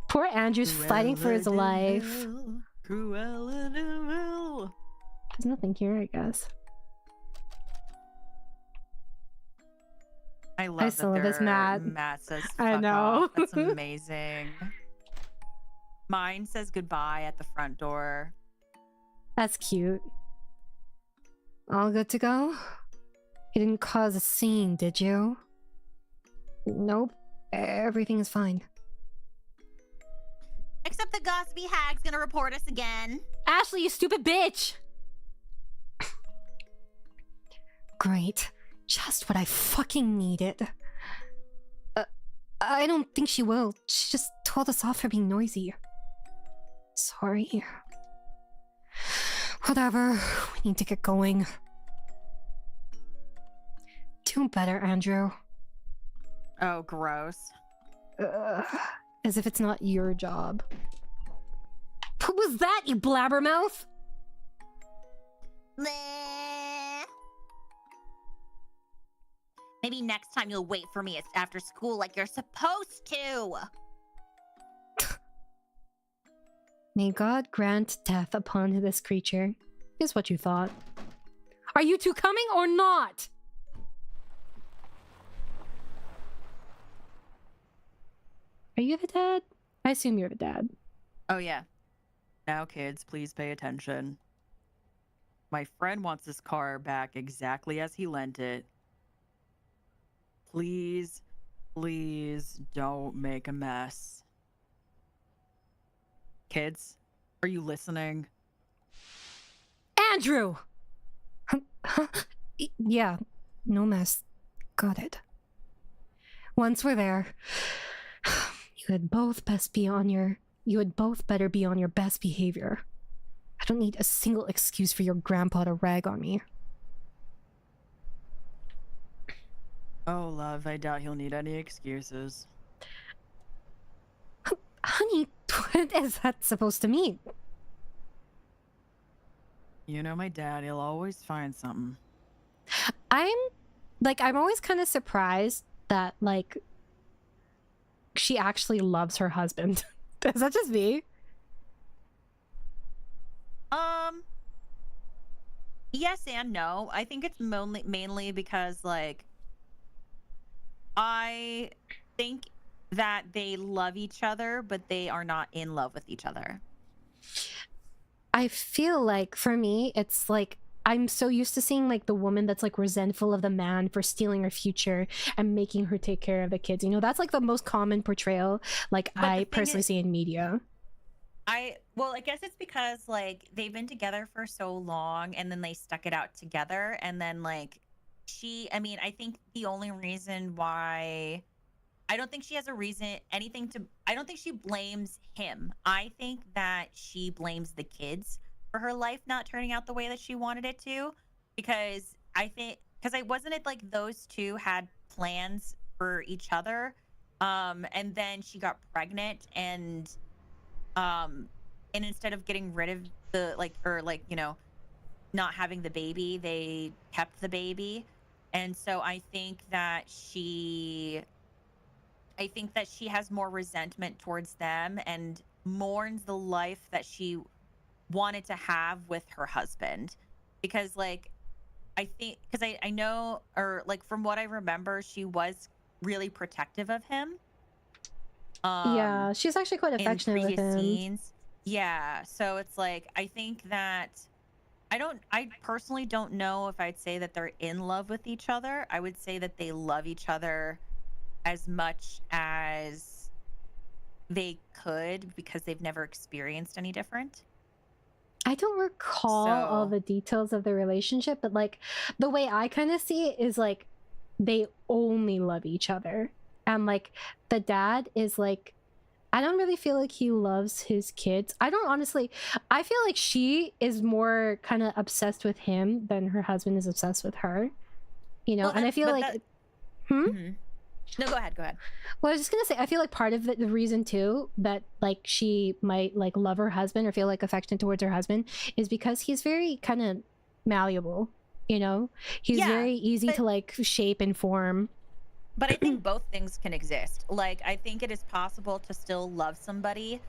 Poor Andrew's fighting for his life.
Cruella de Vil.
There's nothing here, I guess.
I love
still love this
Matt
Matt.
says
I
fuck
know.
off. That's amazing. Mine says goodbye at the front door.
That's cute. All good to go? You didn't cause a scene, did you? Nope. Everything is fine.
Except the gossipy hag's gonna report us again.
Ashley, you stupid bitch! Great. Just what I fucking needed. I don't think she will. She just told us off for being noisy. Sorry. Whatever. We need to get going. Do better, Andrew.
Oh, gross.
As if it's not your job. What was that, you blabbermouth?
Meh. Maybe next time you'll wait for me after school like you're supposed to.
May God grant death upon this creature, is what you thought. Are you two coming or not? Are you the dad? I assume you're the dad.
Oh, yeah. Now, kids, please pay attention. My friend wants his car back exactly as he lent it. Please, please don't make a mess. Kids, are you listening?
Andrew! Yeah, no mess. Got it. Once we're there, you had both better be on your best behavior. I don't need a single excuse for your grandpa to rag on me.
Oh, love, I doubt he'll need any excuses.
Honey, what is that supposed to mean?
You know my dad, he'll always find something.
I'm always kind of surprised that, like, she actually loves her husband. Is that just me?
Yes and no. I think it's mainly because, like, I think that they love each other, but they are not in love with each other.
I feel like, for me, it's like, I'm so used to seeing, like, the woman that's, like, resentful of the man for stealing her future and making her take care of the kids. You know, that's, like, the most common portrayal, like, I personally see in media.
Well, I guess it's because, like, they've been together for so long, and then they stuck it out together, and then, like, I think the only reason why... I don't think she has a reason, I don't think she blames him. I think that she blames the kids for her life not turning out the way that she wanted it to, because wasn't it like those two had plans for each other, and then she got pregnant, and instead of getting rid of the, not having the baby, they kept the baby. And so I think that she has more resentment towards them and mourns the life that she wanted to have with her husband. Because like I think, because I know, or like from what I remember, she was really protective of him.
Yeah, she's actually quite
In
affectionate with
previous
him.
scenes. Yeah, so it's like I think that I personally don't know if I'd say that they're in love with each other. I would say that they love each other as much as they could because they've never experienced any different.
I don't recall all the details of the relationship, but like the way I kind of see it is like they only love each other. And like the dad is like, I don't really feel like he loves his kids. I don't honestly, I feel like she is more kind of obsessed with him than her husband is obsessed with her, you know?
Well,
and I feel like,
No, go ahead.
Well, I was just gonna say, I feel like part of the reason too that like she might like love her husband or feel like affection towards her husband is because he's very kind of malleable, you know? He's very easy to like shape and form.
But I think both things can exist. Like, I think it is possible to still love somebody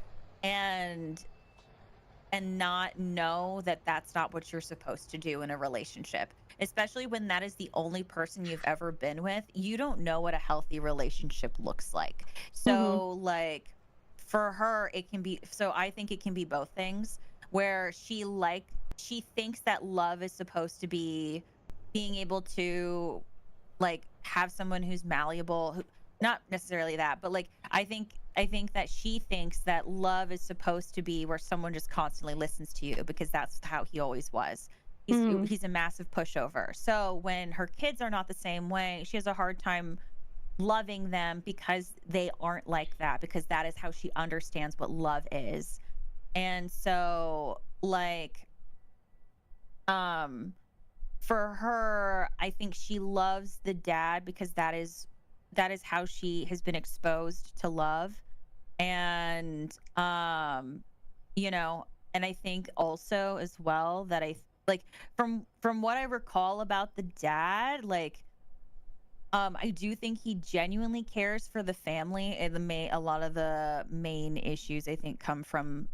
and not know that that's not what you're supposed to do in a relationship, especially when that is the only person you've ever been with. You don't know what a healthy relationship looks like. So like for her, it can be, so I think it can be both things where she thinks that love is supposed to be being able to like have someone who's malleable, who, not necessarily that, but like I think that she thinks that love is supposed to be where someone just constantly listens to you because that's how he always was. He's a massive pushover. So when her kids are not the same way, she has a hard time loving them because they aren't like that, because that is how she understands what love is. And so like for her, I think she loves the dad because that is how she has been exposed to love. And you know, and I think also as well that I like from what I recall about the dad, like I do think he genuinely cares for the family, and a lot of the main issues I think come from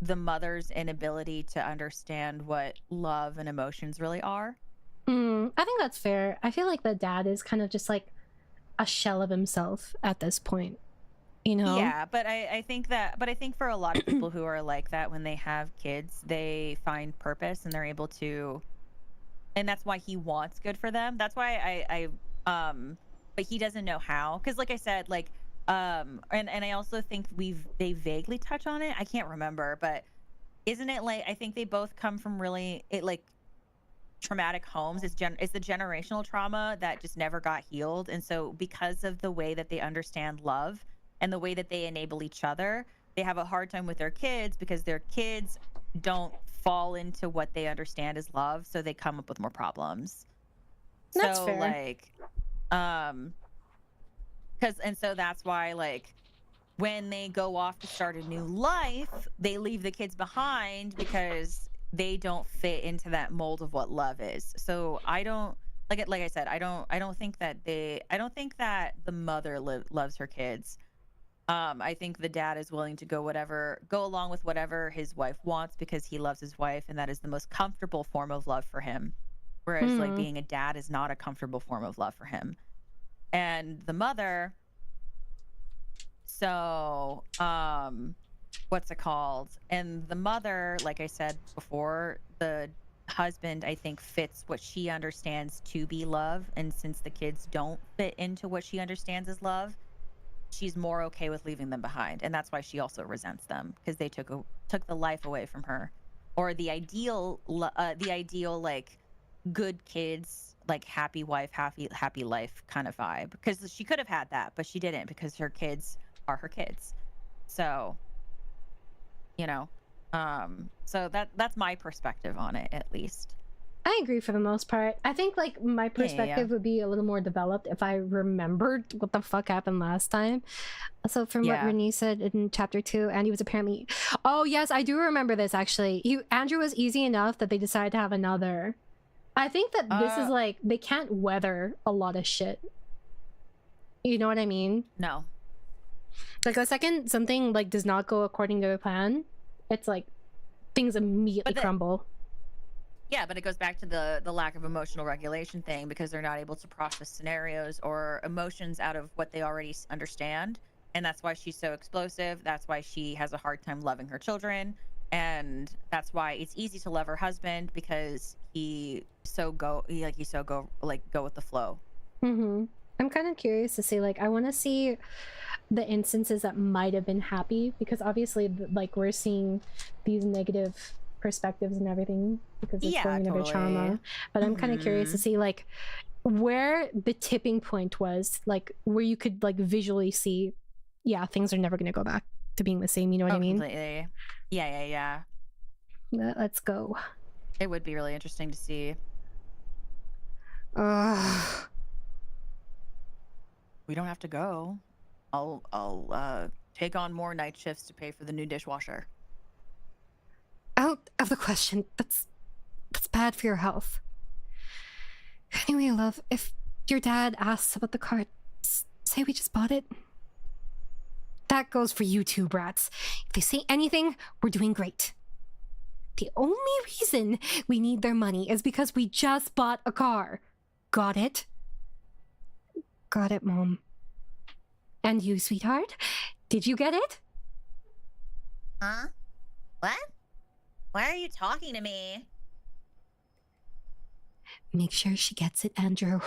the mother's inability to understand what love and emotions really are.
I think that's fair. I feel like the dad is kind of just like a shell of himself at this point, you know?
Yeah, but I think for a lot of people who are like that, when they have kids, they find purpose and they're able to, and that's why he wants good for them. That's why but he doesn't know how. Because like I said, like, and I also think they vaguely touch on it. I can't remember, but isn't it like, I think they both come from really, like, traumatic homes. It's the generational trauma that just never got healed. And so because of the way that they understand love and the way that they enable each other, they have a hard time with their kids because their kids don't fall into what they understand as love, so they come up with more problems.
That's
so
fair.
Like so that's why like when they go off to start a new life, they leave the kids behind because they don't fit into that mold of what love is. So I don't like I said, I don't think that the mother loves her kids. I think the dad is willing to go along with whatever his wife wants because he loves his wife, and that is the most comfortable form of love for him. Whereas like being a dad is not a comfortable form of love for him. And the mother, so what's it called? And the mother, like I said before, the husband I think fits what she understands to be love, and since the kids don't fit into what she understands as love, she's more okay with leaving them behind. And that's why she also resents them, because they took the life away from her, or the ideal like good kids, like happy wife, happy life kind of vibe, because she could have had that, but she didn't, because her kids are her kids. So you know, so that's my perspective on it, at least.
I agree for the most part. I think like my perspective would be a little more developed if I remembered what the fuck happened last time. So from what Renee said in chapter 2, Andy was apparently, oh yes, I do remember this actually. Andrew was easy enough that they decided to have another I think that this is like they can't weather a lot of shit. You know what I mean?
No.
Like the second something like does not go according to their plan, it's like things immediately crumble.
Yeah, but it goes back to the lack of emotional regulation thing, because they're not able to process scenarios or emotions out of what they already understand. And that's why she's so explosive. That's why she has a hard time loving her children. And that's why it's easy to love her husband, because go with the flow.
I'm kind of curious to see, like, I want to see the instances that might have been happy, because obviously like we're seeing these negative perspectives and everything because it's going into trauma. But I'm kind of curious to see like where the tipping point was, like where you could like visually see, yeah, things are never going to go back to being the same. You know what I mean?
Completely. Yeah.
Let's go.
It would be really interesting to see. We don't have to go. I'll take on more night shifts to pay for the new dishwasher.
Out of the question. That's bad for your health. Anyway, love, if your dad asks about the car, say we just bought it. That goes for you too, brats. If they say anything, we're doing great. The only reason we need their money is because we just bought a car. Got it? Got it, Mom. And you, sweetheart? Did you get it?
Huh? What? Why are you talking to me?
Make sure she gets it, Andrew.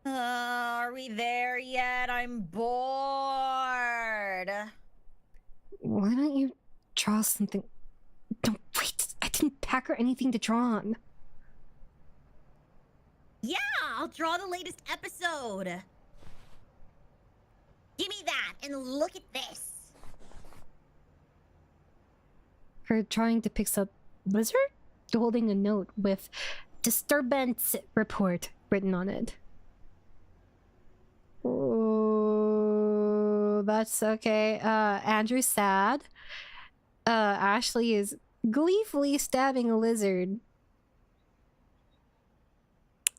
Are we there yet? I'm bored.
Why don't you draw something? Don't wait. I didn't pack her anything to draw on.
Yeah, I'll draw the latest episode. Give me that and look at this.
Her drawing depicts a lizard holding a note with disturbance report written on it. Oh, that's okay. Andrew's sad. Ashley is gleefully stabbing a lizard.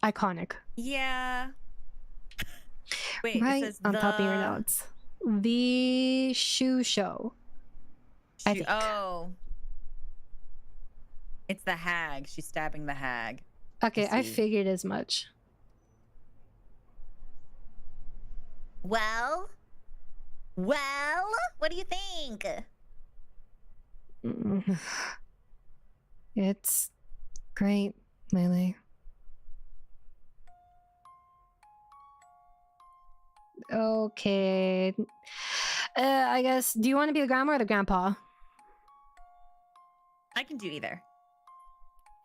Iconic.
Yeah. Wait,
right
it says
on top of your notes. The shoe show. I think.
Oh. It's the hag. She's stabbing the hag.
Okay, I figured as much.
Well, what do you think?
It's great, Leyley. Okay. I guess, do you want to be the grandma or the grandpa?
I can do either.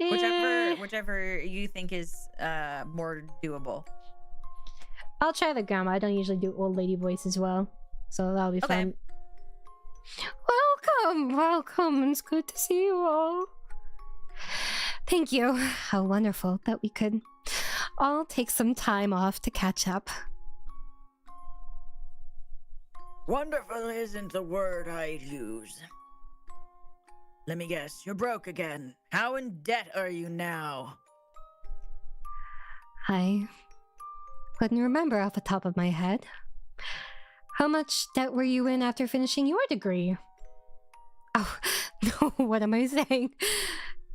Eh.
Whichever you think is more doable.
I'll try the grandma. I don't usually do old lady voice as well, so that'll be fun. Welcome. It's good to see you all. Thank you. How wonderful that we could all take some time off to catch up.
Wonderful isn't the word I'd use. Let me guess, you're broke again. How in debt are you now?
I couldn't remember off the top of my head. How much debt were you in after finishing your degree? Oh, no, what am I saying?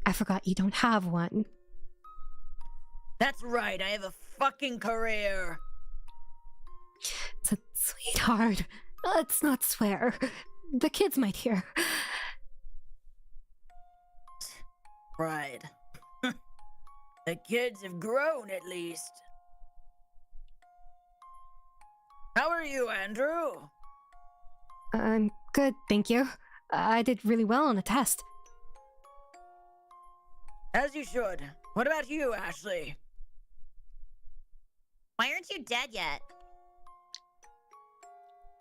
I forgot you don't have one.
That's right, I have a fucking career.
Sweetheart, let's not swear. The kids might hear.
Right. The kids have grown, at least. How are you, Andrew?
I'm good, thank you. I did really well on the test.
As you should. What about you, Ashley?
Why aren't you dead yet?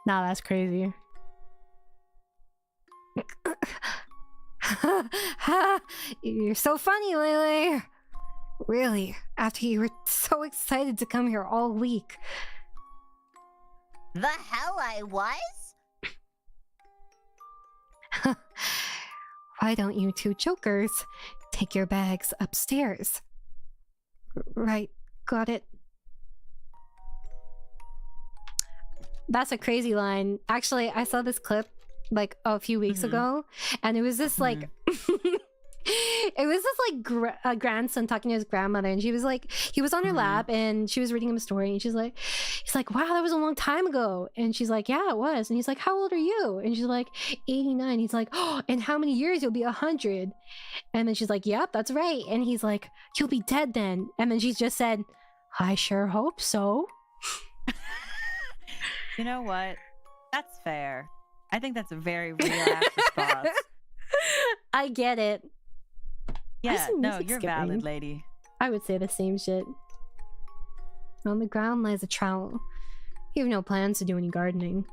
Nah, that's crazy. You're so funny, Leyley. Really, after you were so excited to come here all week.
The hell I was?
Why don't you two jokers take your bags upstairs? Right, got it. That's a crazy line. Actually, I saw this clip like a few weeks ago, and it was this like it was this like grandson talking to his grandmother, and she was like, he was on her lap and she was reading him a story, and he's like, wow, that was a long time ago. And she's like, yeah, it was. And he's like, how old are you? And she's like, 89. He's like, oh, in how many years? You'll be 100. And then she's like, yep, that's right. And he's like, you'll be dead then. And then she's just said, I sure hope so.
You know what? That's fair. I think that's a very real ass response.
I get it.
Yeah, no, you're valid, lady.
I would say the same shit. On the ground lies a trowel. You have no plans to do any gardening.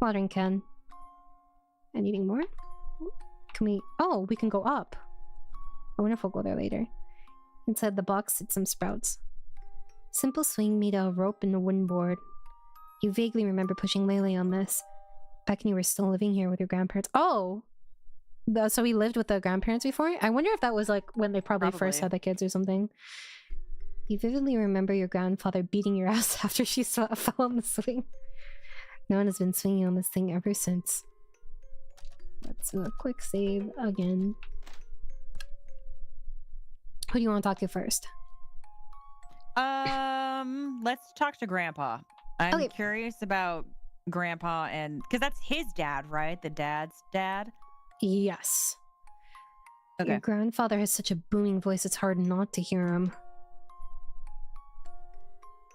Watering can. Anything more? Can we... Oh, we can go up. I wonder if we'll go there later. Inside the box sit some sprouts. Simple swing made out of rope and a wooden board. You vaguely remember pushing Leyley on this. Back when you were still living here with your grandparents. Oh! So we lived with the grandparents before? I wonder if that was like when they probably first had the kids or something. You vividly remember your grandfather beating your ass after she fell on the swing. No one has been swinging on this thing ever since. Let's do a quick save again. Who do you want to talk to first?
Let's talk to Grandpa. I'm curious about Grandpa, and because that's his dad, right? The dad's dad.
Yes.
Okay.
Your grandfather has such a booming voice, it's hard not to hear him.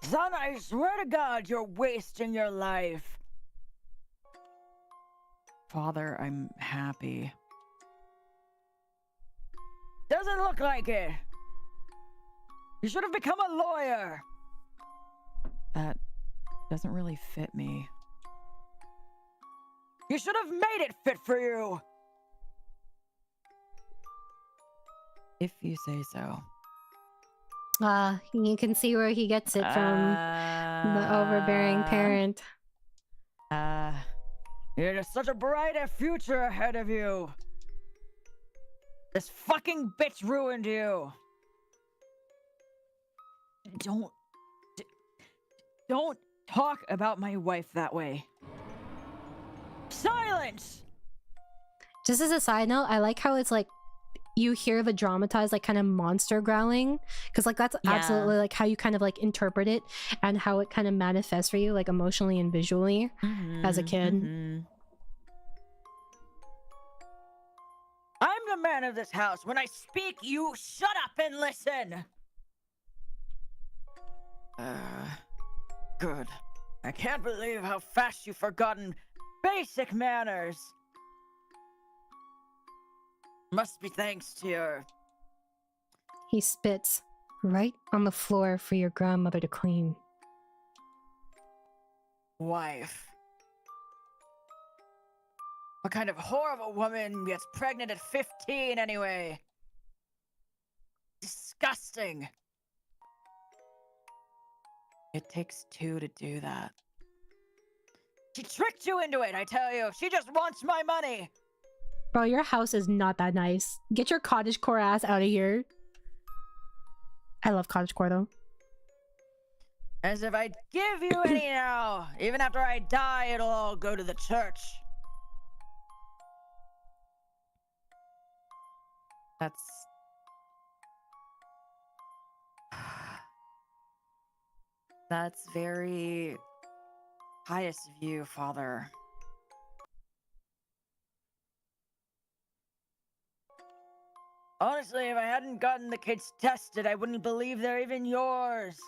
Son, I swear to God, you're wasting your life.
Father, I'm happy.
Doesn't look like it. You should have become a lawyer.
That doesn't really fit me.
You should have made it fit for you.
If you say so.
You can see where he gets it from. The overbearing parent.
There's such a bright future ahead of you. This fucking bitch ruined you.
Don't talk about my wife that way.
Silence!
Just as a side note, I like how it's like you hear the dramatized like kind of monster growling, because like that's absolutely like how you kind of like interpret it and how it kind of manifests for you like emotionally and visually as a kid.
I'm the man of this house. When I speak, you shut up and listen. Good. I can't believe how fast you've forgotten basic manners. Must be thanks to your...
He spits right on the floor for your grandmother to clean.
Wife. What kind of horrible woman gets pregnant at 15 anyway? Disgusting.
It takes two to do that.
She tricked you into it, I tell you. She just wants my money.
Bro, your house is not that nice. Get your cottagecore ass out of here. I love cottagecore though.
As if I'd give you any now. Even after I die, it'll all go to the church.
That's very pious of you, Father.
Honestly, if I hadn't gotten the kids tested, I wouldn't believe they're even yours.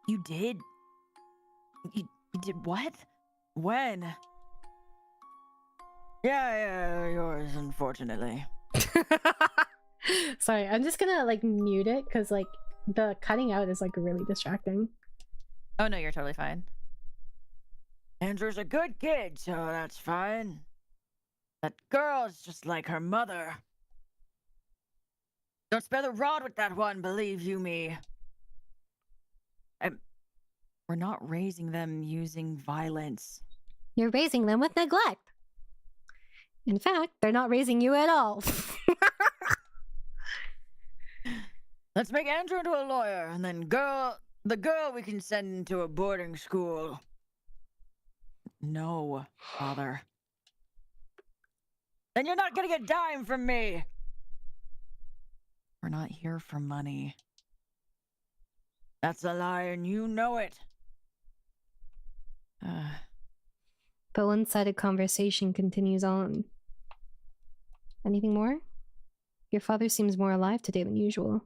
You did? You did what? When?
Yeah, yours, unfortunately.
Sorry, I'm just gonna like mute it because like the cutting out is like really distracting.
Oh no, you're totally fine.
Andrew's a good kid, so that's fine. That girl's just like her mother. Don't spare the rod with that one, believe you me.
We're not raising them using violence.
You're raising them with neglect.
In fact, they're not raising you at all.
Let's make Andrew into a lawyer, and then the girl we can send into a boarding school.
No, father.
Then you're not gonna get a dime from me.
We're not here for money.
That's a lie, and you know it.
The one-sided conversation continues on. Anything more? Your father seems more alive today than usual.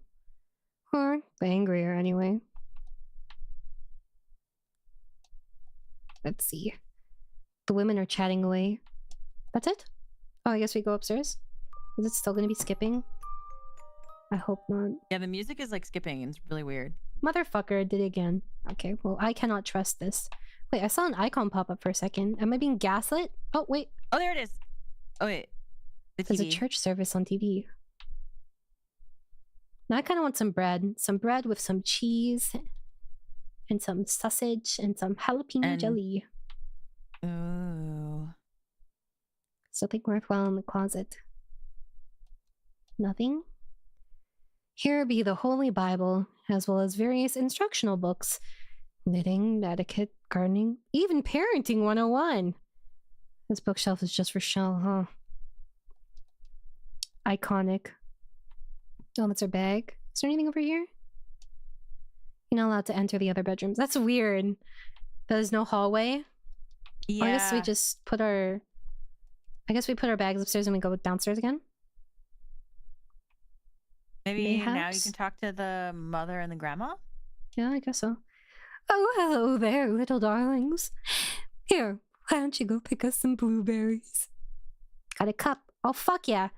Or angrier, anyway. Let's see. The women are chatting away. That's it? Oh, I guess we go upstairs? Is it still gonna be skipping? I hope not.
Yeah, the music is like skipping. It's really weird.
Motherfucker did it again. Okay, well, I cannot trust this. Wait, I saw an icon pop up for a second. Am I being gaslit? Oh, wait.
Oh, there it is. Oh, wait. The TV.
There's a church service on TV. Now I kind of want some bread. Some bread with some cheese and some sausage and some jalapeno jelly.
Ooh.
Something worthwhile in the closet. Nothing? Here be the Holy Bible, as well as various instructional books. Knitting, etiquette, gardening, even parenting 101. This bookshelf is just for show, huh? Iconic. Oh, that's her bag. Is there anything over here? You're not allowed to enter the other bedrooms. That's weird. There's no hallway.
Yeah.
Or I guess we just put our... I guess we put our bags upstairs and we go downstairs again?
Maybe now you
Mayhaps?
can talk to the mother and the grandma?
Yeah, I guess so. Oh, hello there, little darlings. Here, why don't you go pick us some blueberries? Got a cup. Oh, fuck yeah.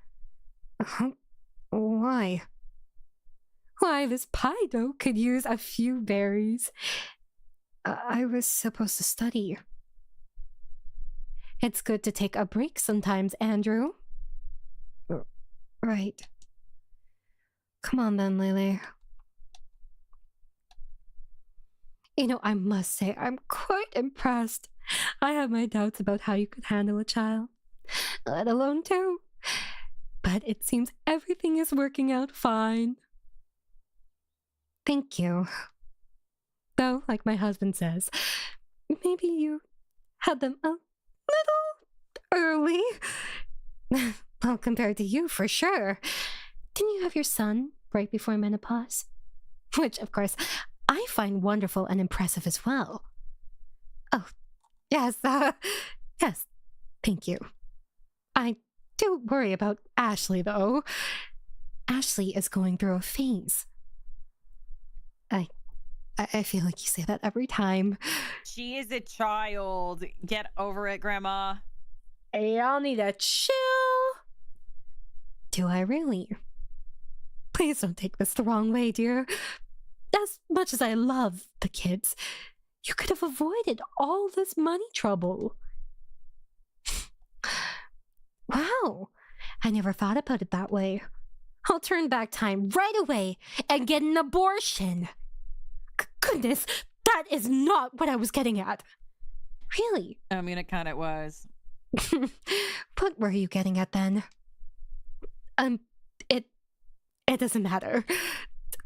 Why? Why, this pie dough could use a few berries. I was supposed to study. It's good to take a break sometimes, Andrew. Right. Come on then, Leyley. You know, I must say, I'm quite impressed. I have my doubts about how you could handle a child, let alone two. But it seems everything is working out fine. Thank you. Though, like my husband says, maybe you had them a little early. Well, compared to you, for sure. Didn't you have your son right before menopause? Which, of course, I find wonderful and impressive as well. Oh, yes, yes, thank you. I do worry about Ashley, though. Ashley is going through a phase. I feel like you say that every time.
She is a child. Get over it, Grandma.
Y'all need to chill. Do I really? Please don't take this the wrong way, dear. As much as I love the kids, you could have avoided all this money trouble. Wow, I never thought about it that way. I'll turn back time right away and get an abortion. Goodness, that is not what I was getting at. Really?
I mean, it kind of was.
What were you getting at then? It doesn't matter.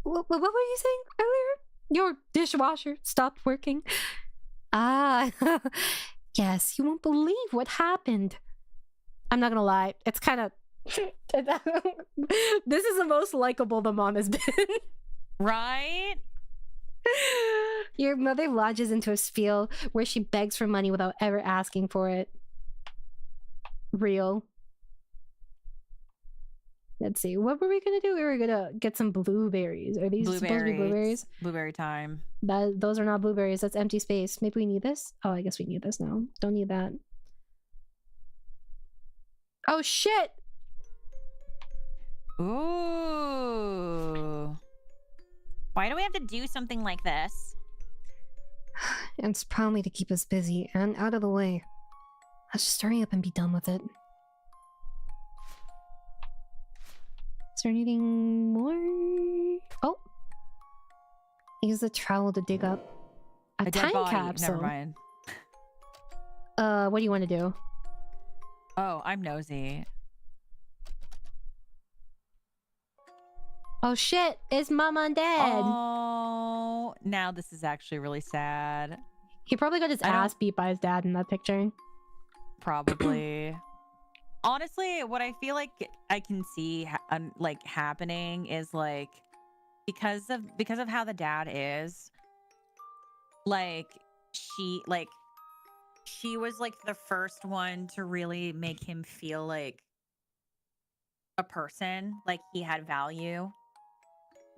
What were you saying earlier? Your dishwasher stopped working? Ah, yes, you won't believe what happened. I'm not gonna lie, it's kind of... This is the most likable the mom has been.
Right?
Your mother launches into a spiel where she begs for money without ever asking for it. Real. Let's see. What were we gonna do? We were gonna get some blueberries. Are these supposed to be blueberries?
Blueberry time.
Those are not blueberries. That's empty space. Maybe we need this? Oh, I guess we need this now. Don't need that. Oh, shit!
Ooh. Why do we have to do something like this?
It's probably to keep us busy and out of the way. Let's just hurry up and be done with it. Is there anything more? Oh! Use the trowel to dig up a
dead
time
body.
capsule.
Never mind.
What do you want to do?
Oh, I'm nosy.
Oh shit, is Mama dead?
Oh, now this is actually really sad.
He probably got his ass beat by his dad in that picture.
Probably. Honestly, what I feel like I can see like happening is like because of how the dad is, like she was like the first one to really make him feel like a person, like he had value.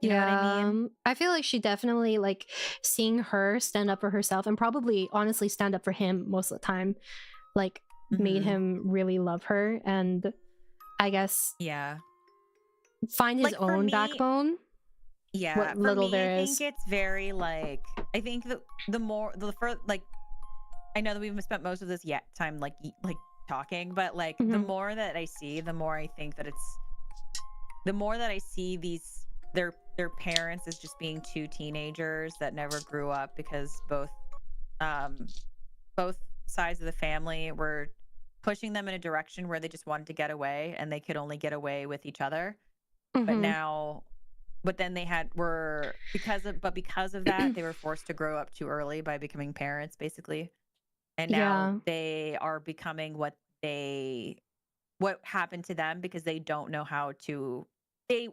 You know what I mean?
I feel like she definitely, like, seeing her stand up for herself and probably honestly stand up for him most of the time, like, made him really love her and I guess find his
Like, for
own
me,
backbone.
Yeah,
What
for
little
me,
there
I
is.
think it's very like I think the further like I know that we've spent most of this time like talking, but like the more that I see, the more I think that the more that I see their parents as just being two teenagers that never grew up because both sides of the family were pushing them in a direction where they just wanted to get away and they could only get away with each other. But then they were because of that they were forced to grow up too early by becoming parents basically. And now they are becoming what happened to them because they don't know how to they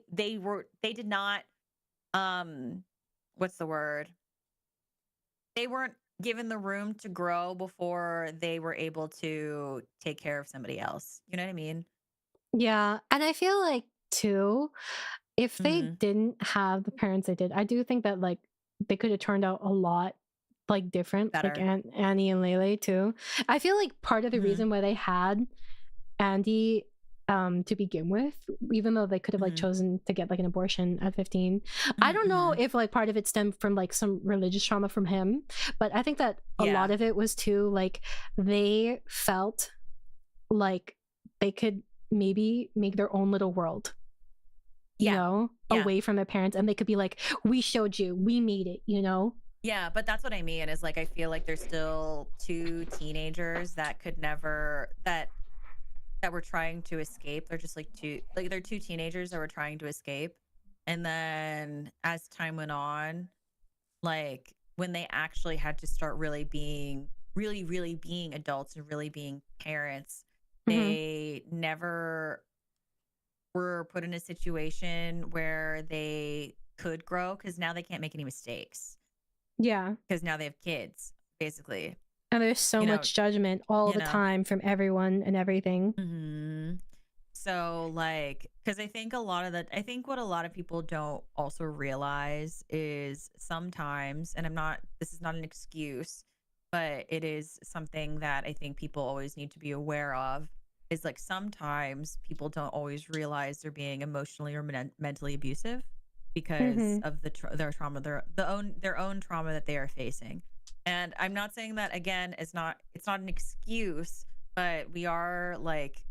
did not what's the word? They weren't given the room to grow before they were able to take care of somebody else. You know what I mean?
Yeah, and I feel like too, if they didn't have the parents they did, I do think that like they could have turned out a lot like different,
better.
like Annie and Leyley too. I feel like part of the reason why they had Andy to begin with, even though they could have like chosen to get like an abortion at 15, I don't know if like part of it stemmed from like some religious trauma from him, but I think that a lot of it was too like they felt like they could maybe make their own little world, you know, away from their parents, and they could be like, we showed you, we made it, you know.
Yeah, but that's what I mean is like I feel like there's still two teenagers that could never that were trying to escape. They're just like they're two teenagers that were trying to escape. And then as time went on, like when they actually had to start really being adults and really being parents, they never were put in a situation where they could grow because now they can't make any mistakes.
Yeah.
Because now they have kids, basically.
And there's so much judgment all the time from everyone and everything.
So like, because I think what a lot of people don't also realize is sometimes, and this is not an excuse, but it is something that I think people always need to be aware of, is like sometimes people don't always realize they're being emotionally or mentally abusive because of their trauma, their own trauma that they are facing. And I'm not saying that again, it's not an excuse, but we are like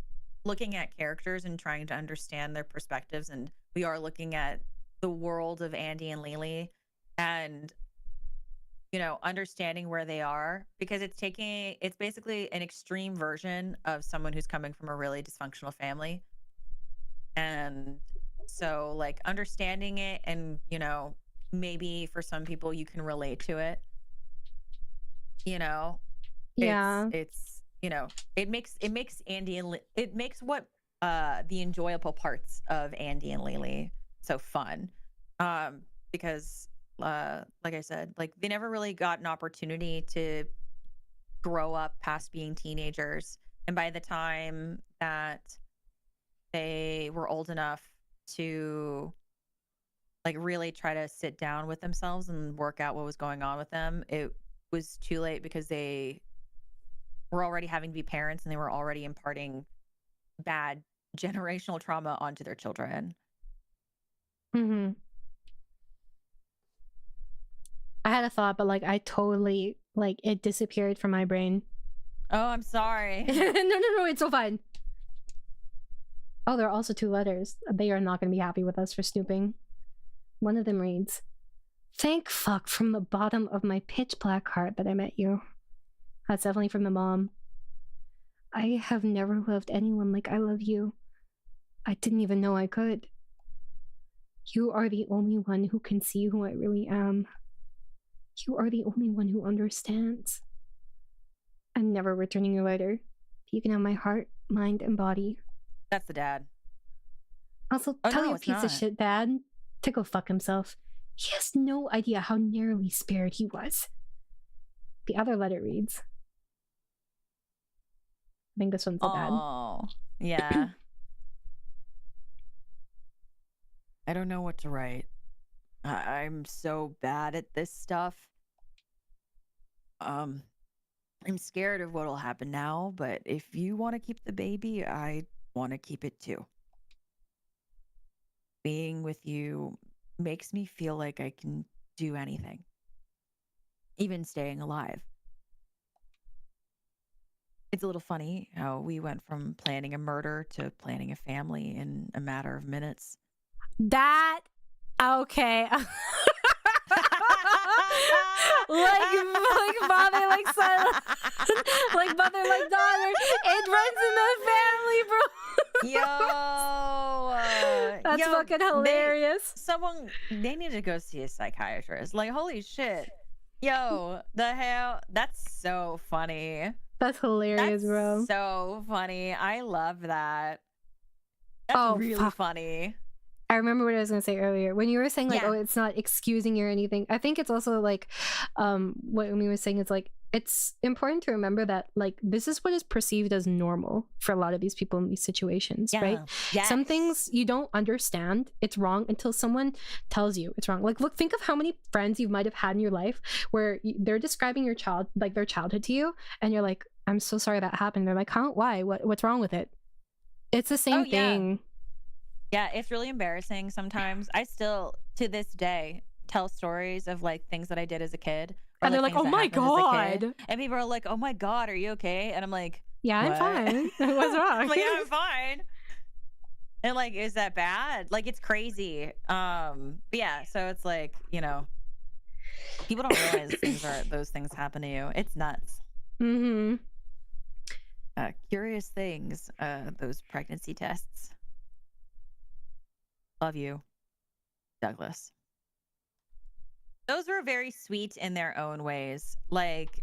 looking at characters and trying to understand their perspectives, and we are looking at the world of Andy and Leyley and understanding where they are, because it's basically an extreme version of someone who's coming from a really dysfunctional family. And so like understanding it, and maybe for some people you can relate to it. It's it makes Andy and it makes what the enjoyable parts of Andy and Leyley so fun, because like I said, like they never really got an opportunity to grow up past being teenagers, and by the time that they were old enough to like really try to sit down with themselves and work out what was going on with them, it was too late because they were already having to be parents and they were already imparting bad generational trauma onto their children.
I had a thought, but like I totally like it disappeared from my brain.
Oh, I'm sorry.
No, it's so fine. Oh, there are also 2 letters. They are not going to be happy with us for snooping. One of them reads, "Thank fuck from the bottom of my pitch black heart that I met you." That's definitely from the mom. I have never loved anyone like I love you. I didn't even know I could. You are the only one who can see who I really am. You are the only one who understands. I'm never returning your letter. You can have my heart, mind, and body.
That's the dad.
Also,
Oh,
tell
no,
your
it's
piece
not.
of shit dad to go fuck himself. He has no idea how narrowly spared he was. The other letter reads. I think this one's the dad.
Oh, yeah. I don't know what to write. I'm so bad at this stuff. I'm scared of what'll happen now, but if you want to keep the baby, I want to keep it too. Being with you makes me feel like I can do anything, even staying alive. It's a little funny how we went from planning a murder to planning a family in a matter of minutes.
That okay. like father, like son, like mother, like daughter. It runs in the family, bro. That's fucking hilarious.
They need to go see a psychiatrist. Like, holy shit. Yo, the hell? That's so funny.
That's hilarious, bro.
So funny. I love that. That's really funny.
I remember what I was going to say earlier. When you were saying, like, oh, it's not excusing you or anything. I think it's also, like, what Umi was saying is, like, it's important to remember that, like, this is what is perceived as normal for a lot of these people in these situations, right?
Yes.
Some things you don't understand. It's wrong until someone tells you it's wrong. Like, look, think of how many friends you might have had in your life where they're describing your child, like, their childhood to you, and you're like, I'm so sorry that happened. They're like, huh? Why? What's wrong with it? It's the same thing.
Yeah, it's really embarrassing sometimes. I still, to this day, tell stories of like things that I did as a kid.
And they're like, oh my God.
And people are like, oh my God, are you okay? And I'm like,
yeah, I'm fine. What's wrong?
I'm like, yeah, I'm fine. And like, is that bad? Like, it's crazy. But yeah, so it's like, you know, people don't realize those things happen to you. It's nuts.
Mm-hmm.
Curious things, those pregnancy tests. Love you, Douglas. Those were very sweet in their own ways. Like,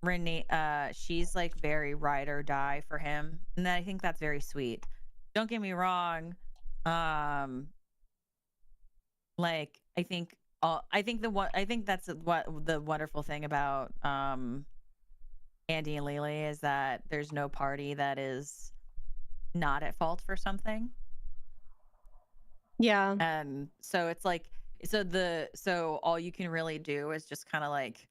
Renee, she's like very ride or die for him, and I think that's very sweet. Don't get me wrong. Like, I think that's what the wonderful thing about Andy and Leyley is that there's no party that is not at fault for something.
Yeah.
And so it's like, so all you can really do is just kind of like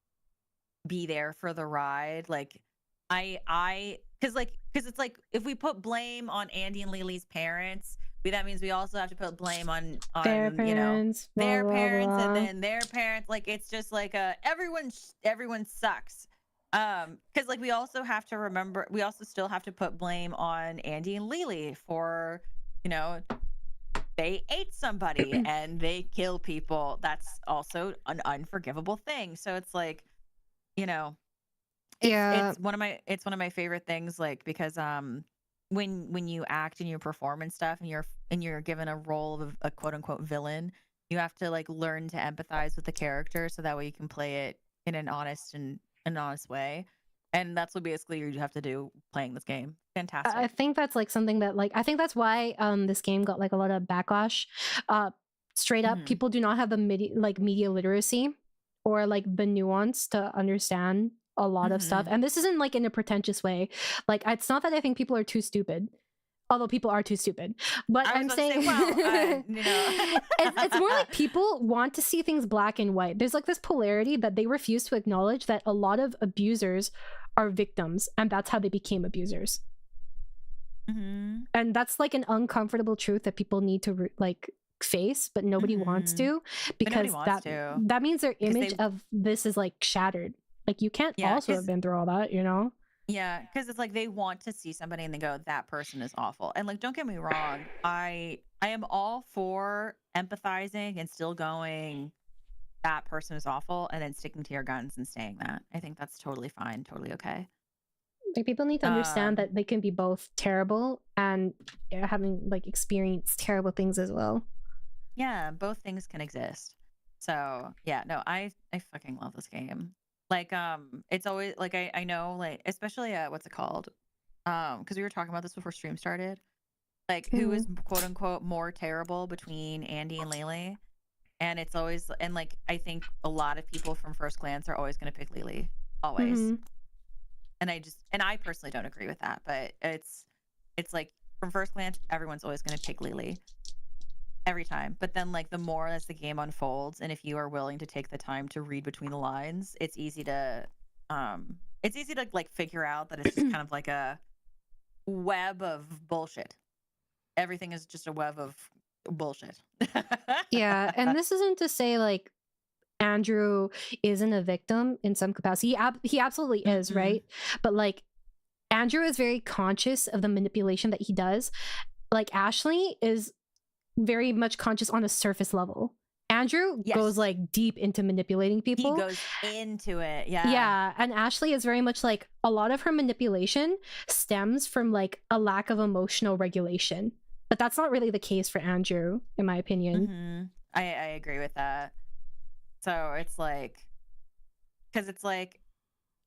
be there for the ride. Like because it's like if we put blame on Andy and Leyley's parents, that means we also have to put blame on
their parents,
their
blah,
parents,
blah, blah.
and then their parents. Like, it's just like everyone sucks. Because like we also still have to put blame on Andy and Leyley for, you know, they ate somebody and they kill people. That's also an unforgivable thing. So it's like, you know, it's one of my favorite things, like, because when you act and you perform and stuff, and you're given a role of a quote unquote villain, you have to like learn to empathize with the character so that way you can play it in an honest way. And that's what basically you have to do playing this game. Fantastic.
I think that's like something that, like, I think that's why this game got like a lot of backlash. Straight up, people do not have the media literacy or like the nuance to understand a lot of stuff. And this isn't like in a pretentious way. Like, it's not that I think people are too stupid, although people are too stupid, but I'm saying, it's more like people want to see things black and white. There's like this polarity that they refuse to acknowledge that a lot of abusers are victims, and that's how they became abusers. And that's like an uncomfortable truth that people need to like face, but nobody wants to, because that means their image of this is like shattered. Like, you can't also have been through all that, you know?
Yeah, because it's like they want to see somebody and they go, that person is awful. And like, don't get me wrong, I am all for empathizing and still going, that person is awful, and then sticking to your guns and saying that. I think that's totally fine, totally okay.
Like people need to understand
Um,
that they can be both terrible and having like experienced terrible things as well.
Yeah, both things can exist. So yeah, no, I fucking love this game. Like it's always like I know like especially what's it called? Because we were talking about this before stream started. Like who is quote unquote more terrible between Andy and Leyley? And it's always and like I think a lot of people from first glance are always gonna pick Leyley. Always. And I personally don't agree with that, but it's like from first glance, everyone's always gonna pick Leyley. Every time. But then like the more as the game unfolds and if you are willing to take the time to read between the lines, it's easy to like figure out that it's just kind of like a web of bullshit. Everything is just a web of bullshit.
Yeah, and this isn't to say like Andrew isn't a victim in some capacity. He absolutely is, right? But like Andrew is very conscious of the manipulation that he does. Like Ashley is very much conscious on a surface level. Andrew goes like deep into manipulating people.
He goes into it. Yeah.
Yeah. And Ashley is very much like a lot of her manipulation stems from like a lack of emotional regulation. But that's not really the case for Andrew, in my opinion.
I agree with that. So it's like, because it's like,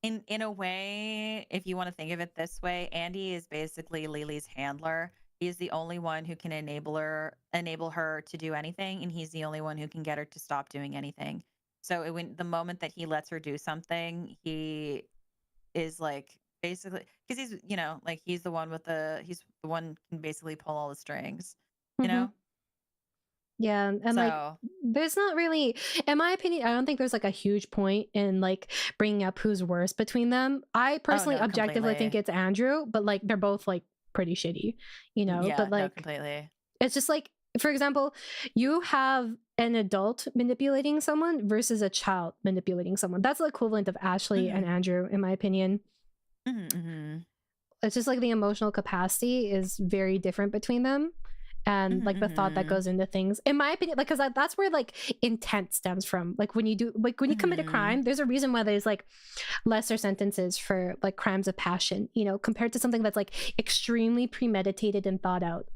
in a way, if you want to think of it this way, Andy is basically Leyley's handler. He's the only one who can enable her to do anything, and he's the only one who can get her to stop doing anything. So when the moment that he lets her do something, he is like basically because he's like he's the one who can basically pull all the strings, you know.
Yeah, and like there's not really, in my opinion, I don't think there's like a huge point in like bringing up who's worse between them. I personally objectively think it's Andrew, but like they're both like pretty shitty, you know.
Yeah,
but like
no, completely.
It's just like, for example, you have an adult manipulating someone versus a child manipulating someone. That's the equivalent of Ashley and Andrew, in my opinion. It's just like the emotional capacity is very different between them. And like the thought that goes into things, in my opinion, like, because that's where like intent stems from. Like when you commit a crime, there's a reason why there's like lesser sentences for like crimes of passion, you know, compared to something that's like extremely premeditated and thought out.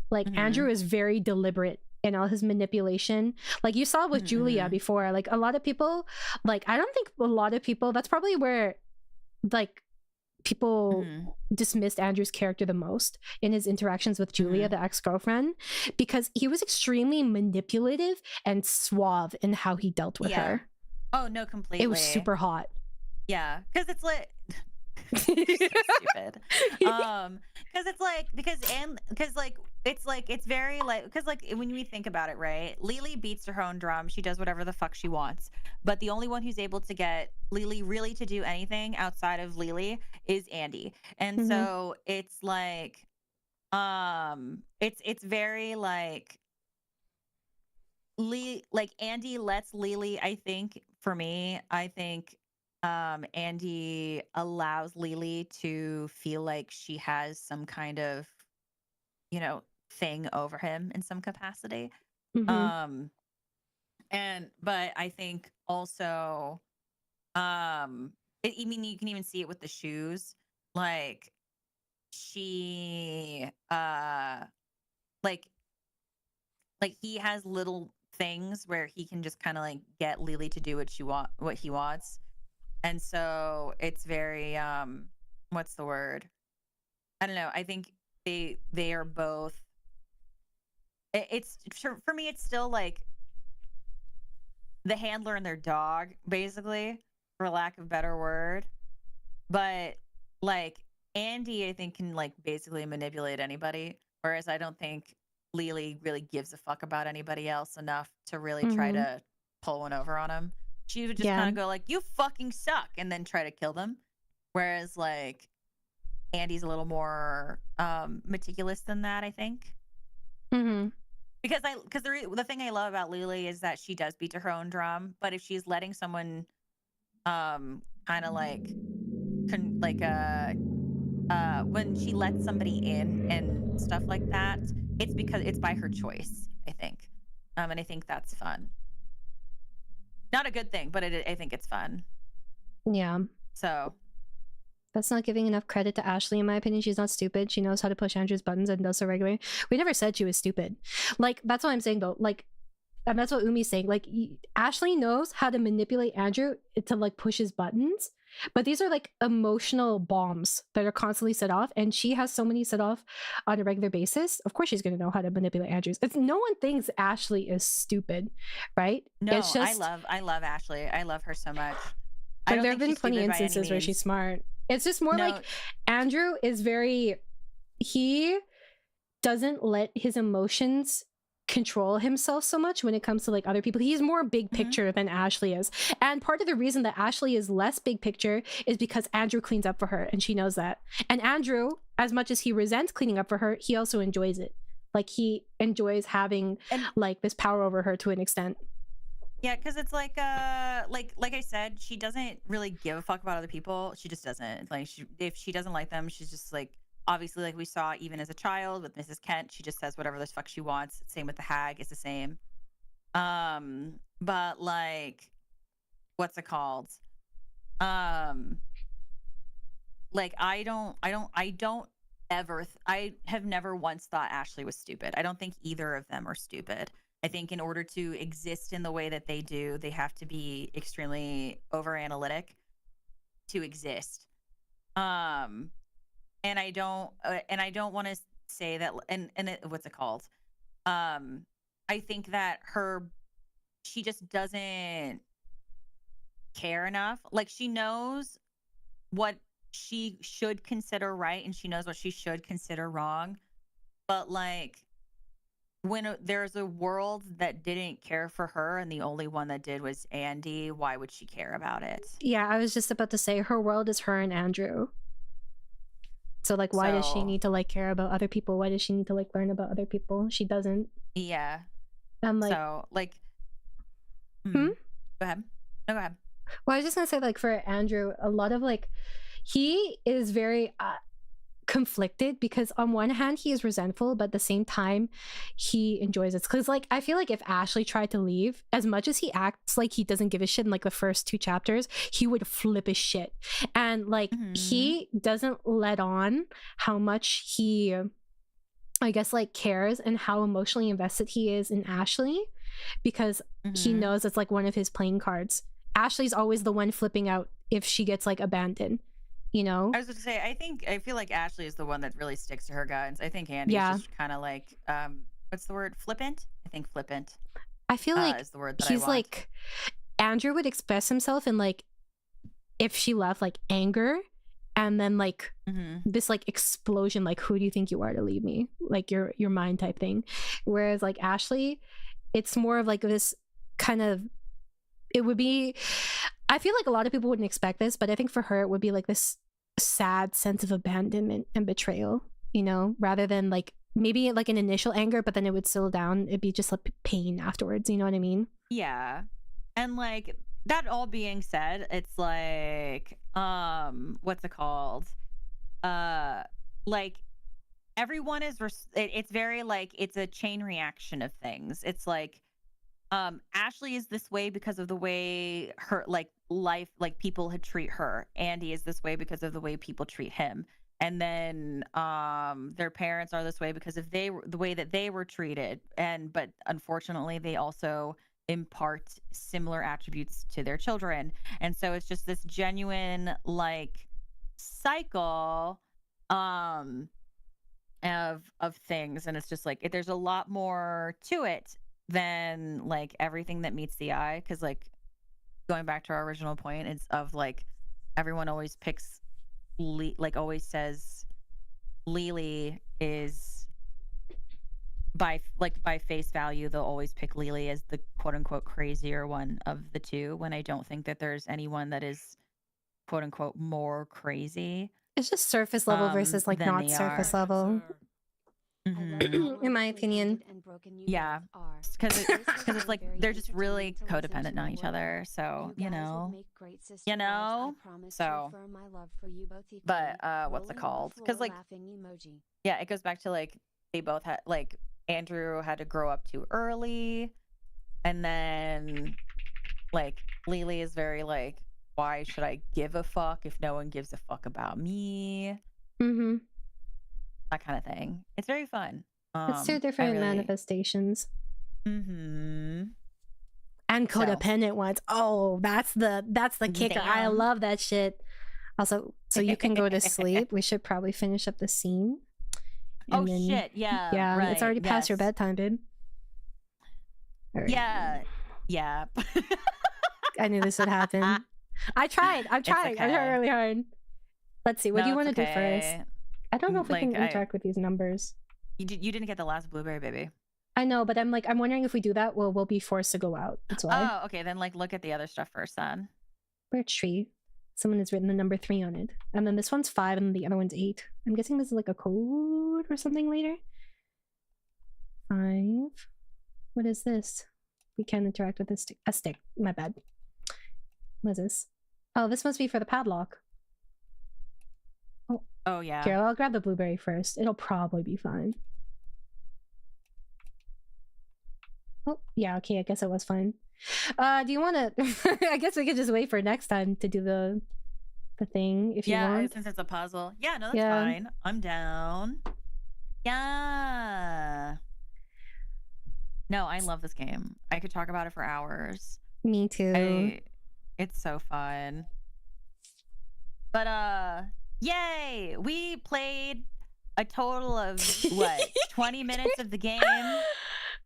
Like Andrew is very deliberate in all his manipulation. Like you saw with Julia before, like a lot of people, like I don't think a lot of people, that's probably where like people dismissed Andrew's character the most in his interactions with Julia, the ex-girlfriend, because he was extremely manipulative and suave in how he dealt with her.
Oh no, completely.
It was super hot.
Yeah, because it's like so stupid. It's very like, because like when we think about it, right? Leyley beats her own drum. She does whatever the fuck she wants. But the only one who's able to get Leyley really to do anything outside of Leyley is Andy. And so it's like, it's very like Andy lets Leyley, I think, for me, I think Andy allows Leyley to feel like she has some kind of, you know, thing over him in some capacity. But I think also I mean, you can even see it with the shoes. Like she like he has little things where he can just kind of like get Leyley to do what he wants. And so it's very what's the word? I don't know. I think they are both, it's for me it's still like the handler and their dog, basically, for lack of a better word. But like Andy, I think, can like basically manipulate anybody, whereas I don't think Leyley really gives a fuck about anybody else enough to really try to pull one over on him. She would just kind of go like, you fucking suck, and then try to kill them. Whereas like Andy's a little more meticulous than that, I think. Because the thing I love about Leyley is that she does beat to her own drum, but if she's letting someone kind of like when she lets somebody in and stuff like that, it's because it's by her choice, I think. And I think that's fun. Not a good thing, but I think it's fun.
Yeah.
So
That's not giving enough credit to Ashley, in my opinion. She's not stupid. She knows how to push Andrew's buttons and does so regularly. We never said she was stupid. Like, that's what I'm saying, though. Like, and that's what Umi's saying. Like, Ashley knows how to manipulate Andrew to, like, push his buttons. But these are, like, emotional bombs that are constantly set off. And she has so many set off on a regular basis. Of course she's going to know how to manipulate Andrews. It's, no one thinks Ashley is stupid, right?
No,
it's just,
I love Ashley. I love her so much.
Like, there have been plenty of instances where she's smart. It's just more like Andrew is very, he doesn't let his emotions control himself so much when it comes to like other people. He's more big picture than Ashley is. And part of the reason that Ashley is less big picture is because Andrew cleans up for her, and she knows that. And Andrew, as much as he resents cleaning up for her, he also enjoys it. Like, he enjoys having like this power over her to an extent.
Yeah, because it's like I said, she doesn't really give a fuck about other people. She just doesn't. Like, if she doesn't like them, she's just like, obviously, like we saw even as a child with Mrs. Kent, she just says whatever the fuck she wants. Same with the hag, it's the same. But like, what's it called? Like, I have never once thought Ashley was stupid. I don't think either of them are stupid. I think in order to exist in the way that they do, they have to be extremely over analytic to exist. And I don't want to say that. What's it called? I think that she just doesn't care enough. Like, she knows what she should consider right, and she knows what she should consider wrong. But like, when there's a world that didn't care for her and the only one that did was Andy, why would she care about it?
Yeah, I was just about to say, her world is her and Andrew. So like, why does she need to like care about other people? Why does she need to like learn about other people? She doesn't.
Yeah.
I'm like,
so like, Go ahead. No, go ahead.
Well, I was just gonna say, like, for Andrew, a lot of like, he is very conflicted, because on one hand he is resentful, but at the same time he enjoys it. Because like, I feel like if Ashley tried to leave, as much as he acts like he doesn't give a shit in like the first 2 chapters, he would flip his shit. And like, he doesn't let on how much he, I guess, like, cares and how emotionally invested he is in Ashley, because he knows it's like one of his playing cards. Ashley's always the one flipping out if she gets like abandoned, you know?
I was going to say, I feel like Ashley is the one that really sticks to her guns. I think Andy's just kind of like, what's the word? Flippant? I think flippant.
I feel like
is the word that
he's
I want.
like, Andrew would express himself in like, if she left, like anger, and then like this like explosion, like, who do you think you are to leave me? Like, your mind type thing. Whereas like Ashley, it's more of like this kind of, it would be, I feel like a lot of people wouldn't expect this, but I think for her it would be like this sad sense of abandonment and betrayal, you know, rather than like maybe like an initial anger, but then it would settle down. It'd be just like pain afterwards, you know what I mean?
Yeah. And like, that all being said, it's like, what's it called? Like, everyone is, it's very like, it's a chain reaction of things. It's like, Ashley is this way because of the way her like life, like people had treat her. Andy is this way because of the way people treat him. And then their parents are this way because of the way that they were treated. But unfortunately, they also impart similar attributes to their children. And so it's just this genuine like cycle of things. And it's just like, there's a lot more to it than like everything that meets the eye. Because like, going back to our original point, it's of like, everyone always picks like always says Leyley is by face value, they'll always pick Leyley as the quote unquote crazier one of the two, when I don't think that there's anyone that is quote unquote more crazy.
It's just surface level versus like not surface level. In my opinion.
Yeah, because it's like they're just really codependent on each other. So you know. So, but what's it called? Because like, yeah, it goes back to like, they both had like, Andrew had to grow up too early, and then like Leyley is very like why should I give a fuck if no one gives a fuck about me?
Mm-hmm.
That kind of thing. It's very fun.
It's two different manifestations.
Mm-hmm.
And codependent ones. Oh, that's the kicker. I
Damn.
love that shit. Also, so you can go to sleep. We should probably finish up the scene.
And then, shit, yeah.
Yeah,
right,
it's already past your bedtime, babe. Right.
Yeah. Yeah.
I knew this would happen. I tried. I tried really hard. Let's see. What do you want to do first? I don't know if we can interact with these numbers.
You didn't get the last blueberry, baby.
I know, but I'm wondering if we do that, we'll be forced to go out. That's why.
Oh, okay. Then look at the other stuff first, then.
Birch tree. Someone has written the number 3 on it. And then this one's 5 and the other one's 8. I'm guessing this is like a code or something later. 5. What is this? We can't interact with this stick. A stick. My bad. What is this? Oh, this must be for the padlock.
Oh, yeah.
Here, I'll grab the blueberry first. It'll probably be fine. Oh, yeah, okay, I guess it was fine. Do you want to... I guess we could just wait for next time to do the thing, if you want.
Yeah, since it's a puzzle. Yeah, no, that's fine. I'm down. Yeah. No, I love this game. I could talk about it for hours.
Me too.
It's so fun. But, yay! We played a total of, what, 20 minutes of the game?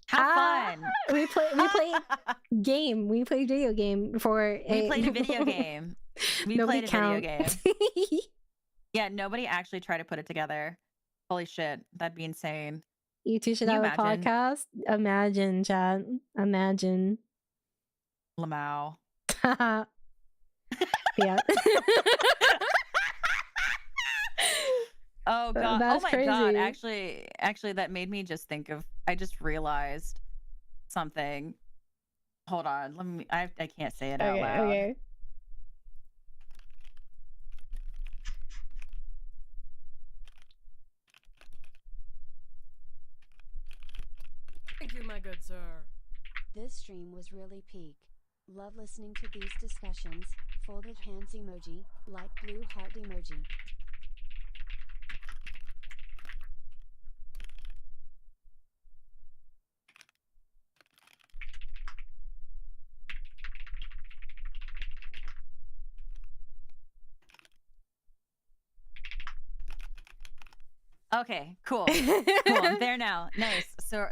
How fun!
We played game. We played video game for
We played a video game. We played a video game. Yeah, nobody actually tried to put it together. Holy shit, that'd be insane.
You two should have a podcast. Imagine, chat. Imagine.
Lamau.
Yeah.
Oh god.
That's
oh my
crazy.
god. Actually that made me just think of I just realized something. Hold on. Let me I can't say it out loud.
Okay.
Thank you, my good sir.
This stream was really peak. Love listening to these discussions. Folded hands emoji, light blue heart emoji.
Okay, cool. Cool. I'm there now. Nice. So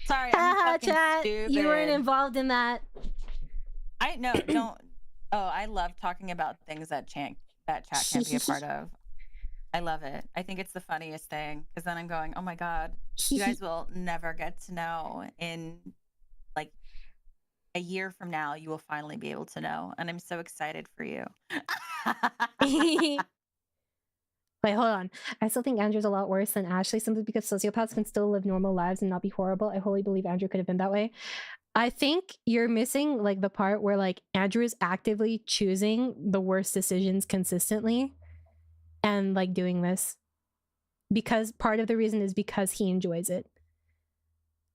sorry, I'm fucking
chat.
stupid.
You weren't involved in that.
I no, don't. Oh, I love talking about things that chat can't be a part of. I love it. I think it's the funniest thing because then I'm going, oh my god, you guys will never get to know. In like a year from now, you will finally be able to know, and I'm so excited for you.
Wait, hold on. I still think Andrew's a lot worse than Ashley simply because sociopaths can still live normal lives and not be horrible. I wholly believe Andrew could have been that way. I think you're missing like the part where like Andrew is actively choosing the worst decisions consistently and like doing this because part of the reason is because he enjoys it.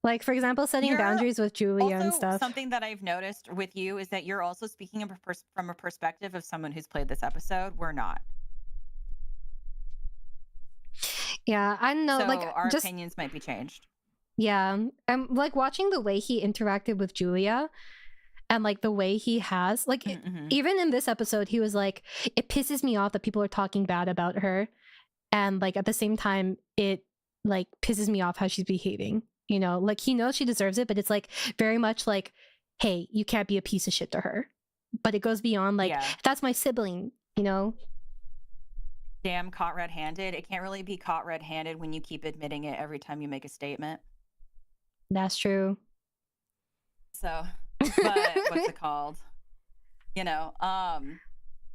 Like, for example, setting boundaries with Julia and stuff.
Something that I've noticed with you is that you're also speaking from a perspective of someone who's played this episode. We're not.
Yeah, I know.
So
like,
our opinions might be changed.
Yeah, I'm like watching the way he interacted with Julia, and like the way he has, like, even in this episode, he was like, "It pisses me off that people are talking bad about her," and like at the same time, it like pisses me off how she's behaving. You know, like he knows she deserves it, but it's like very much like, "Hey, you can't be a piece of shit to her." But it goes beyond like, "That's my sibling," you know.
Damn, caught red-handed. It can't really be caught red-handed when you keep admitting it every time you make a statement.
That's true.
So, but what's it called? You know,
do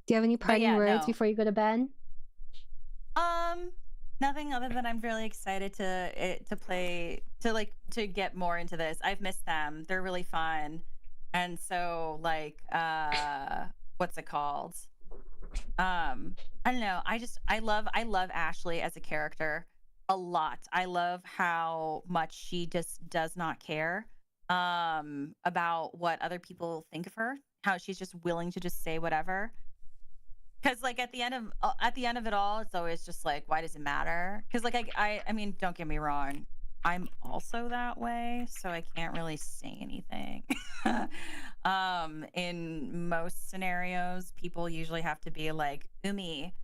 you have any parting words before you go to bed?
Nothing other than I'm really excited to get more into this. I've missed them. They're really fun. And so like what's it called? I don't know. I love Ashley as a character a lot. I love how much she just does not care about what other people think of her. how she's just willing to just say whatever. Because like at the end of it all, it's always just like, why does it matter? Because like I mean, don't get me wrong, I'm also that way, so I can't really say anything. In most scenarios, people usually have to be like, Umi,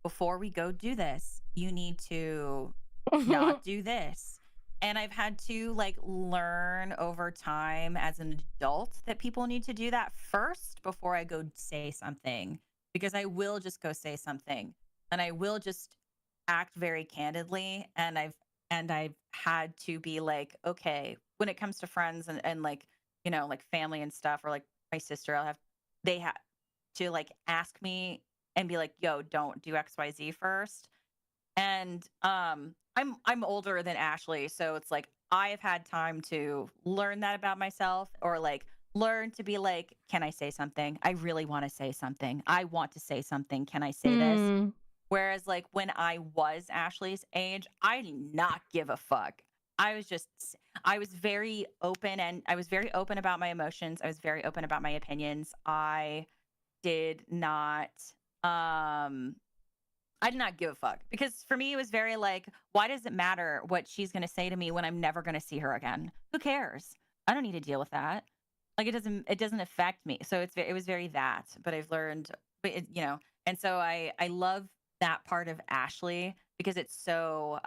before we go do this, you need to not do this. And I've had to like learn over time as an adult that people need to do that first before I go say something, because I will just go say something and I will just act very candidly. And I've had to be like, okay, when it comes to friends and like, you know, like family and stuff, or like my sister, they have to like ask me and be like, yo, don't do XYZ first. And I'm older than Ashley, so it's like I've had time to learn that about myself, or like learn to be like, can I say something? I really want to say something. I want to say something. Can I say this? Whereas like when I was Ashley's age, I did not give a fuck. I was very open, and I was very open about my emotions. I was very open about my opinions. I did not give a fuck, because for me it was very like, why does it matter what she's going to say to me when I'm never going to see her again? Who cares? I don't need to deal with that. Like it doesn't affect me. So it was very that, but I've learned, you know, and so I love that part of Ashley because it's so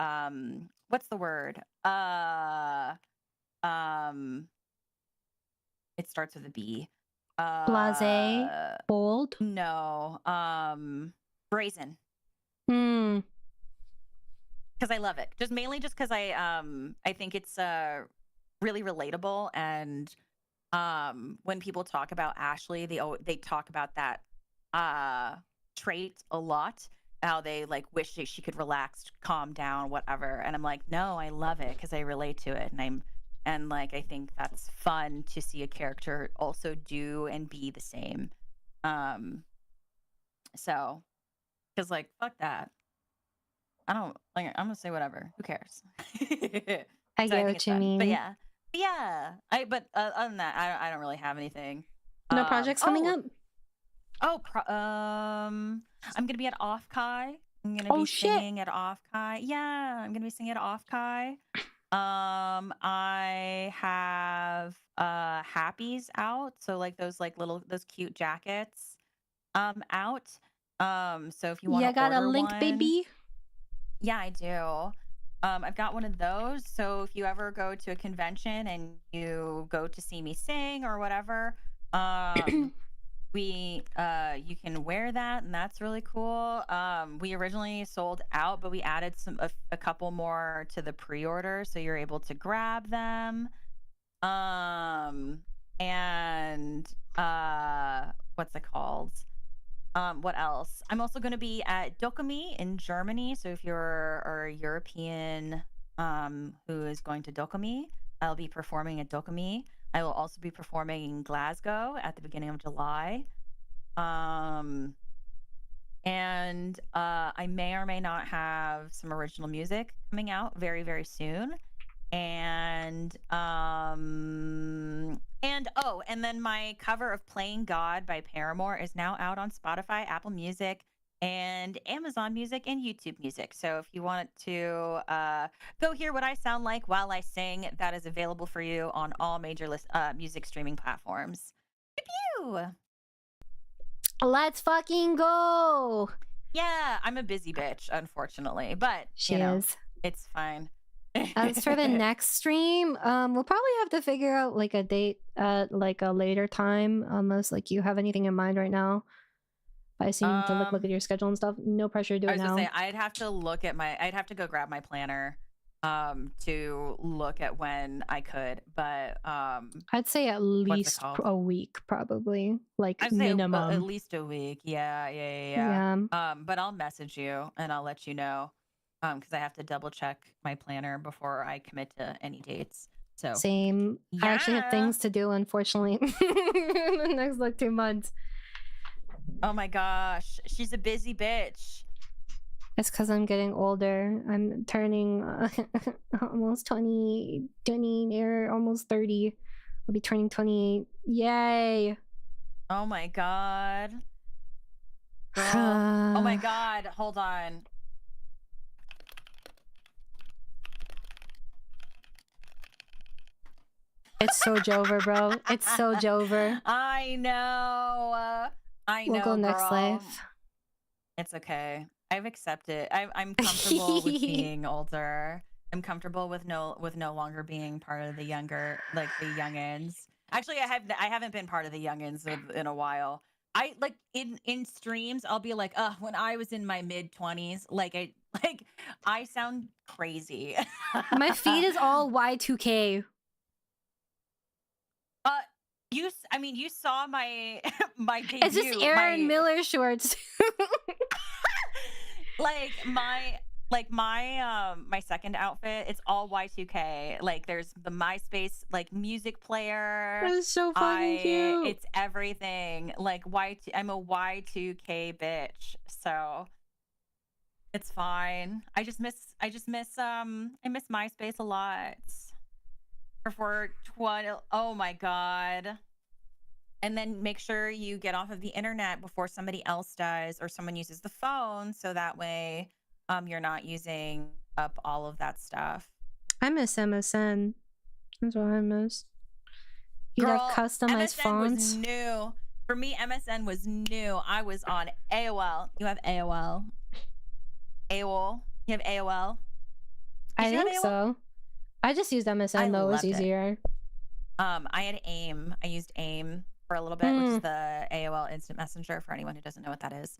what's the word? It starts with a B.
Blase, bold?
No. Brazen.
Hmm.
Because I love it. Just mainly just because I think it's really relatable, and when people talk about Ashley, they talk about that trait a lot. How they like wish she could relax, calm down, whatever. And I'm like, no, I love it because I relate to it, and like I think that's fun to see a character also do and be the same. So, because like fuck that. I don't like. I'm gonna say whatever. Who cares?
I
So
get
think
what you mean.
But yeah. But other than that, I don't really have anything.
No projects coming up?
I'm gonna be at Off Kai. I'm gonna be singing at Off Kai. Yeah, I'm gonna be singing at Off Kai. I have Happies out. So like those cute jackets out. So if you want to order
got a link,
one,
baby?
Yeah, I do. I've got one of those. So if you ever go to a convention and you go to see me sing or whatever, you can wear that, and that's really cool. We originally sold out, but we added a couple more to the pre-order, so you're able to grab them. And what's it called? What else? I'm also going to be at Dokumi in Germany. So if you're a European who is going to Dokumi, I'll be performing at Dokumi. I will also be performing in Glasgow at the beginning of July. And I may or may not have some original music coming out very, very soon. And then my cover of Playing God by Paramore is now out on Spotify, Apple Music, and Amazon Music, and YouTube Music. So if you want to go hear what I sound like while I sing, that is available for you on all major music streaming platforms. Pew!
Let's fucking go!
Yeah, I'm a busy bitch, unfortunately, but
she is.
It's fine.
As for the next stream, we'll probably have to figure out like a date at like a later time, unless like you have anything in mind right now. I see you to look at your schedule and stuff. No pressure to do it now.
I'd have to go grab my planner to look at when I could, but
I'd say at least a week, probably, like minimum.
At least a week. Yeah. But I'll message you and I'll let you know. Because I have to double check my planner before I commit to any dates. So
same. Yeah. I actually have things to do, unfortunately, in the next like 2 months.
Oh my gosh, she's a busy bitch.
It's because I'm getting older. I'm turning almost 20, or almost 30. I'll be turning 28. Yay!
Oh my god. Girl. Oh my god. Hold on.
It's so Jover, bro. It's so Jover.
I know. I know.
We'll go next
girl.
life.
It's okay. I've accepted. I'm comfortable with being older. I'm comfortable with no longer being part of the younger, like the youngins. Actually, I haven't been part of the youngins in a while. I like in streams, I'll be like, when I was in my mid-20s, I sound crazy.
My feed is all Y2K.
You saw my my debut.
It's just Aaron Miller shorts.
my second outfit, it's all Y2K. Like there's the MySpace music player.
That's so fucking cute.
It's everything. Like I'm a Y2K bitch. So it's fine. I miss MySpace a lot. For 20, oh my god. And then make sure you get off of the internet before somebody else does or someone uses the phone, so that way you're not using up all of that stuff.
I miss MSN. That's what I miss. You have customized
MSN
fonts.
Was new. For me, MSN was new. I was on AOL. You have AOL. AOL. You have AOL?
I think so. I just used MSN though. It was easier.
I had AIM. I used AIM for a little bit, which is the AOL Instant Messenger for anyone who doesn't know what that is.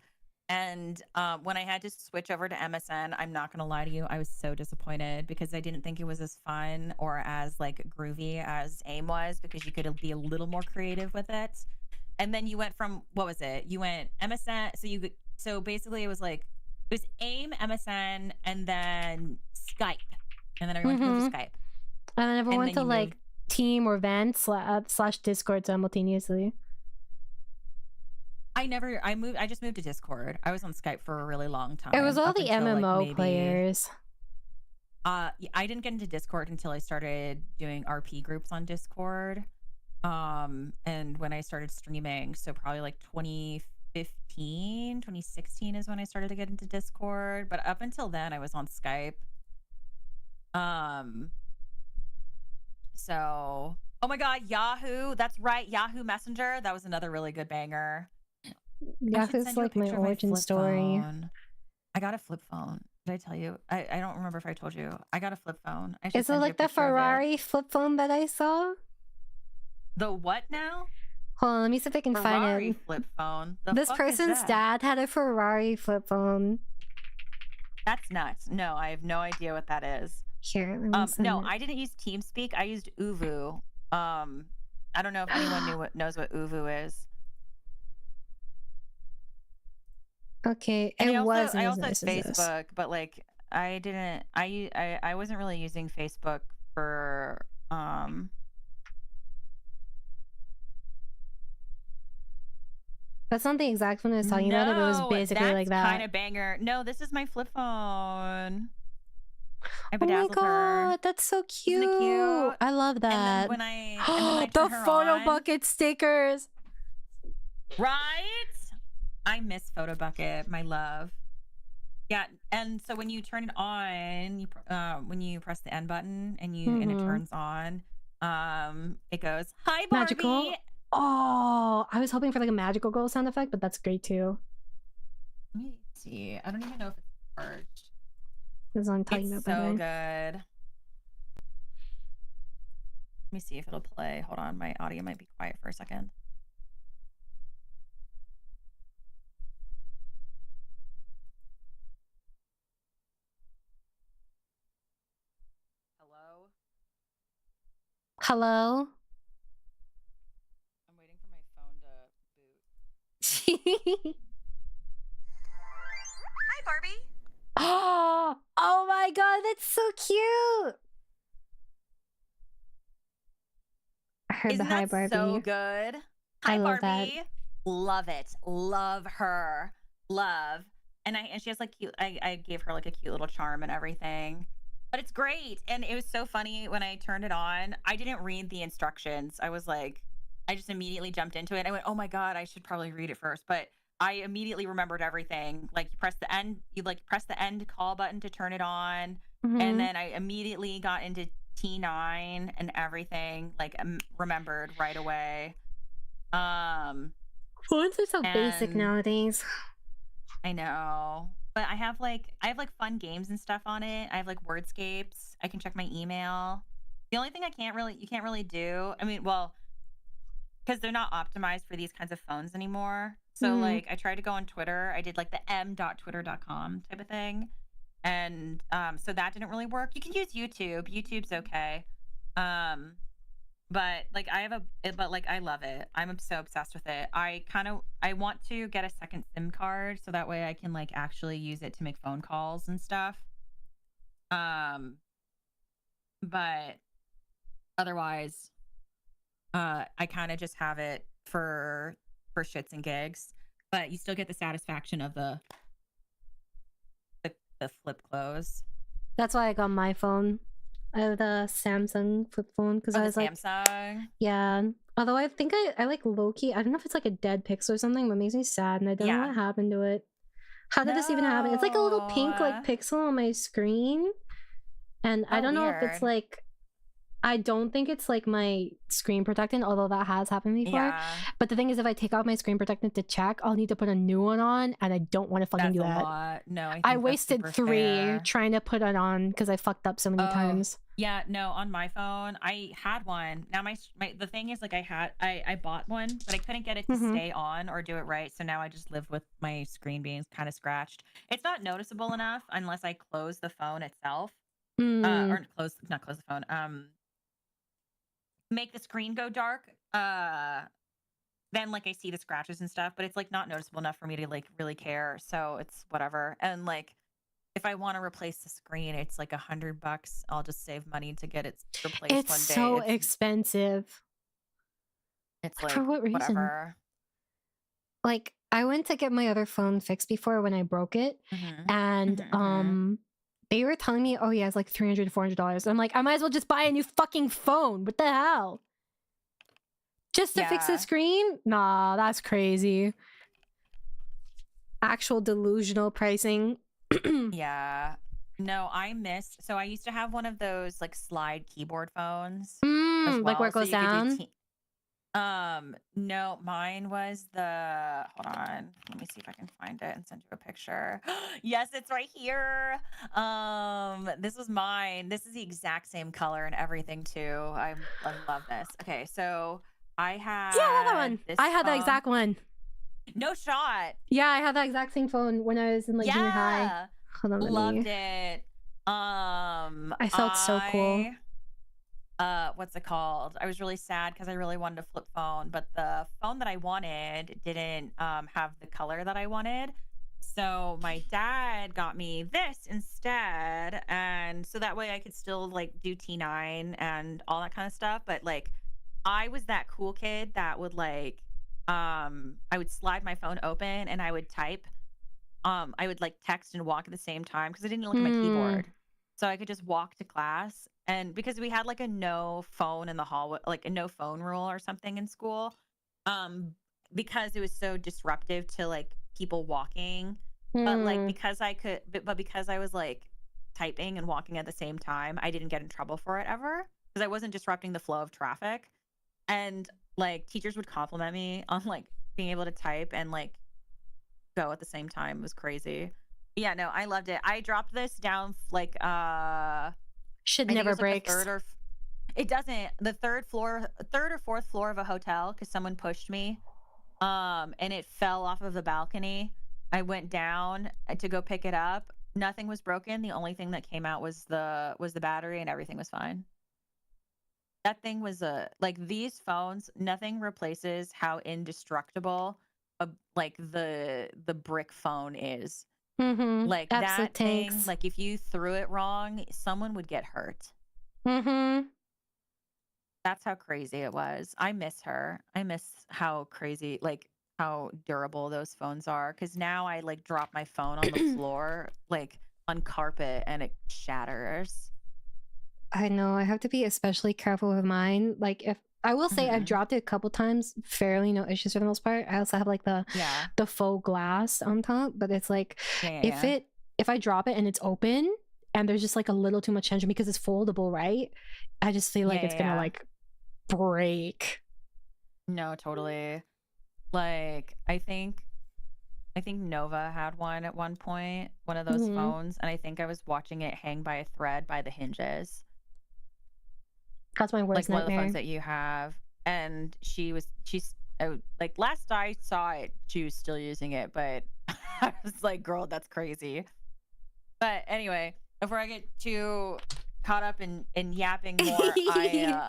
And when I had to switch over to MSN, I'm not gonna lie to you, I was so disappointed because I didn't think it was as fun or as groovy as AIM was, because you could be a little more creative with it. And then you went from, what was it? You went MSN. So basically it was AIM, MSN, and then Skype. And then everyone moved to Skype.
And then everyone went to Team or Vent / Discord simultaneously.
I just moved to Discord. I was on Skype for a really long time.
It was all the MMO players.
I didn't get into Discord until I started doing RP groups on Discord. And when I started streaming, so probably 2015, 2016 is when I started to get into Discord. But up until then, I was on Skype. So, oh my god, Yahoo! That's right, Yahoo Messenger. That was another really good banger.
Yahoo's my origin story.
Phone. I got a flip phone. Did I tell you? I don't remember if I told you. I got a flip phone.
Is it the Ferrari flip phone that I saw?
The what now?
Hold on, let me see if I can find it.
Ferrari flip phone.
This person's dad had a Ferrari flip phone.
That's nuts. No, I have no idea what that is.
Here,
no, I didn't use TeamSpeak. I used Uvu. I don't know if anyone knows what Uvu is.
Okay,
I also had Facebook, but I didn't. I wasn't really using Facebook for.
That's not the exact one I was talking about. It was basically like that.
Kind of banger. No, this is my flip phone.
Oh my god, that's so cute.
Isn't it cute?
I love that.
And then when I
the photo bucket stickers.
Right? I miss Photo Bucket, my love. Yeah, and so when you turn it on, when you press the end button and it turns on, it goes, "Hi, Barbie."
Magical. Oh, I was hoping for a magical girl sound effect, but that's great too.
Let me see. I don't even know if it's charged.
This is what I'm talking
about. So good. Let me see if it'll play. Hold on, my audio might be quiet for a second.
Hello?
I'm waiting for my phone to boot.
Hi, Barbie.
Oh my god, that's so cute. I heard
Isn't
the hi
that
Barbie.
So good. Hi,
I love
Barbie.
that.
Love it. Love her. Love. And she has cute. I gave her a cute little charm and everything. But it's great. And it was so funny when I turned it on. I didn't read the instructions. I was like, I just immediately jumped into it. I went, oh my God, I should probably read it first. But I immediately remembered everything. Like you press the end call button to turn it on. And then I immediately got into T9 and everything, like remembered right away.
Phones are so basic nowadays.
I know. But I have like fun games and stuff on it. I have like wordscapes. I can check my email. The only thing you can't really do, I mean, well, because they're not optimized for these kinds of phones anymore. So like I tried to go on Twitter. I did like the m.twitter.com type of thing. And so that didn't really work. You can use YouTube. YouTube's okay. But like I love it. I'm so obsessed with it. I want to get a second SIM card so that way I can like actually use it to make phone calls and stuff. But otherwise, I kind of just have it for shits and gigs. But you still get the satisfaction of the flip close.
That's why I got my phone. I have the Samsung flip phone because I was like,
Samsung.
Yeah. Although I think I like low-key. I don't know if it's like a dead pixel or something, but it makes me sad, and I don't know what happened to it. How did this even happen? It's like a little pink like pixel on my screen, and I don't know if it's like. I don't think it's like my screen protectant, although that has happened before. Yeah. But the thing is, if I take out my screen protectant to check, I'll need to put a new one on, and I don't want to fucking do that.
Lot. No,
I wasted 3 trying to put it on because I fucked up so many times.
Yeah, no, on my phone, I had one. Now the thing is, like, I bought one, but I couldn't get it to stay on or do it right. So now I just live with my screen being kind of scratched. It's not noticeable enough unless I close the phone itself, or not close the phone. Make the screen go dark, then like I see the scratches and stuff, but it's like not noticeable enough for me to like really care, so it's whatever. And like if I want to replace the screen, it's like $100. I'll just save money to get it replaced.
It's
one day.
So expensive.
It's like
for what reason?
Whatever.
Like I went to get my other phone fixed before when I broke it, and they were telling me, oh yeah, it's like $300 to $400. I'm like, I might as well just buy a new fucking phone. What the hell? Just to fix the screen? Nah, that's crazy. Actual delusional pricing.
Yeah. No, so I used to have one of those like slide keyboard phones.
Like where it goes down?
No, mine was hold on, let me see if I can find it and send you a picture. Yes, it's right here. This was mine. This is the exact same color and everything too. I love this. Okay, so I had
that one. I had the exact one.
No shot.
Yeah, I had that exact same phone when I was in like junior high. Hold on,
loved it.
I felt so cool.
What's it called? I was really sad because I really wanted a flip phone, but the phone that I wanted didn't have the color that I wanted. So my dad got me this instead, and so that way I could still like do T9 and all that kind of stuff. But like, I was that cool kid that would like, I would slide my phone open and I would type. I would like text and walk at the same time because I didn't look at my keyboard, so I could just walk to class. And because we had like a no phone in the hallway, like a no phone rule or something in school, because it was so disruptive to like people walking. But like because I was like typing and walking at the same time, I didn't get in trouble for it ever because I wasn't disrupting the flow of traffic. And like teachers would compliment me on like being able to type and like go at the same time. It was crazy. Yeah, no, I loved it. I dropped this down like
should never break.
It doesn't. The third or fourth floor of a hotel because someone pushed me, and it fell off of the balcony. I went down to go pick it up. Nothing was broken. The only thing that came out was the battery, and everything was fine. That thing was like these phones. Nothing replaces how indestructible like the brick phone is. Like that thing, like if you threw it wrong, someone would get hurt. That's how crazy it was. I miss her. I miss how crazy, like how durable those phones are. Because now I like drop my phone on the floor, like on carpet, and it shatters.
I know. I have to be especially careful with mine. Like if
I will say I've dropped it a couple times, fairly no issues for the most part. I also have like the faux glass on top, but it's like if I drop it and it's open and there's just like a little too much tension because it's foldable, right? I just feel like it's gonna like break.
No, totally. Like I think Nova had one at one point, one of those phones, and I think I was watching it hang by a thread by the hinges.
That's my worst
nightmare.
One
of the phones that you have, and she's like last I saw it, she was still using it, but I was like, girl, that's crazy. But anyway, before I get too caught up in yapping more,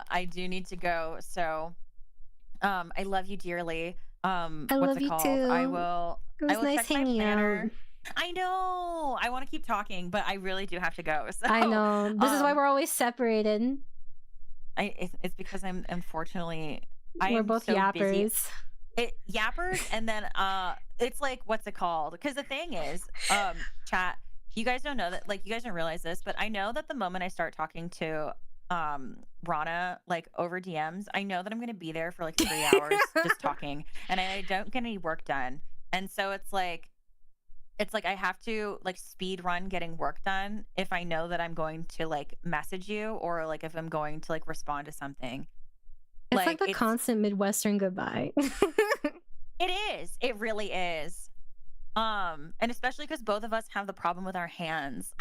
I do need to go. So, I love you dearly.
I love you too.
I will
nice
check my planner.
out.
I know. I want to keep talking, but I really do have to go. So
I know. This is why we're always separated.
It's because I'm unfortunately
we're both so yappers.
Yappers, and then it's like, what's it called? Because the thing is, chat, you guys don't know that, like, you guys don't realize this, but I know that the moment I start talking to Rana like over DMs, I know that I'm gonna be there for like 3 hours just talking, and I don't get any work done. And so it's like I have to like speed run getting work done if I know that I'm going to like message you, or like if I'm going to like respond to something.
It's like the constant Midwestern goodbye.
It is. It really is. And especially because both of us have the problem with our hands.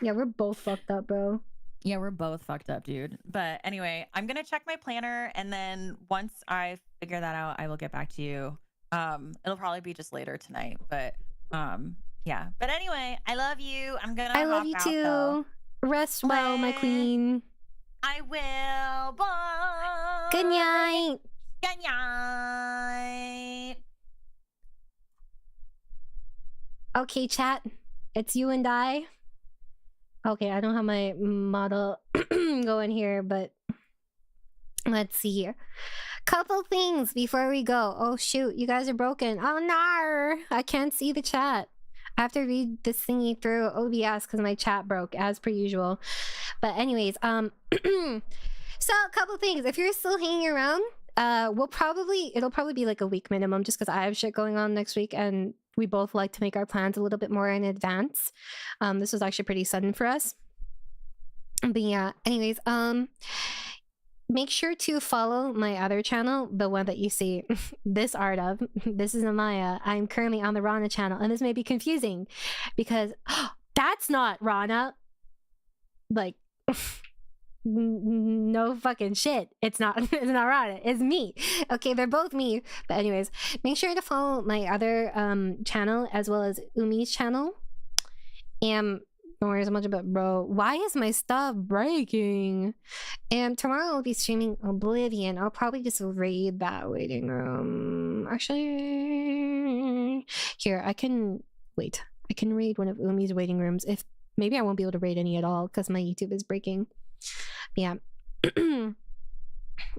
Yeah, we're both fucked up, bro.
Yeah, we're both fucked up, dude. But anyway, I'm gonna check my planner, and then once I figure that out, I will get back to you. It'll probably be just later tonight, but yeah. But anyway, I love you. I love you
too.
Though.
Rest well, my queen.
I will. Bye.
Good night.
Good night.
Okay, chat. It's you and I. Okay, I don't have my model going here, but let's see here. Couple things before we go. Oh shoot, you guys are broken. Oh no, I can't see the chat. I have to read this thingy through OBS because my chat broke as per usual. But anyways, so a couple things. If you're still hanging around, it'll probably be like a week minimum, just because I have shit going on next week, and we both like to make our plans a little bit more in advance. This was actually pretty sudden for us. But yeah, anyways, make sure to follow my other channel, the one that you see this art of. This is Amaya. I'm currently on the Rana channel, and this may be confusing because that's not Rana. Like, no fucking shit. It's not Rana. It's me. Okay, they're both me. But anyways, make sure to follow my other channel as well as Umi's channel. And don't worry so much about, bro, why is my stuff breaking? And tomorrow I'll be streaming Oblivion. I'll probably just raid that waiting room. Actually, here, I can raid one of Umi's waiting rooms. If maybe I won't be able to raid any at all because my YouTube is breaking. Yeah.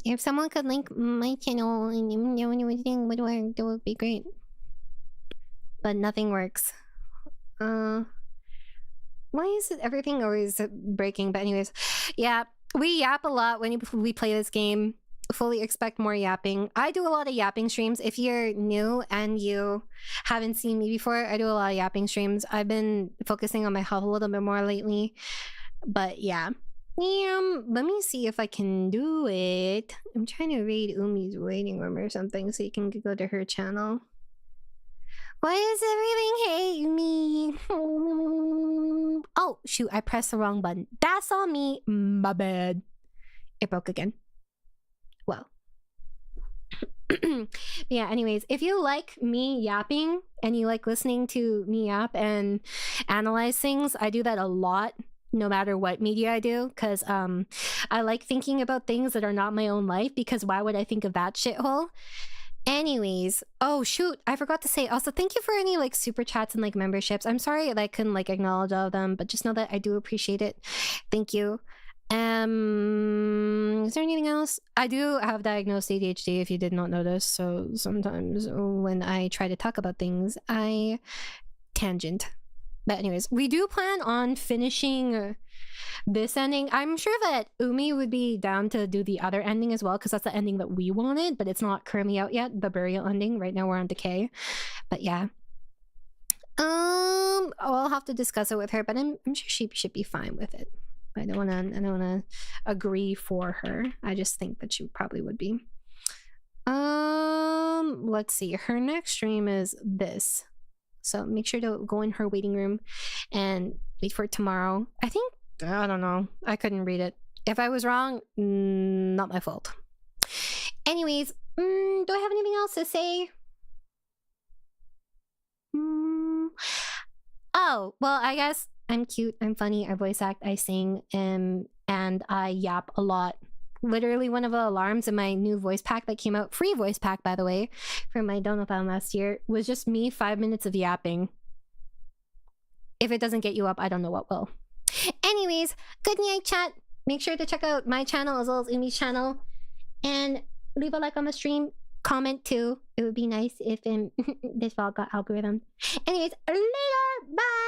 If someone could link my channel and know anything would work, that would be great. But nothing works. Why is it everything always breaking? But anyways, yeah, we yap a lot when we play this game. Fully expect more yapping. I do a lot of yapping streams. If you're new and you haven't seen me before, I do a lot of yapping streams. I've been focusing on my health a little bit more lately. But yeah. Let me see if I can do it. I'm trying to read Umi's waiting room or something so you can go to her channel. Why does everything hate me? Oh, shoot, I pressed the wrong button. That's on me. My bad. It broke again. Well. Yeah, anyways, if you like me yapping and you like listening to me yap and analyze things, I do that a lot. No matter what media I do, because I like thinking about things that are not my own life, because why would I think of that shithole? Anyways, oh shoot, I forgot to say also thank you for any like super chats and like memberships. I'm sorry that I couldn't like acknowledge all of them, but just know that I do appreciate it. Thank you. Is there anything else? I do have diagnosed ADHD, if you did not notice, so sometimes when I try to talk about things I tangent. But anyways, we do plan on finishing this ending. I'm sure that Umi would be down to do the other ending as well, because that's the ending that we wanted, but it's not currently out yet, the burial ending. Right now we're on Decay. But yeah. I'll have to discuss it with her, but I'm sure she should be fine with it. I don't wanna agree for her. I just think that she probably would be. Let's see. Her next stream is this. So make sure to go in her waiting room and wait for it tomorrow. I don't know. I couldn't read it. If I was wrong, not my fault. Anyways, do I have anything else to say? Oh, well, I guess I'm cute, I'm funny, I voice act, I sing, and I yap a lot. Literally one of the alarms in my new voice pack that came out, free voice pack by the way, from my donathon last year, was just me 5 minutes of yapping. If it doesn't get you up, I don't know what will. Anyways, good night chat. Make sure to check out my channel as well as Umi's channel. And leave a like on the stream. Comment too. It would be nice if this vlog got algorithm. Anyways, later. Bye.